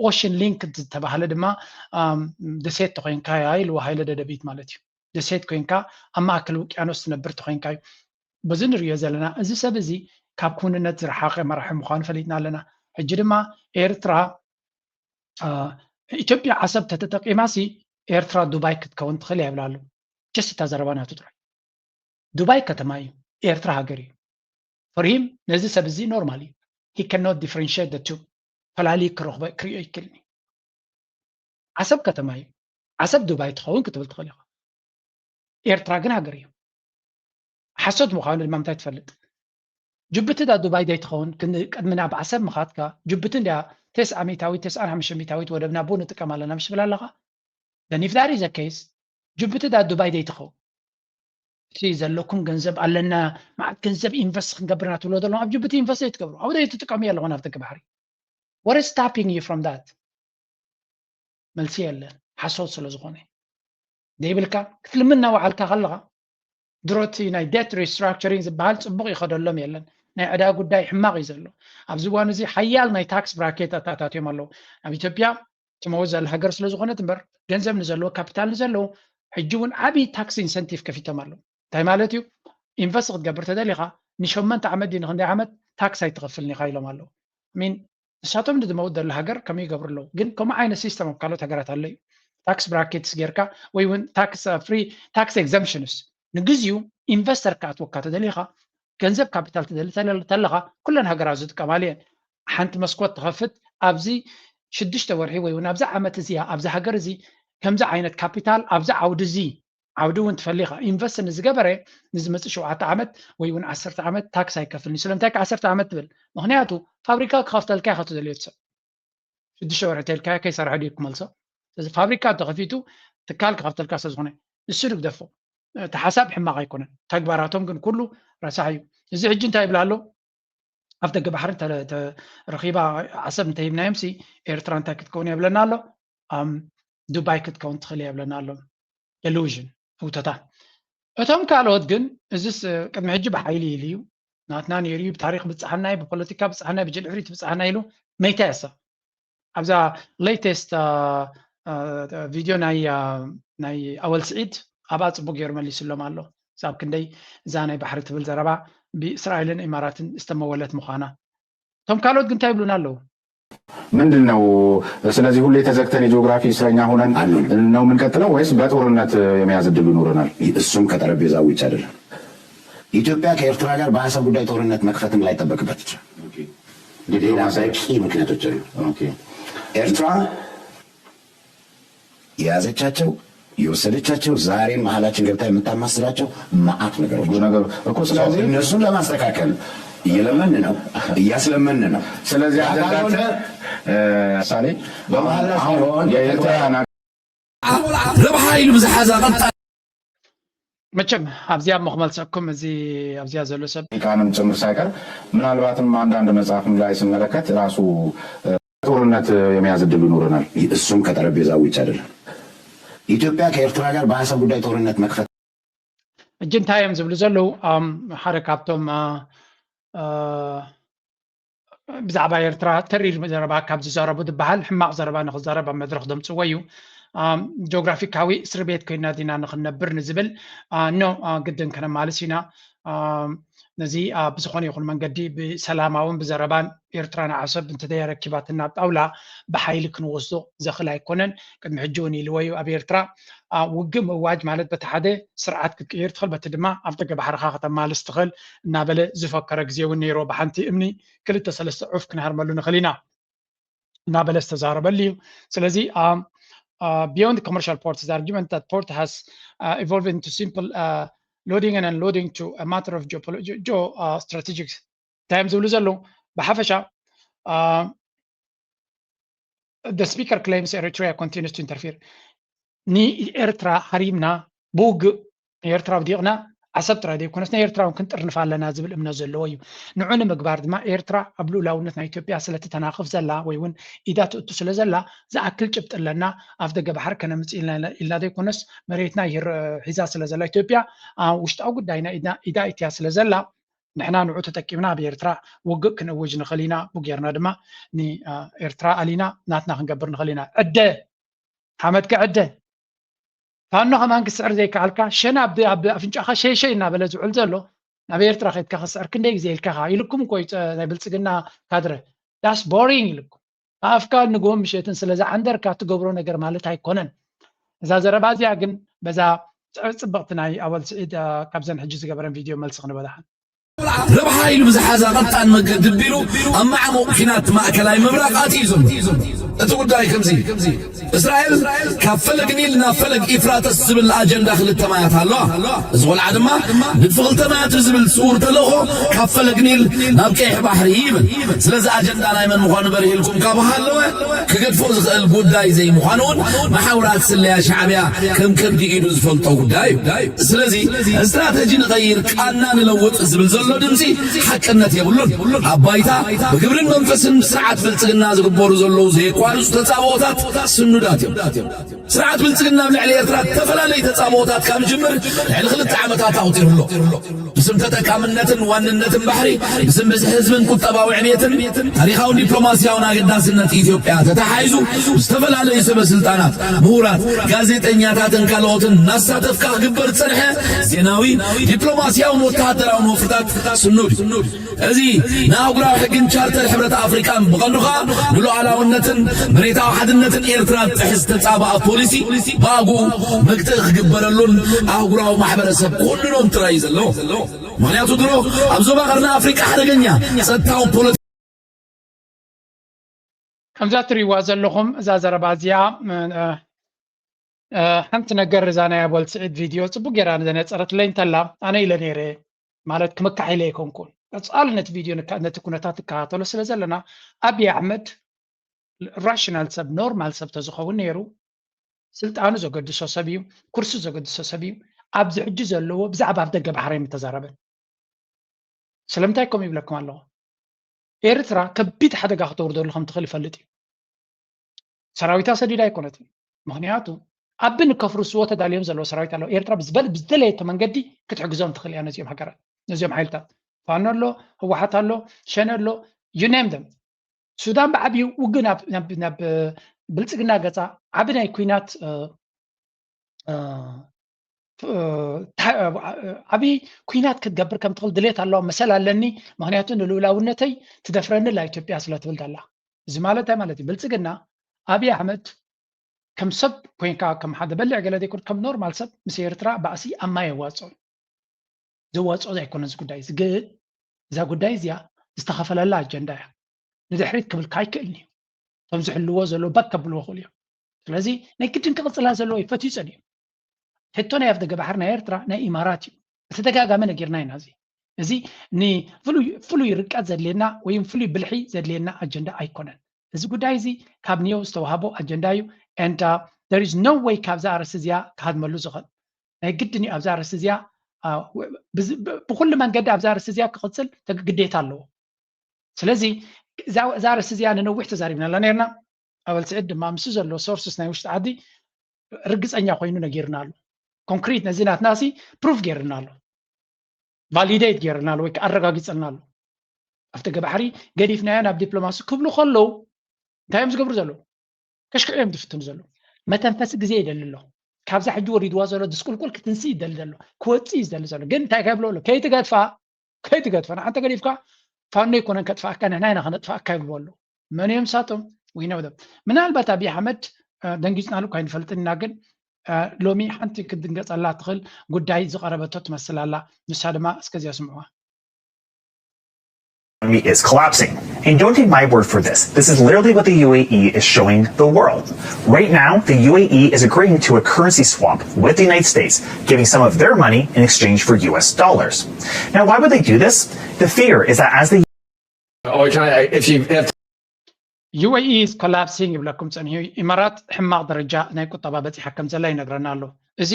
ኦሽን ሊንክ ዝተባሃለ ድማ ደሴት ተኮይንካ ኢልዎ ሃይለ ደደቢት ማለት እዩ ደሴት ኮይንካ ኣብ ማእከል ውቅያኖስ ትነብር ተኮይንካ እዩ በዚ ንሪኦ ዘለና እዚ ሰብ እዚ ካብ ኩንነት ዝረሓቐ መራሒ ምዃኑ ፈሊጥና ኣለና ሕጂ ድማ ኤርትራ ኢትዮጵያ ዓሰብ ተተጠቂማሲ ኤርትራ ዱባይ ክትከውን ትኽእል እያ ይብላ ኣሎ ጀስት እታ ዘረባ ናቱ ጥራይ ዱባይ ከተማ እዩ ኤርትራ ሃገር እዩ ፈርሂም ነዚ ሰብ እዚ ኖርማል እዩ he cannot differentiate the two ፈላሊ ክሪኦ ይክእልኒ ዓሰብ ከተማ እዩ ዓሰብ ዱባይ ትኸውን ክትብል ትኽእል ኢኻ ኤርትራ ግን ሃገር እዩ ሓሶት ምዃኑ ድማ እንታይ ትፈልጥ ጅቡቲ ዳ ዱባይ ዳይ ትኸውን ቅድሚና ብዓሰብ ምኻትካ ጅቡቲ እንድያ 995 ወደብና ቦ ንጥቀም ኣለና ምሽ ብል ኣለኻ then if that is the case ጅቡቲ ዳ ዱባይ ዳይ ትኸውን እቲ ዘለኩም ገንዘብ ኣለና ማዕት ገንዘብ ኢንቨስት ክንገብርና ትብሎ ዘሎ ኣብ ጅቡቲ ኢንቨስት ኣይትገብሩ ኣብኡ ዳይ ትጥቀሙ ኣለኹን ኣብ ደገ ባሕሪ what is stopping you from that መልሲ የለን ሓሶት ስለ ዝኾነ ደይብልካ ክትልምና ዋዓልካ ከለኻ ድሮቲ ናይ ዴት ሪስትራክቸሪንግ ዝበሃል ፅቡቅ ይኸደሎም የለን ናይ ዕዳ ጉዳይ ሕማቕ እዩ ዘሎ ኣብዚ እዋን እዚ ሓያል ናይ ታክስ ብራኬት ኣታትዮም ኣለዉ ኣብ ኢትዮጵያ ትመውዝ ዘለ ሃገር ስለ ዝኾነት እምበር ገንዘብ ንዘለዎ ካፒታል ንዘለዎ ሕጂ እውን ዓብይ ታክስ ኢንሰንቲቭ ከፊቶም ኣለዉ እንታይ ማለት እዩ ኢንቨስት ክትገብር ተደሊኻ ን8 ዓመት ድዩ ንክንደይ ዓመት ታክስ ኣይትኸፍልኒ ኢኻ ኢሎም ኣለዉ ሚን ንሳቶም ንዝመውት ዘሎ ሃገር ከመይ ይገብሩ ኣለዉ ግን ከምኡ ዓይነት ሲስተም ኣብ ካልኦት ሃገራት ኣሎ እዩ ታክስ ብራኬትስ ጌርካ ወይ እውን ታክስ ፍሪ ታክስ ኤግዘምፕሽንስ ንግዚኡ ኢንቨስተር ካእትወካ ተደሊኻ ገንዘብ ካፒታል ትደሊ ተለኻ ኩለን ሃገራት ዝጥቀማሉ እየን ሓንቲ መስኮት ትኸፍት ኣብዚ 6 ወርሒ ወይ እውን ኣብዚ ዓመት እዚኣ ኣብዚ ሃገር እዚ ከምዚ ዓይነት ካፒታል ኣብዚ ዓውዲ እዚ ዓውዲ እውን ትፈሊኻ ኢንቨስት ንዝገበረ ንዝመፅእ 7 ዓመት ወይ እውን 10 ዓመት ታክስ ኣይከፍልኒ ስለምንታይ 10 ዓመት ትብል ምክንያቱ ፋብሪካ ክኸፍተልካ ኢኻ ትደልዮ ሰብ 6 ወርሒ ተልካ ከይሰርሐ ድዩ ክመልሶ ስለዚ ፋብሪካ ተኸፊቱ ትካል ክኸፍተልካ ስለዝኾነ ንሱ ንግደፎ ተሓሳብ ሕማቕ ኣይኮነን ተግባራቶም ግን ኩሉ ረሳሕ እዩ እዚ ሕጂ እንታይ ይብላ ኣሎ ኣብ ደገ ባሕሪ ረኺባ ዓሰብ እንተሂብናዮምሲ ኤርትራ እንታይ ክትከውን የብለና ኣሎ ዱባይ ክትከውን ትኽእል የብለና ኣሎ ኢሉዥን ውተታ እቶም ካልኦት ግን እዚስ ቅድሚ ሕጂ ብሓይሊ ኢሉ እዩ ናትና ነይሩ እዩ ብታሪክ ብፅሓናይ ብፖለቲካ ብፅሓናይ ብጅል ዕፍሪት ብፅሓና ኢሉ መይታ የሳ ኣብዛ ሌቴስት ቪድዮ ናይ ኣወል ስዒድ ኣብኣ ፅቡቅ ገይሩ መሊሱሎም ኣሎ ሳብ ክንደይ እዛ ናይ ባሕሪ ትብል ዘረባ ብእስራኤልን ኢማራትን ዝተመወለት ምዃና እቶም ካልኦት ግን እንታይ ይብሉና ኣለዉ ምንድን ነው ስለዚህ ሁሌ ተዘግተን የጂኦግራፊ እስረኛ ሆነን ነው የምንቀጥለው ወይስ በጦርነት የመያዝ እድሉ ይኖረናል? እሱም ከጠረጴዛ ውጭ አይደለም። ኢትዮጵያ ከኤርትራ ጋር በአሰብ ጉዳይ ጦርነት መክፈትም ላይጠበቅበት ይችላል። ሌላ በቂ ምክንያቶች አሉ። ኤርትራ የያዘቻቸው የወሰደቻቸው ዛሬ መሀላችን ገብታ የምታማስላቸው መዓት ነገሮች እኮ ስለዚህ እነሱን ለማስተካከል እየለመን ነው እያስለመን ነው። ስለዚህ አደጋተ ሳሌ በመሀላችን የኤርትራ ለባህይል ብዝሓዛ መቸም ኣብዚያ መኽመልሰኩም እዚ ኣብዚያ ዘሎ ሰብ ቃንም ጭምር ሳይቀር ምናልባትም አንዳንድ መጽሐፍም ላይ ስመለከት ራሱ ጦርነት የሚያዝ ዕድል ይኖረናል። እሱም ከጠረጴዛ ውጭ አይደለም። ኢትዮጵያ ከኤርትራ ጋር በአሰብ ጉዳይ ጦርነት መክፈት እጅንታዮም ዝብሉ ዘለው ሓደ ካብቶም ብዛዕባ ኤርትራ ተሪር ዘረባ ካብ ዝዘረቡ ዝበሃል ሕማቕ ዘረባ ንክዘረብ ኣብ መድረክ ደምፅዎ እዩ ጂኦግራፊካዊ እስር ቤት ኮይና ዲና ንክነብር ንዝብል ኖ ግድን ከነማልስ ኢና ነዚ ብዝኾነ ይኹን መንገዲ ብሰላማውን ብዘረባን ኤርትራን ዓሰብ እንተደረኪባትና ኣብ ጣውላ ብሓይሊ ክንወስዶ ዘኽል ኣይኮነን ቅድሚ ሕጂ እውን ኢልዎ እዩ ኣብ ኤርትራ ውግእ ምእዋጅ ማለት በቲ ሓደ ስርዓት ክትቅይር ትኽእል በቲ ድማ ኣብ ደገ ባሕርኻ ከተማልስ ትኽእል እናበለ ዝፈከረ ግዜ እውን ነይሮ ብሓንቲ እምኒ 2-3 ዑፍ ክንሃርመሉ ንኽእል ኢና እናበለ ዝተዛረበሉ እዩ ስለዚ beyond the commercial ports, the argument that port has evolved into simple loading and unloading to a matter of geostrategic times. The speaker claims Eritrea continues to interfere. Ni Eritrea harimna bug Eritrea vdiqna عصب ترى كنا إيرترا وكنت أرنفع لنا زبل من الزلوي نعون مقبار ما إيرترا قبلو لونتنا إثيوبيا سلة تناقف زلا ويون إذا تسل زلا زا أكل جبت لنا أفضل بحر كنا مسئلنا إلا ذي كناس مريتنا ير حزاس لزلا إثيوبيا وشت أقول داينا إذا إتياس لزلا نحنا نعود تكيمنا بإيرترا وقق نوجنا خلينا بقيرنا دما ني إيرترا علينا ناتنا نقبرنا خلينا عدة حمد كعدة فانو همان كسر زي كالكا شنا اب افنجاخا شي نابل زعل زلو نابي ኤርትራ ከይትካ ከስዕር ክንደይ ግዜ ኢልካ ኢልኩም ኮይ ናይ ብልጽግና ካድረ ዳስ ቦሪንግ ኢልኩም ኣፍካ ንጎም ምሸትን ስለዚ ዓንደርካ ትገብሮ ነገር ማለት ኣይኮነን እዛ ዘረባ እዚኣ ግን በዛ ጽብቕቲ ናይ ኣወል ስዒድ ካብዘን ሕጂ ዝገበረን ቪድዮ መልሲ ክንበላሓን ربح إلو بزحازة قطعا مقدد بيلو أما عمو كنات مأكلاي مبراق آتيزم تقول داي كمزي إسرائيل كفلق نيل نافلق إفرات السبل الأجن داخل التمايات الله زغل عدما ندفغل تمايات الزبل سور تلغو كفلق نيل نابكيح بحري يمن سلز أجن دانا يمن مخان بريه لكم كابها اللوه كقد فوز القود داي زي مخانون محاورات سليا شعبيا كم دي إيدو زفلطو داي سلزي استراتيجي نغير كأننا نلوط زبل زلو دمسي حقنت يبلون عبايتا بقبرن منفسن سرعات بلتقنا زقبورو زلو زي قوانوس تتصابوتات سنودات سرعات بلتقنا بلعلي إرترات تفلالي تتصابوتات كام جمر لعلي خلط عمتات أوطير له بسم تتكامنتن واننتن بحري بسم بزحزمن كتبا وعنيتن تاريخاون دبلوماسياون آقداسنت إثيوبيا تتحايزو استفلالي سبا سلطانات مهورات غازيتنياتاتن كالوتن ناساتف كاقبر تسنحة زيناوي دبلوماسياون وتهدراون وفرتات سنود ازي ناوغراو حقن شارتر حبرة افريكا بغنوخا نلو على ونتن مريتا وحدنتن ايرترا تحس تتصابع بوليسي باقو مقتخ قبرلون اوغراو محبرسب كلنهم ترايز اللو مغنياتو درو ابزو باقرنا افريكا حدقنيا ستاون بوليسي ከምዛት ትሪእዋ ዘለኹም እዛ ዘረባ እዚኣ ሓንቲ ነገር ዛና ያበል ስዒድ ቪድዮ ፅቡቅ ጌራ ዘነፀረትለይ እንተላ ኣነ ኢለ ነይረ ማለት ክመካሒለ ይኮንኩን ቀፃል ነቲ ቪድዮ ነቲ ኩነታት ትከታተሎ ስለ ዘለና ኣብይ ኣሕመድ ራሽናል ሰብ ኖርማል ሰብ ተዝኸውን ነይሩ ስልጣኑ ዘገድሶ ሰብ እዩ ኩርሲ ዘገድሶ ሰብ እዩ ኣብዚ ሕጂ ዘለዎ ብዛዕባ ኣብ ደገ ባሕሪ የምተዛረበን ስለምንታይ ከምኡ ይብለኩም ኣለኹ ኤርትራ ከቢድ ሓደጋ ክትወርደሉ ከም ትኽእል ይፈልጥ እዩ ሰራዊታ ሰዲዳ ኣይኮነትን ምክንያቱ ኣብ ንከፍርስዎ ተዳልዮም ዘለዎ ሰራዊት ኣለዎ ኤርትራ ብዝደለየቶ መንገዲ ክትሕግዞም ትኽእል እያ ነዚኦም ሃገራት ነዚኦም ሓይልታት ፋኖ ኣሎ ህወሓት ኣሎ ሸነ ኣሎ ዩኔም ደም ሱዳን ብዓብዩ ውግ ናብ ብልፅግና ገፃ ዓብ ናይ ኩናት ዓብይ ኩናት ክትገብር ከም ትኽእል ድሌት ኣለዋ መሰል ኣለኒ ምክንያቱ ንልኡላውነተይ ትደፍረኒ ላ ኢትዮጵያ ስለ ትብል ዘላ እዚ ማለት እንታይ ማለት እዩ ብልፅግና ኣብይ ኣሕመድ ከም ሰብ ኮይንካ ከም ሓደ በልዕ ገለ ዘይኮን ከም ኖርማል ሰብ ምስ ኤርትራ ባእሲ ኣብ ማይ የዋፅኦ ዘዋፅኦ ዘይኮነ እዚ ጉዳይ ግን እዛ ጉዳይ እዚኣ ዝተኸፈለላ ኣጀንዳ እያ ንድሕሪት ክብልካ ኣይክእልኒ እዩ እቶም ዝሕልዎ ዘሎ ባክ ከብልዎ ክእሉ እዮም ስለዚ ናይ ግድን ክቕፅላ ዘለዎ ይፈትዩ ፀኒዩ ሕቶ ናይ ኣፍ ደገ ባሕሪ ናይ ኤርትራ ናይ ኢማራት እዩ ብተደጋጋሚ ነጊርና ኢና እዚ ንፍሉይ ርቀት ዘድልየና ወይ ፍሉይ ብልሒ ዘድልየና ኣጀንዳ ኣይኮነን እዚ ጉዳይ እዚ ካብ ኒዮ ዝተዋህቦ ኣጀንዳ እዩ and there is no way ካብዛ ኣርእስቲ እዚኣ ክሃድመሉ ዝኽእል ናይ ግድን ኣብ ዛርስ እዚያ ብኩሉ መንገዲ ኣብ ዛርስ እዚያ ክቅፅል ግዴታ ኣለዎ ስለዚ ዛርስ እዚያ ንነዊሕ ተዛሪብና ነርና ኣበል ስዕድ ድማ ምስ ዘሎ ሶርስስ ናይ ውሽጢ ዓዲ ርግፀኛ ኮይኑ ነጊርና ኣሎ ኮንክሪት ነዚ ናትናሲ ፕሩፍ ገይርና ኣሎ ቫሊዴት ገይርና ኣሎ ወይ ኣረጋጊፅልና ኣሎ ኣብቲ ገባሕሪ ገዲፍናዮ ናብ ዲፕሎማሲ ክብሉ ከለዉ እንታይ እዮም ዝገብሩ ዘለዉ ከሽክዕ እዮም ዝፍትኑ ዘለዉ መተንፈሲ ግዜ ይደሊ ኣሎ ካብዛ ሕጂ ወሪድዋ ዘሎ ድስቁልቁል ክትንሲ ይደሊ ዘሎ ክወፅእ ይደሊ ዘሎ ግን እንታይ ከብሎ ኣሎ ከይትገድፋ ንሓንተ ገዲፍካ ፋኖ ይኮነን ከጥፋእካ ንሕና ኢና ከነጥፋእካ ይብልዎ ኣሎ መን እዮም ሳቶም ወይነው ምናልባት ኣብይ ኣሕመድ ደንጊፅናሉ እኳ ይንፈልጥና ግን ሎሚ ሓንቲ ክትድንገፀላ ትኽእል ጉዳይ ዝቐረበቶ ትመስል ኣላ ንሳ ድማ እስከዚያ ስምዑዋ is collapsing. And don't take my word for this. This is literally what the UAE is showing the world. Right now, the UAE is agreeing to a currency swap with the United States, giving some of their money in exchange for US dollars. Now, why would they do this? The fear is that as the UAE is collapsing ይብለኩም ፀኒሑ ኢማራት ሕማቅ ደረጃ ናይ ቁጠባ በፂሓ ከም ዘላ ይነግረና ኣሎ እዚ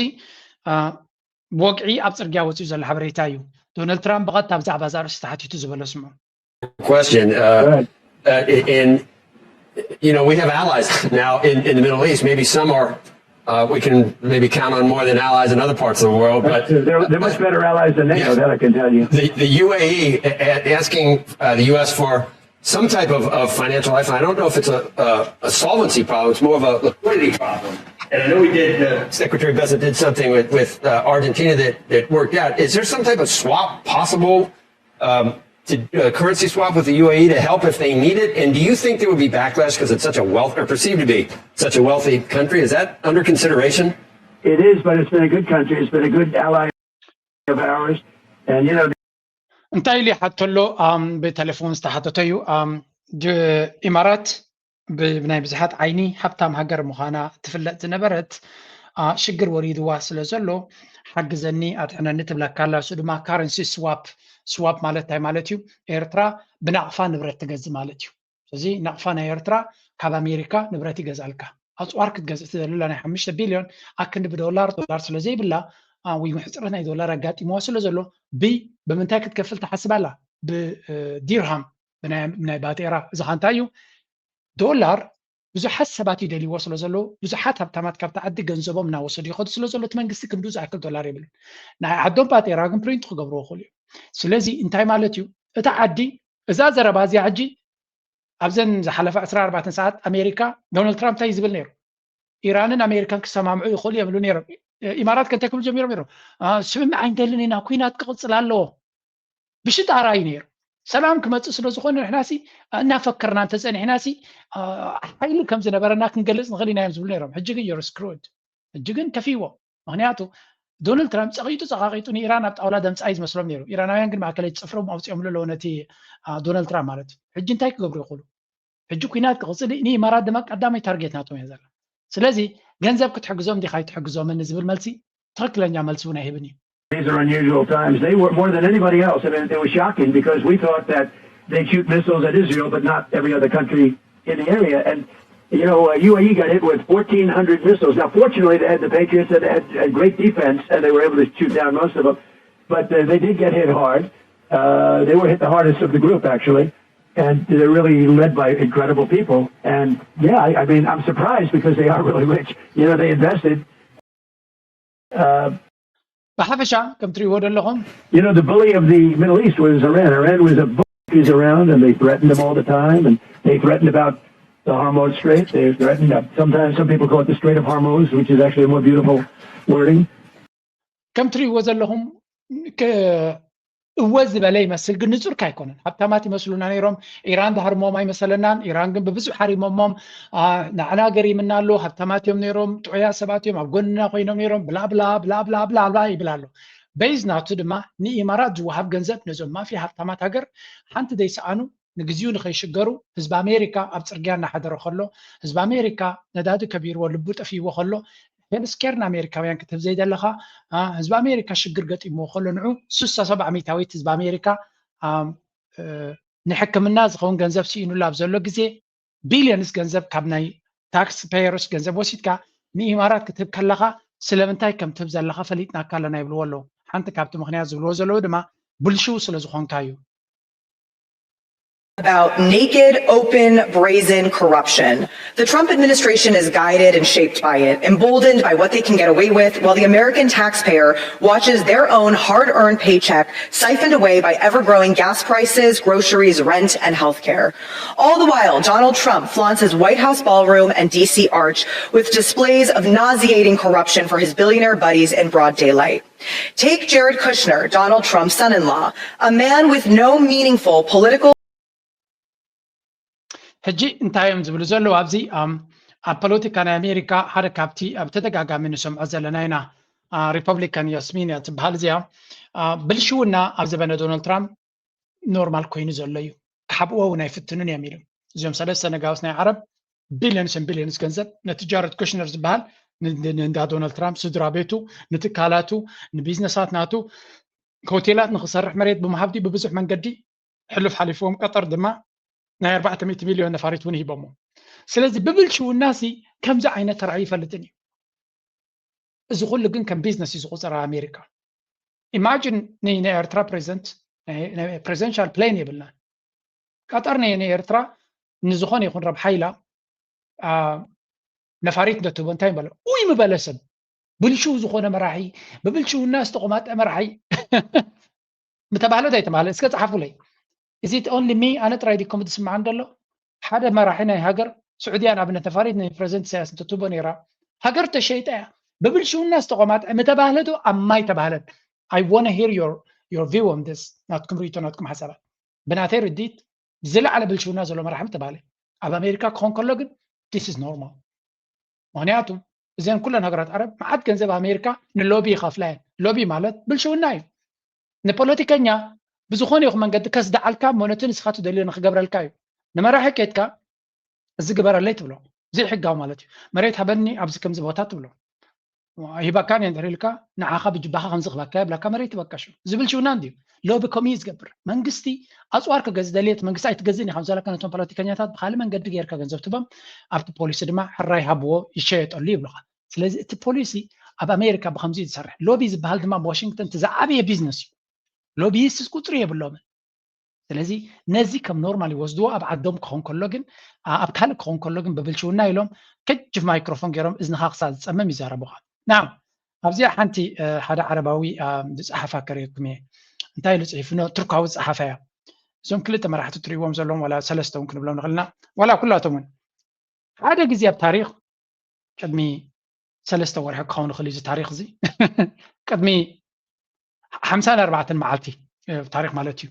ብወቅዒ ኣብ ፅርግያ ወፂኡ ዘሎ ሓበሬታ እዩ ዶናልድ ትራምፕ ብቐጥታ ብዛዕባ ዛርእስቲ ተሓቲቱ ዝበሎ ስምዑ question. We have allies now in the Middle East. Maybe some are, we can maybe count on more than allies in other parts of the world. But they're much better allies than NATO, that I can tell you. The UAE asking the U.S. for some type of financial lifeline. I don't know if it's a solvency problem. It's more of a liquidity problem. And I know we did, Secretary Bessent did something with Argentina that worked out. Is there some type of swap possible? To currency swap with the UAE to help if they need it? And do you think there would be backlash because it's such a perceived to be such a wealthy country? Is that under consideration? It is, but it's been a good country. It's been a good ally of ours. And, እንታይ ኢሉ ሓተሎ ብቴሌፎን ዝተሓተተ እዩ ኢማራት ብናይ ብዙሓት ዓይኒ ሃብታም ሃገር ምዃና ትፍለጥ ዝነበረት ሽግር ወሪድዋ ስለ ዘሎ ሓግዘኒ ኣጥዕነኒ ትብለካ ኣላ እሱ ድማ ካረንሲ ስዋፕ ማለት እንታይ ማለት እዩ ኤርትራ ብናቕፋ ንብረት ትገዝእ ማለት እዩ ስለዚ ናቕፋ ናይ ኤርትራ ካብ ኣሜሪካ ንብረት ይገዛልካ ኣፅዋር ክትገዝእ ትደልላ ናይ 5 ቢልዮን ኣክንዲ ብዶላር ስለዘይብላ ወይ ምሕፅረት ናይ ዶላር ኣጋጢምዋ ስለ ዘሎ ብምንታይ ክትከፍል ተሓስባላ ብዲርሃም ናይ ባጤራ እዚ ኻ እንታይ እዩ ዶላር ብዙሓት ሰባት ይደልይዎ ስለ ዘሎ ብዙሓት ሃብታማት ካብቲ ዓዲ ገንዘቦም እናወሰዱ ይኸዱ ስለ ዘሎ እቲ መንግስቲ ክንዱ ዝኣክል ዶላር የብልን ናይ ዓዶም ባጤራ ግን ፕሪንት ክገብርዎ ይኽእሉ እዩ ስለዚ እንታይ ማለት እዩ እታ ዓዲ እዛ ዘረባ እዚኣ ሕጂ ኣብዘን ዝሓለፈ 14 ሰዓት ኣሜሪካ ዶናልድ ትራምፕ እንታይ ዝብል ነይሩ ኢራንን ኣሜሪካን ክሰማምዑ ይኽእሉ የብሉ ነይሮም ኢማራት ከንታይ ክብሉ ጀሚሮም ነይሮም ስምምዕ ኣይንደልን ኢና ኩናት ክቕፅል ኣለዎ ብሽጣራ እዩ ነይሩ ሰላም ክመፅእ ስለ ዝኾነ ንሕናሲ እናፈከርና እንተፀኒሕናሲ ሓይሊ ከም ዝነበረና ክንገልፅ ንኽእል ኢና እዮም ዝብሉ ነይሮም ሕጂ ግን ዮር ስክሩድ ሕጂ ግን ከፊዎ ምክንያቱ ዶናልድ ትራምፕ ፀቂጡ ፀቃቂጡ ንኢራን ኣብ ጣውላ ደምፃይ ዝመስሎም ነይሩ ኢራናውያን ግን ማእከላይ ፅፍሮም ኣውፅኦምሉ ኣለዎ ነቲ ዶናልድ ትራምፕ ማለት እዩ ሕጂ እንታይ ክገብሩ ይኽእሉ ሕጂ ኩናት ክቕፅል ንኢማራት ድማ ቀዳማይ ታርጌት ናቶም እየ ዘላ ስለዚ ገንዘብ ክትሕግዞም ዲኻ ይትሕግዞምን ዝብል መልሲ ትክክለኛ መልሲ እውን ኣይህብን እዩ These are unusual times. They were more than anybody else. I mean, it was shocking because we thought that they'd shoot missiles at Israel, but not every other country in the area. And, UAE got hit with 1,400 missiles. Now, fortunately, they had the Patriots that had great defense, and they were able to shoot down most of them. But they did get hit hard. They were hit the hardest of the group, actually. And they're really led by incredible people. And, I mean, I'm surprised because they are really rich. They invested. በሓፈሻ ከም ትሪእዎ ዘለኹም the bully of the Middle East was Iran. Iran was a bully around, and they threatened them all the time, and they threatened about the Hormuz Strait. They threatened sometimes some people call it the Strait of Hormuz, which is actually a more beautiful wording. ከም ትሪእዎ ዘለኹም እወዝ ዝበለ ይመስል ግን ንጹር ካይኮነን ሃብታማት ይመስሉና ነይሮም ኢራን ዳሃርሞም ኣይመሰለናን ኢራን ግን ብብዙሕ ሓሪሞሞም ንዓና ገሪምና ኣሎ ሃብታማት እዮም ነይሮም ጥዑያ ሰባት እዮም ኣብ ጎንና ኮይኖም ነይሮም ብላ ይብላሉ በይዝናቱ ድማ ንኢማራት ዝወሃብ ገንዘብ ነዞም ማፊያ ሃብታማት ሃገር ሓንቲ ደይሰኣኑ ንግዚኡ ንኸይሽገሩ ህዝቢ ኣሜሪካ ኣብ ፅርግያ እናሓደረ ከሎ ህዝቢ ኣሜሪካ ነዳዲ ከቢርዎ ልቡ ጠፊይዎ ከሎ ሄልስኬርን ኣሜሪካውያን ክትህብ ዘይደለኻ ህዝቢ ኣሜሪካ ሽግር ገጢምዎ ከሎ ንዑ 67 ዓመታዊት ህዝቢ ኣሜሪካ ንሕክምና ዝኸውን ገንዘብ ሲኢኑሉ ኣብ ዘሎ ግዜ ቢልዮንስ ገንዘብ ካብ ናይ ታክስ ፔየርስ ገንዘብ ወሲድካ ንኢማራት ክትህብ ከለኻ ስለምንታይ ከም ትብ ዘለኻ ፈሊጥና ካለና ይብልዎ ኣለዉ ሓንቲ ካብቲ ምክንያት ዝብልዎ ዘለዉ ድማ ብልሽው ስለ ዝኾንካ እዩ about naked, open, brazen corruption. The Trump administration is guided and shaped by it, emboldened by what they can get away with, while the American taxpayer watches their own hard-earned paycheck siphoned away by ever-growing gas prices, groceries, rent, and healthcare. All the while, Donald Trump flaunts his White House ballroom and D.C. arch with displays of nauseating corruption for his billionaire buddies in broad daylight. Take Jared Kushner, Donald Trump's son-in-law, a man with no meaningful political ሕጂ እንታዮም ዝብሉ ዘለዉ ኣብዚ ኣብ ፖለቲካ ናይ ኣሜሪካ ሓደ ካብቲ ኣብ ተደጋጋሚ ንሰምዖ ዘለና ኢና ሪፐብሊካን ያስሚን እያ ትበሃል እዚኣ ብልሽውና ኣብ ዘበነ ዶናልድ ትራምፕ ኖርማል ኮይኑ ዘሎ እዩ ክሓብዎ እውን ኣይፍትኑን እዮም ኢሎም እዚኦም ሰለስተ ነጋውስ ናይ ዓረብ ቢልዮንስ ገንዘብ ነቲ ጃረድ ኩሽነር ዝበሃል ንእንዳ ዶናልድ ትራምፕ ስድራ ቤቱ ንትካላቱ ንቢዝነሳት ናቱ ሆቴላት ንክሰርሕ መሬት ብምሃብቲ ብብዙሕ መንገዲ ሕልፍ ሓሊፎም ቀጠር ድማ ናይ 400 ሚልዮን ነፋሪት እውን ሂቦሞ ስለዚ ብብልሽውና ሲ ከምዚ ዓይነት ተራእዩ ይፈልጥን እዩ እዚ ኩሉ ግን ከም ቢዝነስ እዩ ዝቁፅር ኣሜሪካ ኢማጂን ናይ ኤርትራ ፕሬዚደንት ናይ ፕሬዚደንሻል ፕሌን የብልና ቀጠር ናይ ኤርትራ ንዝኾነ ይኹን ረብሓ ኢላ ነፋሪት እንደትህቦ እንታይ ይበሎ ውይ ምበለሰብ ብልሽው ዝኾነ መራሒ ብብልሽውና ዝተቆማጠ መራሒ ምተባህለ እንታይ ተባህለ እስከ ፀሓፉለይ Is it only me? أنا ترى ديكم تسمع عند الله. هذا ما راح هنا هاجر سعودية أنا بنت فريد من بريزنت سياسة تتوبنيرا هاجرت شيء تاع ببل شو الناس تقومات متباهلته أم ما يتباهلت. I wanna hear your view on this. ناتكم ريتو ناتكم حسابات. بناتير الديت زل على بل شو الناس ولا ما راح متباهله. أب أمريكا كون كلهم this is normal. معناته زين كلنا هاجرت عرب ما عاد كان زي بأمريكا نلوبي يخاف لين لوبي مالت بل شو النايف. نبوليتيكانيا بزخون يخ من قد كاس دعالكا مونتين سخاتو دليل نخ قبر الكايو نما راح حكيتكا እዚ ግበር ኣለይ ትብሎ እዚ ሕጋዊ ማለት እዩ መሬት ሃበኒ ኣብዚ ከም ዝቦታት ትብሎ ይበካን የንድሪልካ ንዓኻ ብጅባኻ ከምዚ ክበካ ብላካ መሬት ይበካሽ ዝብል ሽውና እንዲዩ ሎቢ ኮሚ ዝገብር መንግስቲ ኣፅዋር ከገዝ ደልየት መንግስቲ ኣይትገዝን ከም ዘለካ ነቶም ፖለቲከኛታት ብካልእ መንገዲ ጌርካ ገንዘብ ትቦም ኣብቲ ፖሊሲ ድማ ሕራይ ሃብዎ ይሸየጠሉ ይብልካ ስለዚ እቲ ፖሊሲ ኣብ ኣሜሪካ ብከምዚ ዝሰርሕ ሎቢ ዝበሃል ድማ ብዋሽንግተን ትዛዓበየ ቢዝነስ እዩ ሎቢይስትስ ቁፅሪ የብሎምን ስለዚ ነዚ ከም ኖርማል ይወስድዎ ኣብ ዓዶም ክኾን ከሎ ግን ኣብ ካልእ ክኾን ከሎ ግን ብብልሽውና ኢሎም ከጅፍ ማይክሮፎን ገይሮም እዝንኻ ክሳብ ዝፀመም ይዛረቡኻ ናም ኣብዚኣ ሓንቲ ሓደ ዓረባዊ ዝፀሓፋ ከሪአኩም እየ እንታይ ኢሉ ፅሒፍኖ ቱርካዊ ዝፀሓፈ እያ እዞም ክልተ መራሕቲ ትሪእዎም ዘለዎም ዋላ ሰለስተ እውን ክንብሎም ንኽእልና ዋላ ኩላቶም እውን ሓደ ግዜ ኣብ ታሪክ ቅድሚ ሰለስተ ወርሒ ክኸውን ይኽእል እዩ ታሪክ እዚ ቅድሚ 54 መዓልቲ ታሪክ ማለት እዩ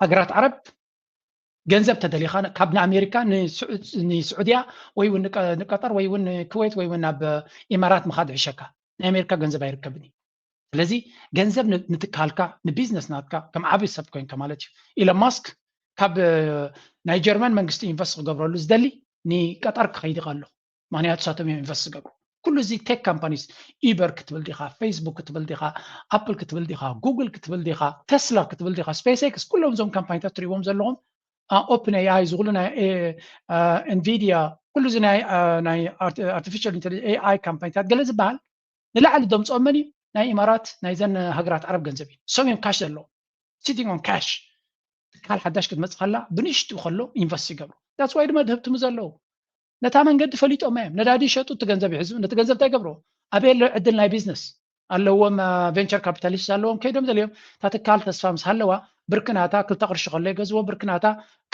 ሃገራት ዓረብ ገንዘብ ተደሊኻ ካብ ንኣሜሪካ ንስዑድያ ወይ እውን ንቀጠር ወይ እውን ኩዌት ወይ እውን ናብ ኢማራት ምኻድ ዕሸካ ንኣሜሪካ ገንዘብ ኣይርከብን ስለዚ ገንዘብ ንትካልካ ንቢዝነስ ናትካ ከም ዓብይ ሰብ ኮይንካ ማለት እዩ ኢሎን ማስክ ካብ ናይ ጀርመን መንግስቲ ኢንቨስት ክገብረሉ ዝደሊ ንቀጠር ክኸይድ ይኽእል ኣሎ ምክንያቱ ሳቶም እዮም ኢንቨስት ዝገብሩ ኩሉ እዚ ቴክ ካምፓኒስ ኢበር ክትብል ዲኻ ፌስቡክ ክትብል ዲኻ ኣፕል ክትብል ዲኻ ጉግል ክትብል ዲኻ ቴስላ ክትብል ዲኻ ስፔስ ኤክስ ኩሎም እዞም ካምፓኒታት ትሪእዎም ዘለኹም ኦፕን ኤአይ ዝኩሉ ናይ ኤንቪዲያ ኩሉ እዚ ናይ ኣርቲፊሻል ኤአይ ካምፓኒታት ገለ ዝበሃል ንላዕሊ ደምፆም መን እዩ ናይ ኢማራት ናይ ዘን ሃገራት ዓረብ ገንዘብ እዩ እሶም እዮም ካሽ ዘለዎ ሲቲንግ ኦን ካሽ ትካል ሓዳሽ ክትመፅእ ከላ ብንእሽትኡ ከሎ ኢንቨስት ይገብሩ ዳትስ ዋይ ድማ ድህብትሙ ዘለዉ ነታ መንገዲ ፈሊጦም እዮም ነዳዲ ይሸጡ እቲ ገንዘብ ይሕዙ ነቲ ገንዘብ እንታይ ይገብሮ ኣበየ ዕድል ናይ ቢዝነስ ኣለዎም ቬንቸር ካፒታሊስት ኣለዎም ከይዶም ዘልዮም እታ ትካል ተስፋ ምስ ሃለዋ ብርክናታ 2 ቅርሺ ከሎ ይገዝዎ ብርክናታ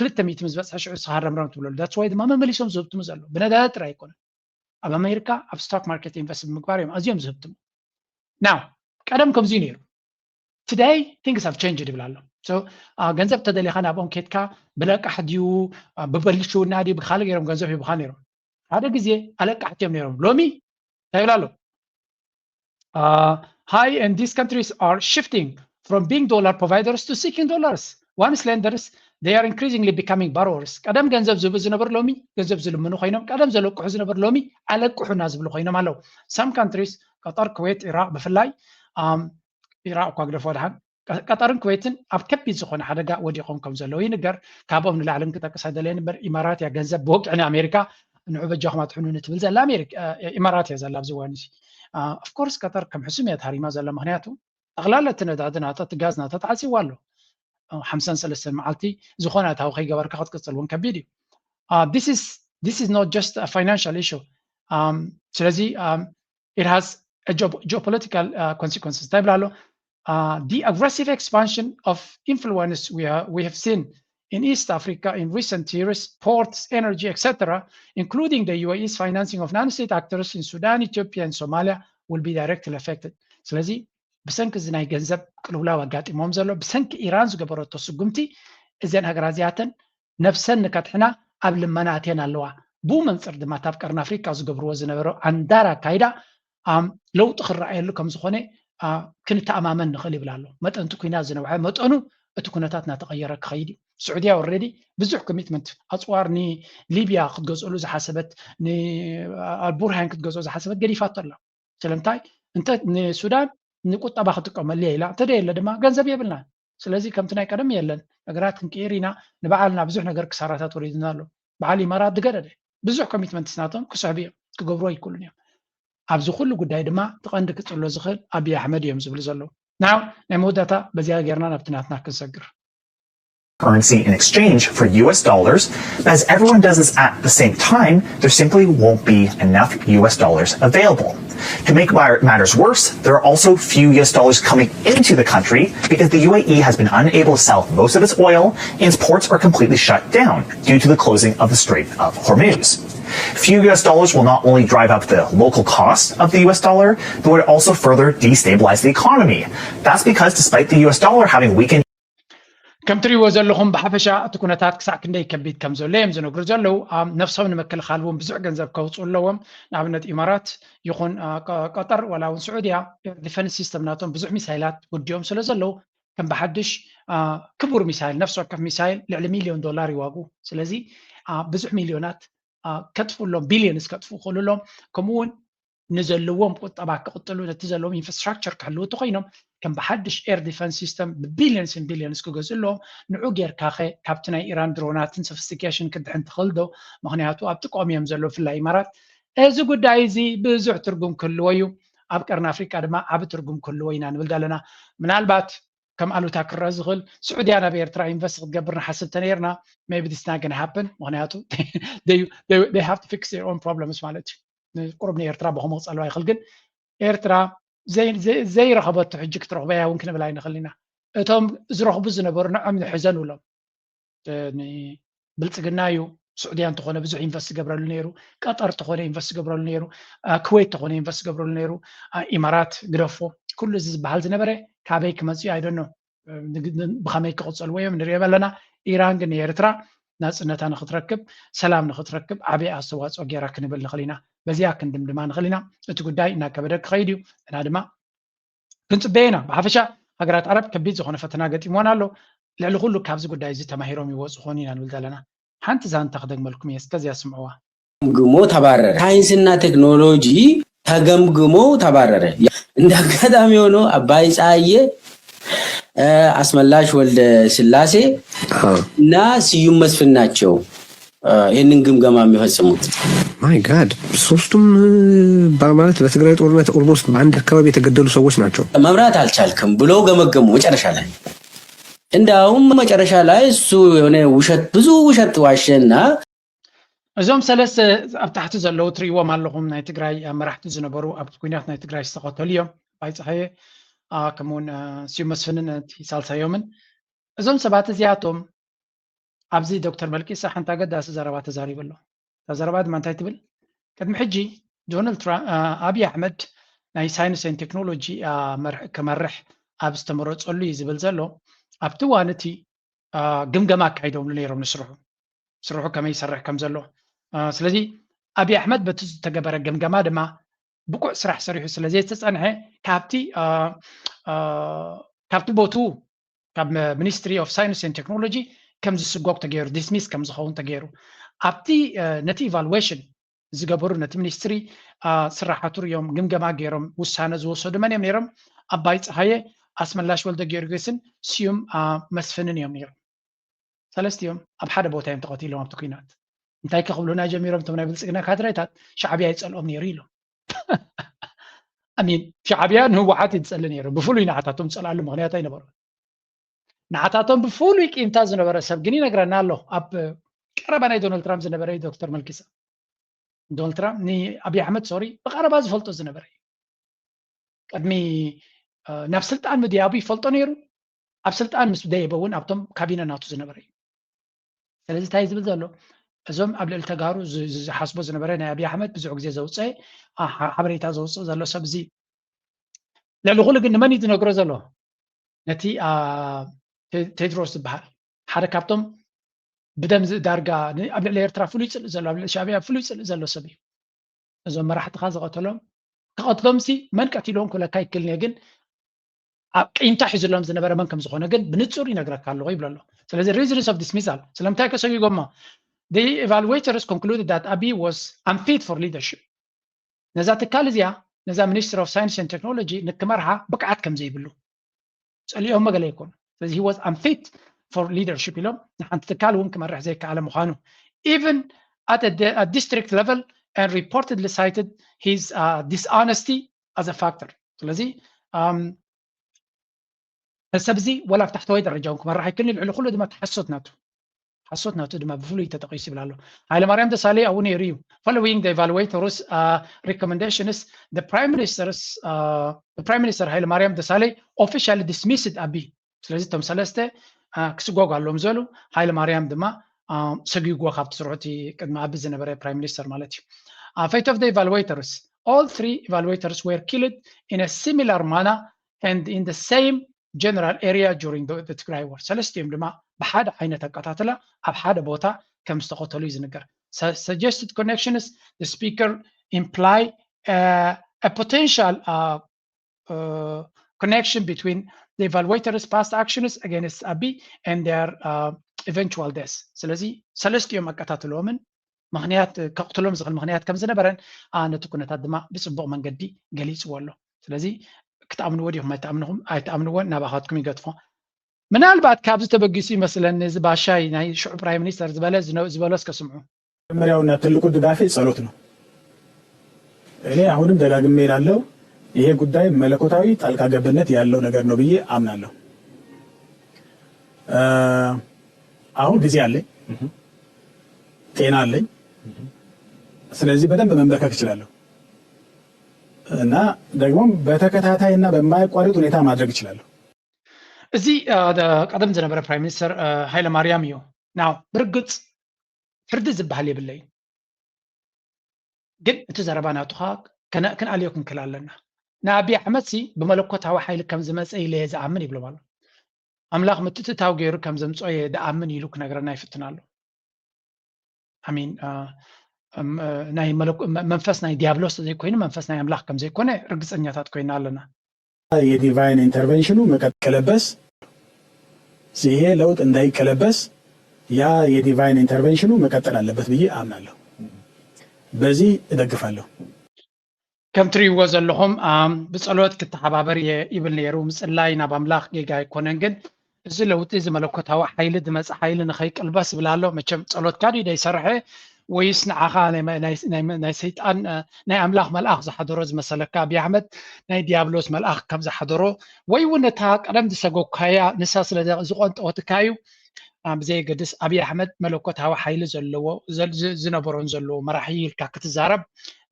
200 ምስ በፅሐ ሽዑ ዝሃረምረም ትብለሉ ዳትስ ዋይ ድማ መመሊሶም ዝህብትሙ ዘሎ ብነዳዲ ጥራይ ኣይኮነን ኣብ ኣሜሪካ ኣብ ስቶክ ማርኬት ኢንቨስት ብምግባር እዮም ኣዝዮም ዝህብትሙ ናው ቀደም ከምዚ ነይሩ today things have changed ይብል ኣሎ ገንዘብ ተደሊኻ ናብኦም ኬትካ ብለቃሕ ድዩ ብበልሽውና ድዩ ብካልእ ገይሮም ገንዘብ ሂቡካ ነይሮም ሓደ ግዜ ኣለቃሕቲ እዮም ነይሮም ሎሚ እንታይ ይብሉ ኣሎ high and these countries are shifting from being dollar providers to seeking dollars once lenders they are increasingly becoming borrowers ቀደም ገንዘብ ዝህቡ ዝነበሩ ሎሚ ገንዘብ ዝልምኑ ኮይኖም ቀደም ዘለቅሑ ዝነበሩ ሎሚ ኣለቅሑና ዝብሉ ኮይኖም ኣለው some countries ቀጠር ኩዌት ኢራቅ ብፍላይ ኢራቅ እኳ ግደፎ ድሓን ቀጠርን ኩዌትን ኣብ ከቢድ ዝኾነ ሓደጋ ወዲቖም ከም ዘለዉ ይንገር ካብኦም ንላዕልን ክጠቅስ ኣይደለየ ነበር ኢማራት ያ ገንዘብ ብወቅዕን ኣሜሪካ ንዑበጃኹም ኣጥሕኑ ንትብል ዘላ ኣሜሪካ ኢማራት እያ ዘላ ኣብዝዋን እዚ ኦፍ ኮርስ ቀጠር ከም ሕሱም እያ ተሃሪማ ዘላ ምክንያቱ ጠቕላላ እቲ ነዳዲ ናታ እቲ ጋዝ ናታ ተዓፂዋ ኣሎ 53 መዓልቲ ዝኾነ ኣታዊ ከይገበርካ ክትቅፅል እውን ከቢድ እዩ this is not just a financial issue ስለዚ it has a geopolitical consequences እንታይ ብላ ኣሎ the aggressive expansion of influence we have seen in East Africa in recent years, ports, energy, etc., including the UAE's financing of non-state actors in Sudan, Ethiopia, and Somalia, will be directly affected. ስለዚህ ብሰንኪ እዚ ናይ ገንዘብ ቅልውላው ኣጋጢሞም ዘሎ ብሰንኪ ኢራን ዝገበረቶ ስጉምቲ እዘን ሃገራት እዚኣተን ነፍሰን ንከትሕና ኣብ ልመና ኣትየን ኣለዋ ብኡ መንፅር ድማ ታብ ቀርኒ ኣፍሪካ ዝገብርዎ ዝነበሮ ኣንዳር ኣካይዳ ለውጢ ክረኣየሉ ከም ዝኾነ ክንተኣማመን ንኽእል ይብላ ኣሎ መጠንቲ ኩናት ዝነውሐ መጠኑ እቲ ኩነታት እናተቐየረ ክኸይድ እዩ سعودية already بزح commitment أصوار ني ليبيا قد جزء زحسبت ني البرهان قد جزء زحسبت قدي فاتر له سلامتاي أنت ني السودان نقول طبعا تقوم الليلة لا تدري إلا دما جنزب يبلنا سلازي كم تناي كلام يلن أجرات كيرينا نبعلنا بزح نجر كسارات وريدنا له بعلي مرات دقرده بزح commitment سناتهم كسعبية كجبروي كلنا يوم أبزخ كله قد دما تقندك تقول له زخل أبي أحمد يوم زبل زلوا نعم نمودة بزيادة جرنا نبتناتنا كسجر currency in exchange for US dollars, but as everyone does this at the same time, there simply won't be enough US dollars available. To make matters worse, there are also few US dollars coming into the country because the UAE has been unable to sell most of its oil and its ports are completely shut down due to the closing of the Strait of Hormuz. Few US dollars will not only drive up the local cost of the US dollar, but would also further destabilize the economy. That's because despite the US dollar having weakened كم تري وزلهم بحبشة تكون تاك ساعة كندي كبيت كم زلهم زنو جرزلو نفسهم نمكل خالهم بزع جنزب كوتس لهم نعملنا إمارات يكون قطر ولا سعودية ديفنس سيستم ناتهم بزع مسائلات وديهم سلزلو كم بحدش كبر مسائل نفسه كف مسائل ل$1 مليون يواجهوا سلزي بزع مليونات كتفوا لهم بليونز كتفوا خلوا لهم كمون نزلوهم طبعا قتلوا نتزلوهم انفراستراكشر كحلو تقينهم كم بحدش اير ديفنس سيستم ببليونز ان بليونز كوجزلهم نعوجر كاخي كابتنا ايران درونات سوفيستيكيشن كد عند خلدو مغنياتو ابتقوم يمزلو في الامارات እዚ ጉዳይ እዚ ብዙሕ ትርጉም ክህልዎ እዩ ኣብ ቀርኒ ኣፍሪካ ድማ ዓብ ትርጉም ክህልዎ ኢና ንብል ዘለና ምናልባት ከም ኣሉታ ክረአ ዝኽእል ስዑድያ ናብ ኤርትራ ኢንቨስት ክትገብር ንሓስብ ተነርና maybe this not going to happen ምክንያቱ they have to fix their own problems ማለት እዩ ቁርብ ንኤርትራ ብኸምኡ ክፀልዋ ይኽእል ግን ኤርትራ ዘይረኸበቶ ሕጂ ክትረኽበያ እውን ክንብል ኣይንኽእል ኢና እቶም ዝረኽቡ ዝነበሩ ንዖም ንሕዘንብሎም ብልፅግና እዩ سعودية تخونه بزح إنفست قبل النيرو قطر تخونه إنفست قبل النيرو كويت تخونه إنفست قبل النيرو إمارات قرفوا كل زي بحال زنبرة كابيك مزي I don't know بخميك قدس الوية من ريبة لنا إيران قن يرترا ناس نتانا نختركب سلام نختركب عبي أسوات وغيرا كنبل نخلينا بزياك ندمان نخلينا تقول داي إنك بدك خيديو أنا دما كنت بينا بحفشة هقرات عرب كبيت زخونه فتنا قد إيمان له لعلو كله كابز قد داي زي تماهيروم يوزخونينا نولد لنا حنت زان تخدم ملكم يسكز يسمعوها ገምግሞ ተባረረ ሳይንስና ቴክኖሎጂ ተገምግሞ ተባረረ እንደ አጋጣሚ ሆኖ አባይ ፀሐዬ አስመላሽ ወልደ ስላሴ እና ስዩም መስፍን ናቸው ይሄንን ግምገማ የሚፈጽሙት ማይ ጋድ ሶስቱም በማለት በትግራይ ጦርነት ኦልሞስት በአንድ አካባቢ የተገደሉ ሰዎች ናቸው መምራት አልቻልክም ብሎ ገመገሙ መጨረሻ ላይ እንዳውም መጨረሻ ላይ እሱ የሆነ ውሸት ብዙ ውሸት ዋሸና እዞም ሰለስተ ኣብ ታሕቲ ዘለዉ ትሪእዎም ኣለኹም ናይ ትግራይ መራሕቲ ዝነበሩ ኣብ ኩናት ናይ ትግራይ ዝተኸተሉ እዮም ኣባይ ፀሓየ ከምኡውን ስዩም መስፍንን ሳልሳዮምን እዞም ሰባት እዚኣቶም ኣብዚ ዶክተር መልቂሳ ሓንቲ ኣገዳሲ ዘረባ ተዛሪቡ ኣሎ እታ ዘረባ ድማ እንታይ ትብል ቅድሚ ሕጂ ዶናልድ ኣብይ ኣሕመድ ናይ ሳይንስን ቴክኖሎጂ ክመርሕ ኣብ ዝተመረፀሉ እዩ ዝብል ዘሎ ኣብቲ እዋን እቲ ግምገማ ኣካይዶምሉ ነይሮም ስርሑ ከመይ ይሰርሕ ከም ዘሎ ስለዚ ኣብይ ኣሕመድ በቲ ዝተገበረ ግምገማ ድማ ብቁዕ ስራሕ ሰሪሑ ስለዚ ዝተፀንሐ ካብቲ ቦቱ ካብ ሚኒስትሪ ኦፍ ሳይንስ ኤንድ ቴክኖሎጂ ከም ዝስጎግ ተገይሩ ዲስሚስ ከም ዝኸውን ተገይሩ ኣብቲ ነቲ ኢቫሉዌሽን ዝገበሩ ነቲ ሚኒስትሪ ስራሓቱ እዮም ግምገማ ገይሮም ውሳነ ዝወሰዱ መን እዮም ነይሮም ኣባይ ፀሓየ ኣስመላሽ ወልደ ጊዮርጊስን ስዩም መስፍንን እዮም ነይሮም ሰለስቲኦም ኣብ ሓደ ቦታ እዮም ተቐቲሎም ኣብቲ ኩናት እንታይ ከኽብሉና ጀሚሮም እቶም ናይ ብልፅግና ካድሬታት ሻዕብያ ይፀልኦም ነይሩ ኢሎም ኣሚን ሻዕብያ ንህወሓት ይፀሊ ነይሩ ብፍሉይ ንዓታቶም ፀላሉ ምክንያት ኣይነበሩ ንዓታቶም ብፍሉይ ቂምታ ዝነበረ ሰብ ግን ይነግረና ኣሎ ኣብ ቀረባ ናይ ዶናልድ ትራምፕ ዝነበረ ዶክተር መልኪሳ ዶናልድ ትራምፕ ንኣብይ ኣሕመድ ሶሪ ብቀረባ ዝፈልጦ ዝነበረ ቅድሚ ናብ ስልጣን ምድያቡ ይፈልጦ ነይሩ ኣብ ስልጣን ምስ ደየበ እውን ኣብቶም ካቢነ ናቱ ዝነበረ እዩ ስለዚ እንታይ ዝብል ዘሎ እዞም ኣብ ልዕሊ ተጋሩ ዝሓስቦ ዝነበረ ናይ ኣብይ ኣሕመድ ብዙሕ ግዜ ዘውፅአ ሓበሬታ ዘውፅእ ዘሎ ሰብ እዚ ልዕሊ ኩሉ ግን ንመን እዩ ዝነግሮ ዘሎ ነቲ ቴድሮስ ዝበሃል ሓደ ካብቶም ብደም ዳርጋ ኣብ ልዕሊ ኤርትራ ፍሉይ ፅልእ ዘሎ ኣብ ልዕሊ ሻዕብያ ፍሉይ ፅልእ ዘሎ ሰብ እዩ እዞም መራሕትካ ዝቐተሎም ክቐትሎም ሲ መን ቀቲሎም ኩለካ ይክልኒ ግን ኣብ ቂምታ ሒዙሎም ዝነበረ መን ከም ዝኾነ ግን ብንጹር ይነግረካ ኣለዎ ይብሎ ኣሎ ስለዚ reasons of dismissal ስለምንታይ ከሰጊጎማ the evaluators concluded that Abiy was unfit for leadership ነዛ ትካል እዚኣ ነዛ ሚኒስትር ኦፍ ሳይንስ ኤንድ ቴክኖሎጂ ንክመርሓ ብቅዓት ከም ዘይብሉ ፀሊኦም መገለ ይኮኑ ስለዚ he was unfit for leadership ኢሎም ንሓንቲ ትካል እውን ክመርሕ ዘይከኣለ ምዃኑ even at a district level and reportedly cited his dishonesty as a factor ስለዚ السب زي ولا فتحت وايد الرجال كمان راح يكون العلو كله دم حسوتنا دم بفلوي تتقيس بلالو على مريم دسالي أو نيريو following the evaluators recommendations the prime minister هاي مريم دسالي officially dismissed أبي سلزي تم سلسته كسجوا قال لهم زلوا هاي مريم دما سجوا خابت سرعتي قد ما أبي زنبرة prime minister مالتي fate of the evaluators all three evaluators were killed in a similar manner and in the same general area during the Tigray war. سلستيم لما بحد عينة قتاتلا أب حد بوتا كم استقتلوا يزنقر. Suggested connections the speaker imply a potential connection between the evaluators' past actions against Abiy and their eventual deaths. ስለዚህ سلستيم قتاتلوا من مغنيات كقتلهم زغل مغنيات كم زنبرن أنا تكون تدمع بسبب من قدي جليس والله. ስለዚህ كتأمنوا وديهم ما تأمنهم أي تأمنوا نباهاتكم يقطفوا من البعد كابز تبقيسي مثلا زباشاي ناي شعب برايم مينستر زبالوس كسمعوا መሪያውና ትልቁ ድጋፌ ጸሎት ነው። እኔ አሁንም ደጋግሜ እላለሁ ይሄ ጉዳይ መለኮታዊ ጣልቃ ገብነት ያለው ነገር ነው ብዬ አምናለሁ። አሁን ጊዜ አለኝ፣ ጤና አለኝ። ስለዚህ በደንብ መመለከት እችላለሁ እና ደግሞ በተከታታይና በማይቋረጥ ሁኔታ ማድረግ እችላለሁ። እዚህ ቀደም ዝነበረ ፕራይም ሚኒስተር ሃይለ ማርያም እዩ ናው ብርግጽ ፍርዲ ዝበሃል የብለይ ግን እቲ ዘረባ ናቱኻ ክንኣልዮ ክንክል ኣለና ንኣብይ ኣሕመድ ሲ ብመለኮታዊ ሓይሊ ከም ዝመፀ ኢለ ዝኣምን ይብሎ ኣሎ ኣምላኽ ምትእትታው ገይሩ ከም ዘምፅኦ ደኣምን ኢሉ ክነግረና ይፍትና ኣሎ ኣሚን ናይ መንፈስ ናይ ዲያብሎስ ዘይኮይኑ መንፈስ ናይ ኣምላኽ ከም ዘይኮነ ርግፀኛታት ኮይና ኣለና የዲቫይን ኢንተርቬንሽኑ መቀጠለበስ ይሄ ለውጥ እንዳይቀለበስ ያ የዲቫይን ኢንተርቬንሽኑ መቀጠል አለበት ብዬ አምናለሁ። በዚህ እደግፋለሁ። ከም ትሪእዎ ዘለኹም ብጸሎት ክትሓባበር ይብል ነይሩ ምፅላይ ናብ ኣምላኽ ጌጋ ኣይኮነን ግን እዚ ለውጢ እዚ መለኮታዊ ሓይሊ ዝመፅእ ሓይሊ ንኸይቅልበስ ይብል ኣሎ መቸም ጸሎትካ ድዩ ደይሰርሐ ወይስ ንዓኻ ናይ ሰይጣን ናይ ኣምላኽ መልኣኽ ዝሓደሮ ዝመሰለካ ኣብይ ኣሕመድ ናይ ዲያብሎስ መልኣኽ ከም ዝሓደሮ ወይ እውን ነታ ቀደም ዝሰጎካያ ንሳ ስለ ዝቆንጠወትካ እዩ ብዘይ ገድስ ኣብይ ኣሕመድ መለኮታዊ ሓይሊ ዘለዎ ዝነበሮን ዘለዎ መራሒ ኢልካ ክትዛረብ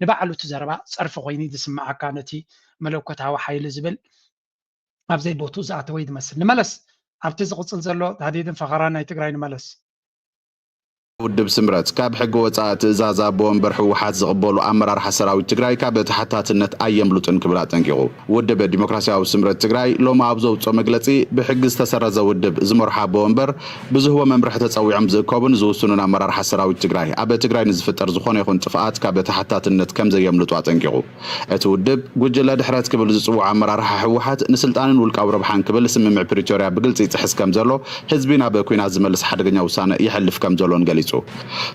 ንባዕሉ ትዘረባ ፀርፊ ኮይኑ ዝስማዓካ ነቲ መለኮታዊ ሓይሊ ዝብል ኣብዘይ ቦቱ ዝኣተወ ይመስል ንመለስ ኣብቲ ዝቕፅል ዘሎ ሃዲድን ፈኸራን ናይ ትግራይ ንመለስ ውድብ ስምረት ካብ ሕጊ ወፃኢ ትእዛዝ ኣቦ ወንበር ሕወሓት ዝቕበሉ ኣመራርሓ ሰራዊት ትግራይ ካብ ተሓታትነት ኣየምልጡን ክብል ኣጠንቂቑ ውድብ ዲሞክራሲያዊ ስምረት ትግራይ ሎማ ኣብ ዘውፅኦ መግለፂ ብሕጊ ዝተሰረዘ ውድብ ዝመርሖ ኣቦ ወንበር ብዝህቦ መምርሒ ተፀዊዖም ዝእከቡን ዝውስኑን ኣመራርሓ ሰራዊት ትግራይ ኣብ ትግራይ ንዝፍጠር ዝኾነ ይኹን ጥፍኣት ካብ ተሓታትነት ከም ዘየምልጡ ኣጠንቂቑ እቲ ውድብ ጉጅለ ድሕረት ክብል ዝፅውዖ ኣመራርሓ ሕወሓት ንስልጣንን ውልቃዊ ረብሓን ክብል ስምምዕ ፕሪቶርያ ብግልፂ ይፅሕስ ከም ዘሎ ህዝቢ ናብ ኩናት ዝመልስ ሓደገኛ ውሳነ ይሕልፍ ከም ዘሎን ገሊጹ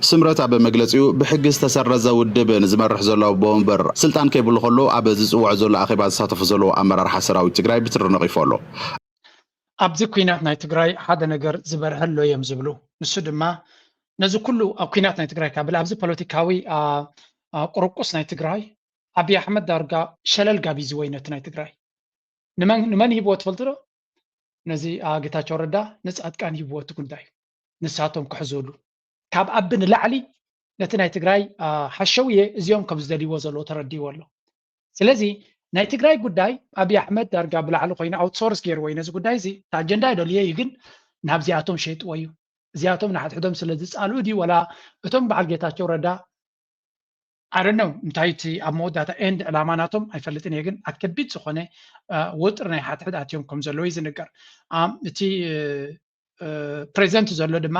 ስምረት ኣብ መግለፂኡ ብሕጊ ዝተሰረዘ ውድብ ንዝመርሕ ዘሎ ቦምበር ስልጣን ከይብሉ ከሎ ኣብ ዝፅውዕ ዘሎ ኣኼባ ዝሳተፉ ዘለዎ ኣመራርሓ ሰራዊት ትግራይ ብትሪ ነቒፉ ኣሎ ኣብዚ ኩናት ናይ ትግራይ ሓደ ነገር ዝበርሐሎ እዮም ዝብሉ ንሱ ድማ ነዚ ኩሉ ኣብ ኩናት ናይ ትግራይ ካብ ኣብዚ ፖለቲካዊ ቁርቁስ ናይ ትግራይ ኣብይ ኣሕመድ ዳርጋ ሸለል ጋቢዝዎ ነቲ ናይ ትግራይ ንመን ሂብዎ ትፈልጡ ዶ? ነዚ ጌታቸው ረዳ ንጻድቃን ሂብዎ እቲ ጉዳይ ንሳቶም ክሕዘሉ ካብ ኣብ ንላዕሊ ነቲ ናይ ትግራይ ሓሸውየ እዚኦም ከም ዝደልይዎ ዘለዎ ተረዲእዎ ኣሎ። ስለዚ ናይ ትግራይ ጉዳይ ኣብይ ኣሕመድ ዳርጋ ብላዕሊ ኮይኑ ኣውትሶርስ ገይርዎ ነዚ ጉዳይ እዚ እቲ ኣጀንዳ ይደልየ እዩ ግን ናብዚኣቶም ሸይጥዎ እዩ። እዚኣቶም ንሓድሕዶም ስለ ዝፃልኡ ድዩ ወላ እቶም በዓል ጌታቸው ረዳ ኣረነው እንታይ እቲ ኣብ መወዳእታ ኤንድ ዕላማ ናቶም ኣይፈልጥን እየ ግን ኣከቢድ ዝኾነ ውጥር ናይ ሓድሕድ ኣትዮም ከም ዘለዎ እዩ ዝንገር። እቲ ፕሬዚደንት ዘሎ ድማ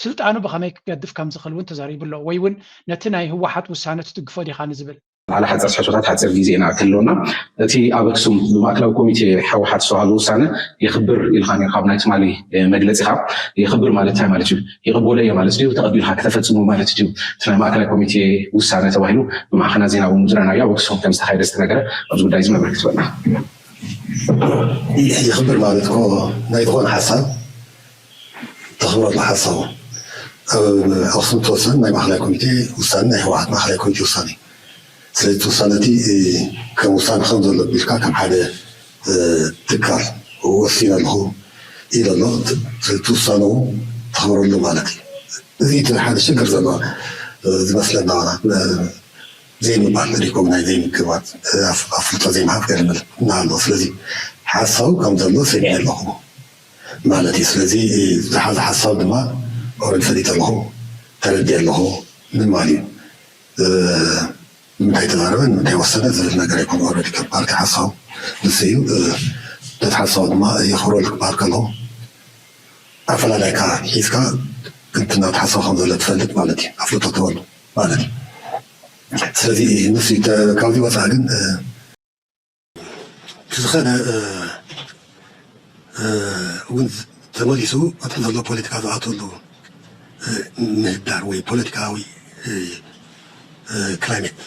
ስልጣኑ ብኸመይ ክገድፍ ከም ዝኽእል እውን ተዛሪቡ ኣሎ ወይ እውን ነቲ ናይ ህወሓት ውሳነ ትድግፎ ዲኻ ንዝብል على حد حسابات حتى فيزينا كلنا تي أبكسم بمأكل كوميتي حوحات سؤال وسنة يخبر الخاني خاب نايت مالي مجلس خاب يخبر مالتها مالتجو يقبل أي مالتجو تقبل حتى فتسمو مالتجو تنا مأكل كوميتي وسنة توهلو مع خنا زينا ومدرنا يا أبكسم كم استخير استنجرة أبغى دايز ما بركز بنا يخبر مالتكو نايتون حسن تخبر الحسن أصلا توصل ناي مأكل كوميتي وسنة حوحات مأكل كوميتي وسنة ስለዚ ውሳነቲ ከም ውሳነ ከም ዘሎ ቢልካ ከም ሓደ ትካል ወሲነ ኣለኹ ኢለ ኣሎ ስለቲ ውሳነ ተኽብረሉ ማለት እዩ። እዚ እቲ ሓደ ሽግር ዘሎ ዝመስለና ዘይምባል ሪኮም ናይ ዘይምግባት ኣፍልጦ ዘይምሃብ ገርምል እናሃሎ ስለዚ ሓሳቡ ከም ዘሎ ሰሚዐ ኣለኹ ማለት እዩ። ስለዚ ዝሓዘ ሓሳብ ድማ ኦረድ ፈሊጥ ኣለኹ ተረዲእ ኣለኹ ምማል እዩ። ምንታይ ተዛረበ ምንታይ ወሰነ ዝብል ነገር ኣይኮነ ኦረዲ ክባል ሓሳቡ ንስ እዩ ነቲ ሓሳቡ ድማ የኽብረሉ ክባል ከለኹ ኣፈላላይካ ሒዝካ እንትናት ሓሳብ ከም ዘሎ ትፈልጥ ማለት እዩ ኣፍልጦ ትበሉ ማለት እዩ። ስለዚ ንስ ካብዚ ወፃኢ ግን ዝኸነ እውን ተመሊሱ እቲ ዘሎ ፖለቲካ ዝኣተሉ ምህዳር ወይ ፖለቲካዊ ክላይሜት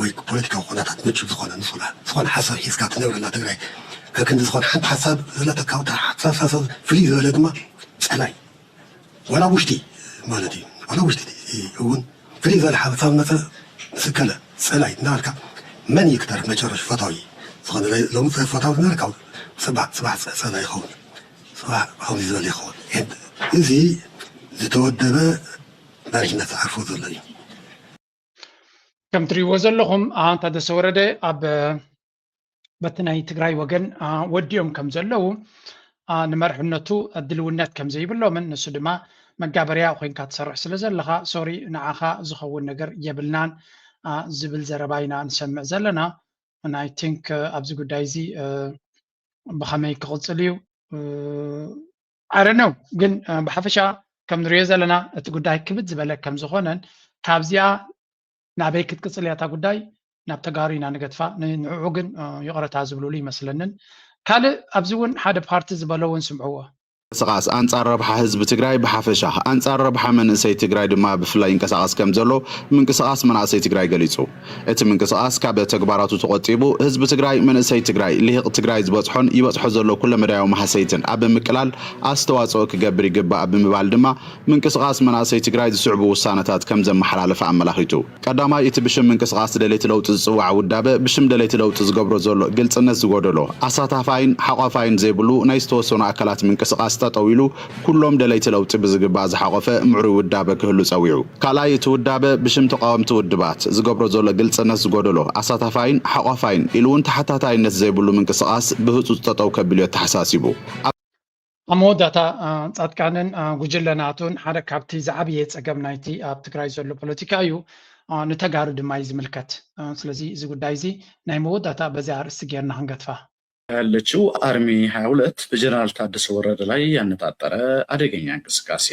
ወይ ፖለቲካዊ ኩነታት ምቹ ዝኾነ ሓሳብ ሒዝካ ትነብረላ ትግራይ ከክንዲ ዝኾነ ሓንቲ ሓሳብ ዘለተካ ሓሳብ ፍልይ ዝበለ ድማ ፀላይ ወላ ውሽጢ ማለት እዩ ወላ ውሽጢ እውን ፍልይ ዝበለ ሓሳብ መፀ ምስከለ ፀላይ እናበልካ መን ይክተርፍ መጨረሻ ፈታዊ ዝኾነ ሎሚ ፈታዊ ዝነበርካ ፅባሕ ፀላይ ይኸውን ፅባሕ ከምዚ ዝበለ ይኸውን እዚ ዝተወደበ መሪሕነት ዓርፎ ዘሎ እዩ። ከም ትሪእዎ ዘለኹም ታደሰ ወረደ ኣብ በቲ ናይ ትግራይ ወገን ወዲኦም ከም ዘለው ንመርሕነቱ ድልውነት ከም ዘይብሎምን ንሱ ድማ መጋበርያ ኮይንካ ትሰርሕ ስለ ዘለካ ሶሪ ንዓኻ ዝኸውን ነገር የብልናን ዝብል ዘረባ ኢና ንሰምዕ ዘለና ናይ ቲንክ ኣብዚ ጉዳይ እዚ ብኸመይ ክቕፅል እዩ ኣረነው ግን ብሓፈሻ ከም ንሪኦ ዘለና እቲ ጉዳይ ክብድ ዝበለ ከም ዝኾነን ካብዚኣ ናበይ ክትቅፅል እያ እታ ጉዳይ ናብ ተጋሩ ኢና ንገድፋ ንዕዑ ግን ይቕረታ ዝብልሉ ይመስለንን ካልእ ኣብዚ እውን ሓደ ፓርቲ ዝበሎ እውን ስምዕዎ ምንቅስቃስ አንጻር ረብሓ ህዝቢ ትግራይ ብሓፈሻ አንጻር ረብሓ መንእሰይ ትግራይ ድማ ብፍላይ ይንቀሳቀስ ከም ዘሎ ምንቅስቃስ መናእሰይ ትግራይ ገሊጹ እቲ ምንቅስቃስ ካብ ተግባራቱ ተቆጢቡ ህዝቢ ትግራይ መንእሰይ ትግራይ ልሂቕ ትግራይ ዝበፅሖን ይበፅሖ ዘሎ ኩለ መዳያዊ ማሕሰይትን ኣብ ምቅላል ኣስተዋፅኦ ክገብር ይግባእ ብምባል ድማ ምንቅስቃስ መናእሰይ ትግራይ ዝስዕቡ ውሳነታት ከም ዘመሓላለፈ ኣመላኺቱ ቀዳማይ እቲ ብሽም ምንቅስቃስ ደለይቲ ለውጢ ዝፅዋዕ ውዳበ ብሽም ደለይቲ ለውጢ ዝገብሮ ዘሎ ግልጽነት ዝጎደሎ ኣሳታፋይን ሓቋፋይን ዘይብሉ ናይ ዝተወሰኑ ኣካላት ምንቅስቃስ ተጠዊሉ ኩሎም ደለይቲ ለውጢ ብዝግባእ ዝሓቆፈ ምዕሩይ ውዳበ ክህሉ ፀዊዑ ካልኣይ እቲ ውዳበ ብሽም ተቃወምቲ ውድባት ዝገብሮ ዘሎ ግልጽነት ዝጎደሎ ኣሳታፋይን ሓቋፋይን ኢሉ እውን ተሓታታይነት ዘይብሉ ምንቅስቃስ ብህፁፅ ጠጠው ከቢሉ ተሓሳሲቡ ኣብ መወዳእታ ጻድቃንን ጉጅለናቱን ሓደ ካብቲ ዝዓብየ ፀገም ናይቲ ኣብ ትግራይ ዘሎ ፖለቲካ እዩ ንተጋሩ ድማ እዩ ዝምልከት ስለዚ እዚ ጉዳይ እዚ ናይ መወዳእታ በዚ ኣርእስቲ ጌርና ክንገድፋ ያለችው አርሚ 22 በጀነራል ታደሰ ወረደ ላይ ያነጣጠረ አደገኛ እንቅስቃሴ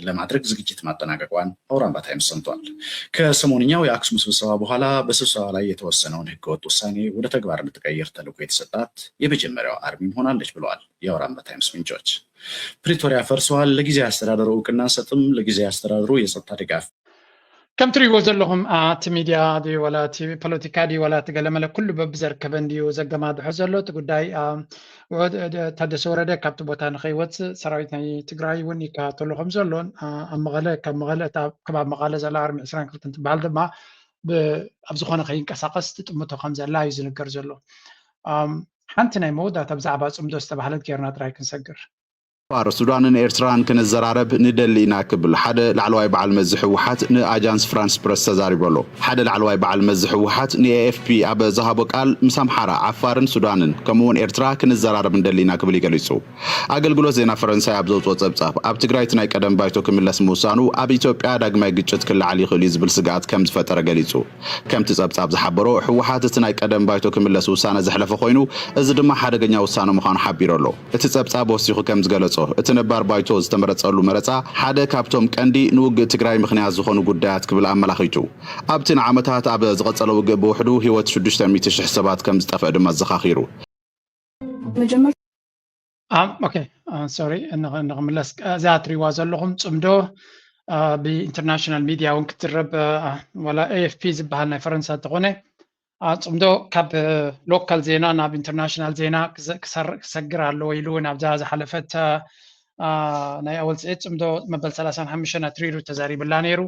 ለማድረግ ዝግጅት ማጠናቀቋን አውራምባ ታይምስ ሰምቷል። ከሰሞንኛው የአክሱም ስብሰባ በኋላ በስብሰባ ላይ የተወሰነውን ህገወጥ ውሳኔ ወደ ተግባር እንድትቀይር ተልዕኮ የተሰጣት የመጀመሪያው አርሚ ሆናለች ብለዋል የአውራምባ ታይምስ ምንጮች። ፕሪቶሪያ ፈርሰዋል፣ ለጊዜያዊ አስተዳደሩ እውቅና አንሰጥም፣ ለጊዜያዊ አስተዳደሩ የጸጥታ ድጋፍ كم تري وزلهم تميديا دي ولا تي بوليتيكا دي ولا تقلمل كل ببزر كبن دي وزقما دحزلو تقداي تدس ورده كابت بوتان خيوت سراويت ناي تግራይ وني كاتلو خمزلون امغله كمغله كباب مغاله زلا 20 كنت بعد ما بابزخونه خينقساقس تطمتو خمزلا يزنكر زلو حنت ناي مودا تبزعبا صمدو استبحلت كيرنا تراي كنسجر فار السودان إيرتران كن الزرارب ندلينا كبل حدا العلواي بعل مزح وحات أجانس فرانس بريس تزاري بلو حدا العلواي بعل مزح وحات ني AFP أب ذهبوا قال مسامحرة عفارن سودانن كمون إيرترا كن الزرارب ندلينا كبل يجلسوا أقل قلوا زينا فرنسا أبزوت وتبصاب أب تجراي تناي قدم بايتو كمل اسمه سانو أبي توبيا داق ما يجتشت كل علي خليز بالسقات كم فترة جلسوا كم تزبصاب زحبرو وحات تناي قدم بايتو كمل اسمه سانا زحلف خوينو إذا ما حدا جنيا وسانو مخان حبيرلو تزبصاب وسيخو كم زجلسوا اتنبار بايتوز تمرصلو مرصا حدا كابتوم قندي نوغ تግራይ ምክንያት ዝኾኑ ጉዳያት ክብል ኣመላኺቱ ኣብትን ዓመታት ኣብ ዝቐጸለው ገብ ውሕዱ ህይወት 600,000 ሰባት ከም ዝጠፍአ ድማ ዘኻኺሩ ኦኬ ሶሪ እንግምለስ ዛትሪ ዋዘለኹም ጽምዶ ብኢንተርናሽናል ሚዲያ ውን ክትረብ ወላ AFP ዝበሃል ናይ ፈረንሳ ተኾነ ጽምዶ ካብ ሎካል ዜና ናብ ኢንተርናሽናል ዜና ክሰግር ኣሎ ኢሉ ናብ ዝሓለፈት ናይ ኣወል ጽዕት ጽምዶ መበል 35 ኣትሪሩ ተዛሪብላ ነይሩ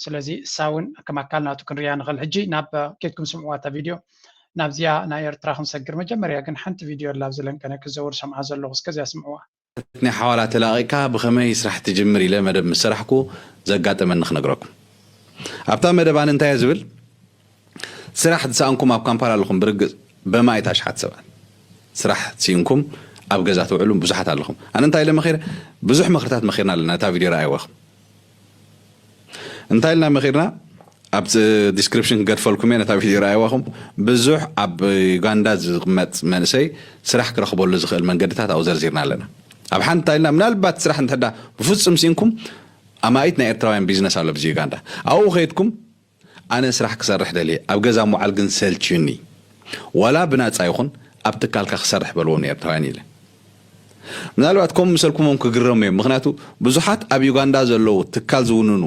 ስለዚ ሳውን ከማካልናቱ ክንሪያ ንኽእል ሕጂ ናብ ኬትኩም ስምዕዋታ ቪድዮ ናብዚያ ናይ ኤርትራ ክንሰግር መጀመርያ ግን ሓንቲ ቪድዮ ላብ ዘለንከነ ክዘውር ሰምዓ ዘለኹ እስከዚያ ስምዕዋ ናይ ሓዋላ ተላቂካ ብኸመይ ስራሕ ትጅምር ኢለ መደብ ምስራሕኩ ዘጋጠመኒ ክነግረኩም ኣብታ መደባን እንታይ ዝብል ስራሕ ትሳንኩም ኣብ ካምፓላ ኣለኹም ብርግጽ በማይ ታሽሓት ሰባት ስራሕ ትሲንኩም ኣብ ገዛ ትውዕሉ ብዙሓት ኣለኹም ኣነ እንታይ ኢለ መኺረ ብዙሕ መኽርታት መኺርና ኣለና እታ ቪድዮ ረኣይወኹም እንታይ ኢልና መኺርና ኣብ ዲስክሪፕሽን ክገድፈልኩም እየ ነታ ቪድዮ ረኣይወኹም ብዙሕ ኣብ ዩጋንዳ ዝቕመጥ መንእሰይ ስራሕ ክረኽበሉ ዝኽእል መንገድታት ኣብኡ ዘርዚርና ኣለና ኣብ ሓንቲ እንታይ ኢልና ምናልባት ስራሕ እንተዳ ብፍጹም ሲንኩም ኣማኢት ናይ ኤርትራውያን ቢዝነስ ኣሎ ብዚ ዩጋንዳ ኣብኡ ኸይድኩም ኣነ ስራሕ ክሰርሕ ደልየ ኣብ ገዛ ምውዓል ግን ሰልችዩኒ ወላ ብናፃ ይኹን ኣብ ትካልካ ክሰርሕ በልዎም ኤርትራውያን ኢለ ምናልባት ከም ምሰልኩሞም ክግረሙ እዮም ምክንያቱ ብዙሓት ኣብ ዩጋንዳ ዘለዉ ትካል ዝውንኑ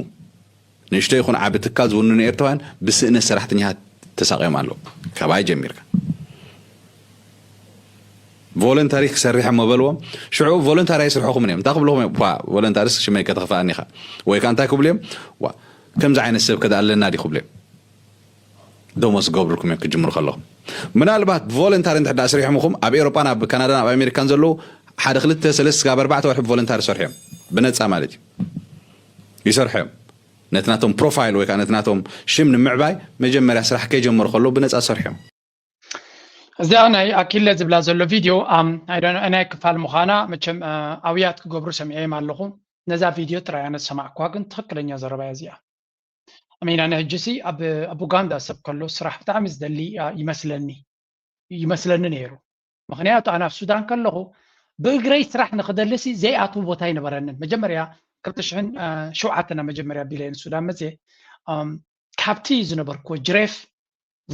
ንእሽቶ ይኹን ዓብ ትካል ዝውንኑ ኤርትራውያን ብስእነት ሰራሕተኛታት ተሳቂዮም ኣለዉ ከባይ ጀሚርካ ቮለንታሪ ክሰርሕ መበልዎም ሽዑ ቮለንታሪ ይስርሑኹም እዮም እንታይ ክብልኹም ቮለንታሪስ ሽመይ ከተኽፋኣኒ ኢኻ ወይ ከዓ እንታይ ክብሉ እዮም ከምዚ ዓይነት ሰብ ከዳ ኣለና ዲ ክብሉ እዮም ደሞዝ ገብርኩም እዮም ክጅምሩ ከለኹም ምናልባት ቮለንታሪ እንተዳ ስሪሖምኹም ኣብ ኤውሮፓን ኣብ ካናዳን ኣብ ኣሜሪካን ዘለዉ ሓደ 2-3 ካብ 4 ወርሒ ቮለንታሪ ሰርሖም ብነፃ ማለት እዩ ይሰርሖም ነትናቶም ፕሮፋይል ወይ ከዓ ነትናቶም ሽም ንምዕባይ መጀመርያ ስራሕ ከይጀመሩ ከለዉ ብነፃ ሰርሖም እዚኣ ናይ ኣኪለ ዝብላ ዘሎ ቪድዮ ናይ ክፋል ምዃና መቸም ኣብያት ክገብሩ ሰሚዐዮም ኣለኹ ነዛ ቪድዮ ጥራይ ኣነ ሰማዕኳ ግን ትኽክለኛ ዘረባ እዚኣ ኣሚና ነህጅሲ ኣብ ኡጋንዳ ሰብ ከሎ ስራሕ ብጣዕሚ ዝደሊ ይመስለኒ ነይሩ ምክንያቱ ኣነ ኣብ ሱዳን ከለኹ ብእግረይ ስራሕ ንክደልሲ ዘይኣትው ቦታ ይነበረንን መጀመርያ 2007 መጀመርያ ቢለየን ሱዳን መፅየ ካብቲ ዝነበርክዎ ጅሬፍ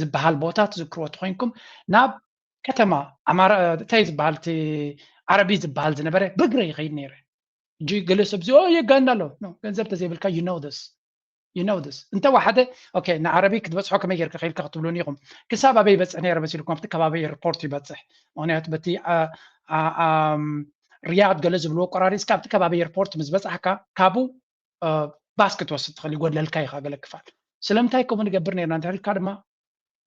ዝበሃል ቦታ ትዝክርዎ ትኮንኩም ናብ ከተማ ኣማራ እንታይ ዝበሃል እቲ ዓረቢ ዝበሃል ዝነበረ ብእግረይ ይኸይድ ነይረ እጂ ገለ ሰብ የጋና ኣሎ ገንዘብ ተዘይብልካ you know this انت واحد اوكي نعربي كتبصحو كما يرك خيل كتبلونيكم كساب ابي بصح نير بسيلكم تكبابي ريبورت يبصح معناته بتي رياض جلز بلو قراريس كاب تكبابي ريبورت مزبصحكا كابو باسكت وسط خلي يقول للكاي خاغل كفال سلامتايكم نقبر نير انت الكادما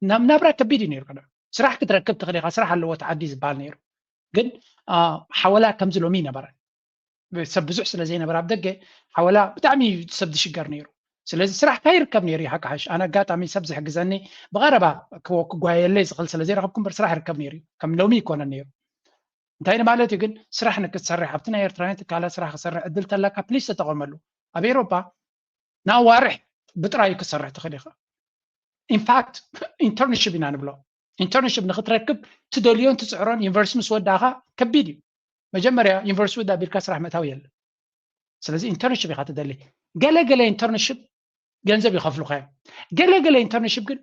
نبرا كبيدي نير كده سراح كتركب تخلي سراح اللي هو تعدي زبال نير قد حوالها كم زلومي نبر بسب بزح سلا زين نبر بدقه حوالها بتعمي سبد شجر نير ስለዚህ ስራሕ ካይርከብ ነይሩ ይሓካሽ ኣነ ኣጋጣሚ ሰብ ዝሕግዘኒ ብቐረባ ጓየለይ ዝኽእል ስለዚ ረኸብኩም በር ስራሕ ይርከብ ነይሩ ከም ሎሚ ይኮነን ነይሩ እንታይ ማለት እዩ ግን ስራሕ ንክትሰርሕ ኣብቲ ናይ ኤርትራውያን ትካላት ስራሕ ክሰርሕ እድል ተለካ ፕሊስ ተጠቐመሉ ኣብ ኤውሮፓ ንኣዋርሕ ብጥራዩ ክሰርሕ ትኽእል ኢኻ ኢንፋክት ኢንተርንሽፕ ኢና ንብሎ ኢንተርንሽፕ ንክትረክብ ትደልዮን ትፅዕሮን ዩኒቨርሲቲ ምስ ወዳእኻ ከቢድ እዩ መጀመርያ ዩኒቨርሲቲ ወዳ ቢልካ ስራሕ መእታዊ የለን ስለዚ ኢንተርንሽፕ ኢኻ ትደሊ ገለገለ ኢንተርንሽፕ ገንዘብ ይኸፍሉኻ ገለገለ ኢንተርንሽፕ ግን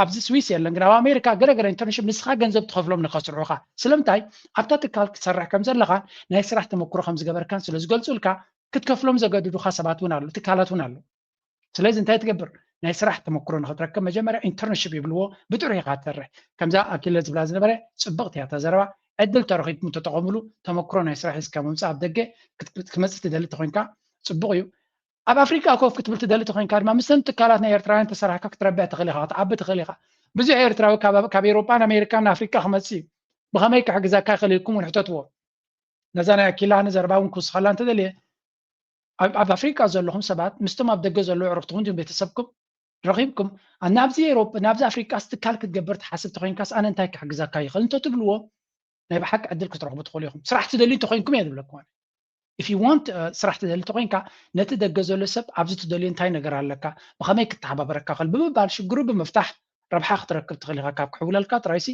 ኣብዚ ስዊስ የለን ግን ኣብ ኣሜሪካ ገለገለ ኢንተርንሽፕ ንስኻ ገንዘብ ትኸፍሎም ንኸስርሑኻ ስለምንታይ ኣብታ ትካል ክትሰርሕ ከም ዘለኻ ናይ ስራሕ ተመክሮ ከም ዝገበርካን ስለ ዝገልጹልካ ክትከፍሎም ዘገድዱኻ ሰባት እውን ኣሉ ትካላት እውን ኣሉ ስለዚህ እንታይ ትገብር ናይ ስራሕ ተመክሮ ንኽትረክብ መጀመርያ ኢንተርንሽፕ ይብልዎ ብጥሩይ ኢኻ ትሰርሕ ከምዛ ኣኪለ ዝብላ ዝነበረ ፅብቕቲ እያ ተዘረባ ዕድል ተረኺብኩም ተጠቐምሉ ተመክሮ ናይ ስራሕ ሒዝካ ምምፃእ ኣብ ደገ ክትመፅእ ትደሊ ተኮይንካ ፅቡቕ እዩ ኣብ ኣፍሪካ ኮፍ ክትብል ትደሊ ተኮይንካ ድማ ምስን ትካላት ናይ ኤርትራውያን ተሰራሕካ ክትረብሕ ትኽእል ኢኻ ክትዓቢ ትኽእል ኢኻ ብዙሕ ኤርትራዊ ካብ ኤውሮፓን ኣሜሪካን ኣፍሪካ ክመፅእ እዩ ብኸመይ ክሕግዛካ ይኽእል ኢልኩም እውን ሕተትዎ ነዛ ናይ ኣኪላ ንዘረባ እውን ክውስኸላ እንተደልየ ኣብ ኣፍሪካ ዘለኹም ሰባት ምስቶም ኣብ ደገ ዘለዉ ዕሩኽትኩም ቤተሰብኩም ረኺብኩም ናብዚ ኤውሮፓ ናብዚ ኣፍሪካ ትካል ክትገብር ትሓስብ ተኮይንካስ ኣነ እንታይ ክሕግዛካ ይኽእል እንተትብልዎ ናይ ብሓቂ ዕድል ክትረኽቡ ትኽእሉ ኢኹም ስራሕ ትደልዩ እንተኮይንኩም እየ ዝብለኩም if you want ስራሕ ትደልዩ ተኮይንካ ነቲ ደገ ዘሎ ሰብ ኣብዚ ትደልዩ እንታይ ነገር ኣለካ ብኸመይ ክትተሓባበረካ ክእል ብምባል ሽግሩ ብምፍታሕ ረብሓ ክትረክብ ትኽእል ኢኻ ካብ ክሕውለልካ ጥራይሲ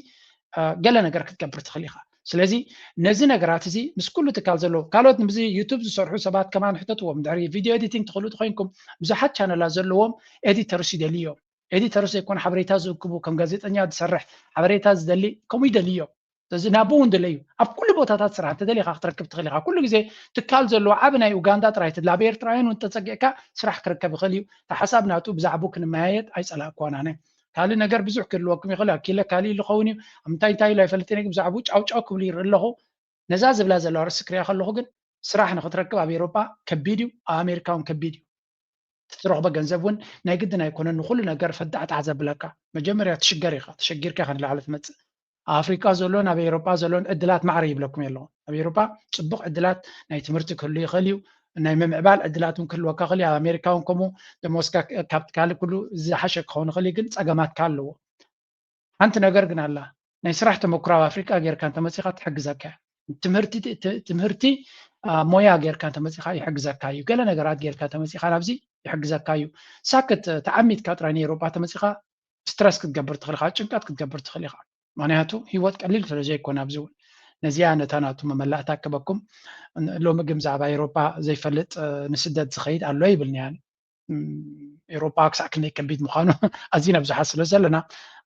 ገለ ነገር ክትገብር ትኽእል ኢኻ ስለዚ ነዚ ነገራት እዚ ምስ ኩሉ ትካል ዘለዎ ካልኦት ንብዚ ዩቱብ ዝሰርሑ ሰባት ከማን ሕተትዎም ድሕሪ ቪድዮ ኤዲቲንግ ትኽእሉ ትኮይንኩም ብዙሓት ቻነላት ዘለዎም ኤዲተርስ ይደልዮም ኤዲተርስ ዘይኮነ ሓበሬታ ዝእክቡ ከም ጋዜጠኛ ዝሰርሕ ሓበሬታ ዝደሊ ከምኡ ይደልዮም ስለዚ ናብኡ እውን ድለ እዩ ኣብ ኩሉ ቦታታት ስራሕ ተደሊኻ ክትረክብ ትኽእል ኢኻ ኩሉ ግዜ ትካል ዘለዎ ዓብ ናይ ኡጋንዳ ጥራይ ትድላብ ኤርትራውያን እውን ተፀጊዕካ ስራሕ ክርከብ ይኽእል እዩ ተሓሳብ ናቱ ብዛዕባ ክንመያየጥ ኣይፀላእኳን ኣነ ካልእ ነገር ብዙሕ ክህልወኩም ይኽእል ኣኪለ ካሊእ ዝኸውን እዩ እንታይ እንታይ ኢሉ ኣይፈልጥን ግን ብዛዕባ ጫውጫው ክብል ይርኢ ኣለኹ ነዛ ዝብላ ዘለዋ ርእሲ ክሪኣ ከለኹ ግን ስራሕ ንኽትረክብ ኣብ ኤውሮፓ ከቢድ እዩ ኣብ ኣሜሪካ እውን ከቢድ እዩ ትረኽቦ ገንዘብ እውን ናይ ግድን ኣይኮነን ንኩሉ ነገር ፈዳዕታዕ ዘብለካ መጀመርያ ትሽገር ኢኻ ተሸጊርካ ኢኻ ንላዕሊ ትመፅእ ኣፍሪካ ዘሎን ኣብ ኤውሮፓ ዘሎን ዕድላት ማዕረ ይብለኩም ኣለኹ ኣብ ኤውሮፓ ፅቡቕ ዕድላት ናይ ትምህርቲ ክህሉ ይኽእል እዩ ናይ ምምዕባል ዕድላት እውን ክህልወካ ክእል ኣብ ኣሜሪካ እውን ከምኡ ደሞዝካ ካብቲ ካልእ ኩሉ ዝሓሸ ክኸውን ይኽእል ግን ፀገማትካ ኣለዎ ሓንቲ ነገር ግን ኣላ ናይ ስራሕ ተመክሮ ኣብ ኣፍሪካ ጌርካ እንተመፂኻ ትሕግዘካ ትምህርቲ ሞያ ጌርካ እንተመፂኻ ይሕግዘካ እዩ ገለ ነገራት ጌርካ ተመፂኻ ናብዚ ይሕግዘካ እዩ ሳክት ተዓሚትካ ጥራይ ንኤውሮፓ ተመፂኻ ስትረስ ክትገብር ትኽእል ኢኻ ጭንቀት ክትገብር ትኽእል ኢኻ ምክንያቱ ሂወት ቀሊል ስለ ዘይኮነ ኣብዚ እውን ነዚያ ነታ ናቱ መመላእታ ክበኩም ሎሚ ግን ብዛዕባ ኤውሮፓ ዘይፈልጥ ንስደት ዝኸይድ ኣሎ ይብልኒ ያኒ ኤውሮፓ ክሳዕ ክንደይ ከቢድ ምዃኑ ኣዝና ብዙሓት ስለ ዘለና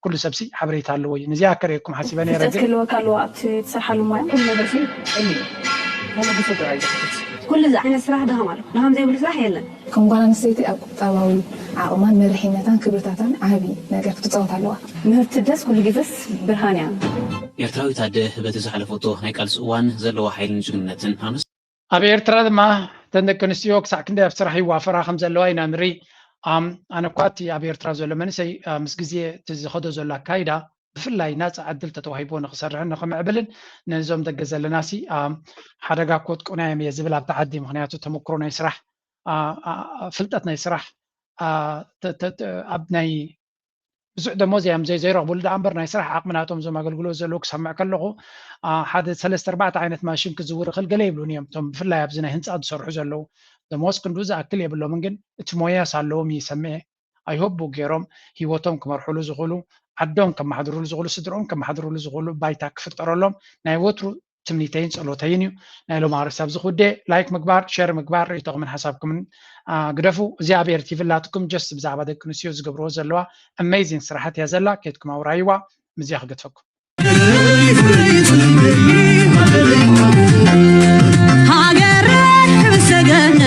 ኩሉ ሰብሲ ሓበሬታ ኣለዎ እዩ ነዚያ ከርእየኩም ሓሲበ ነይረ ግን ክህልወካ ኣለዎ ኣብቲ ትሰርሓሉ ሞያ ኩሉ ነገር ኩሉ ዚ ዓይነት ስራሕ ድኻም ኣሎ ድኻም ዘይብሉ ስራሕ የለን ከም ጓል ኣንስተይቲ ኣብ ቁጠባዊ ዓቕማን መሪሕነታን ክብርታታን ዓብዪ ነገር ክትፃወት ኣለዋ ምህርቲ ደስ ኩሉ ግዜስ ብርሃን እያ ኤርትራዊት ኣደ በቲ ዝሓለፈቶ ናይ ቃልሲ እዋን ዘለዎ ሓይልን ጅግንነትን ኣነስ ኣብ ኤርትራ ድማ እተን ደቂ ኣንስትዮ ክሳዕ ክንደይ ኣብ ስራሕ ይዋፈራ ከም ዘለዋ ኢና ንርኢ ኣነ እኳ እቲ ኣብ ኤርትራ ዘሎ መንእሰይ ምስ ግዜ እቲ ዝኸዶ ዘሎ ኣካይዳ ብፍላይ ናፃ ዕድል ተተዋሂቦ ንክሰርሕን ንክምዕብልን ነዞም ደገ ዘለናሲ ሓደጋ ክወጥቁና እዮም እየ ዝብል ኣብቲ ዓዲ ምክንያቱ ተመክሮ ናይ ስራሕ ፍልጠት ናይ ስራሕ ኣብ ናይ ብዙሕ ደሞዝ እዮም ዘይረኽብሉ ዳ እምበር ናይ ስራሕ ዓቕሚ ናቶም እዞም ኣገልግሎት ዘለዉ ክሰምዕ ከለኹ ሓደ 3-4 ዓይነት ማሽን ክዝውር ይኽእል ገለ ይብሉን እዮም እቶም ብፍላይ ኣብዚ ናይ ህንፃ ዝሰርሑ ዘለዉ ደሞዝ ክንዱ ዝኣክል የብሎምን ግን እቲ ሞያስ ኣለዎም ይሰምዐ ኣይሆቡ ገይሮም ሂወቶም ክመርሕሉ ዝኽእሉ ዓዶም ከመሓድሩሉ ዝኽእሉ ስድሮም ከመሓድሩሉ ዝኽእሉ ባይታ ክፍጠረሎም ናይ ወትሩ ትምኒተይን ፀሎተይን እዩ ናይ ሎም ኣርእስቲ ኣብዚ ጉዳይ ላይክ ምግባር ሸር ምግባር ርእይቶኹምን ሓሳብኩምን ግደፉ እዚ ኣብ ኤርቲቪ ላትኩም ጀስት ብዛዕባ ደቂ ኣንስትዮ ዝገብርዎ ዘለዋ ኣሜዚንግ ስራሕት እያ ዘላ ከይድኩም ኣውራይዋ ምዝያ ክገድፈኩም ሃገር ሕብሰገን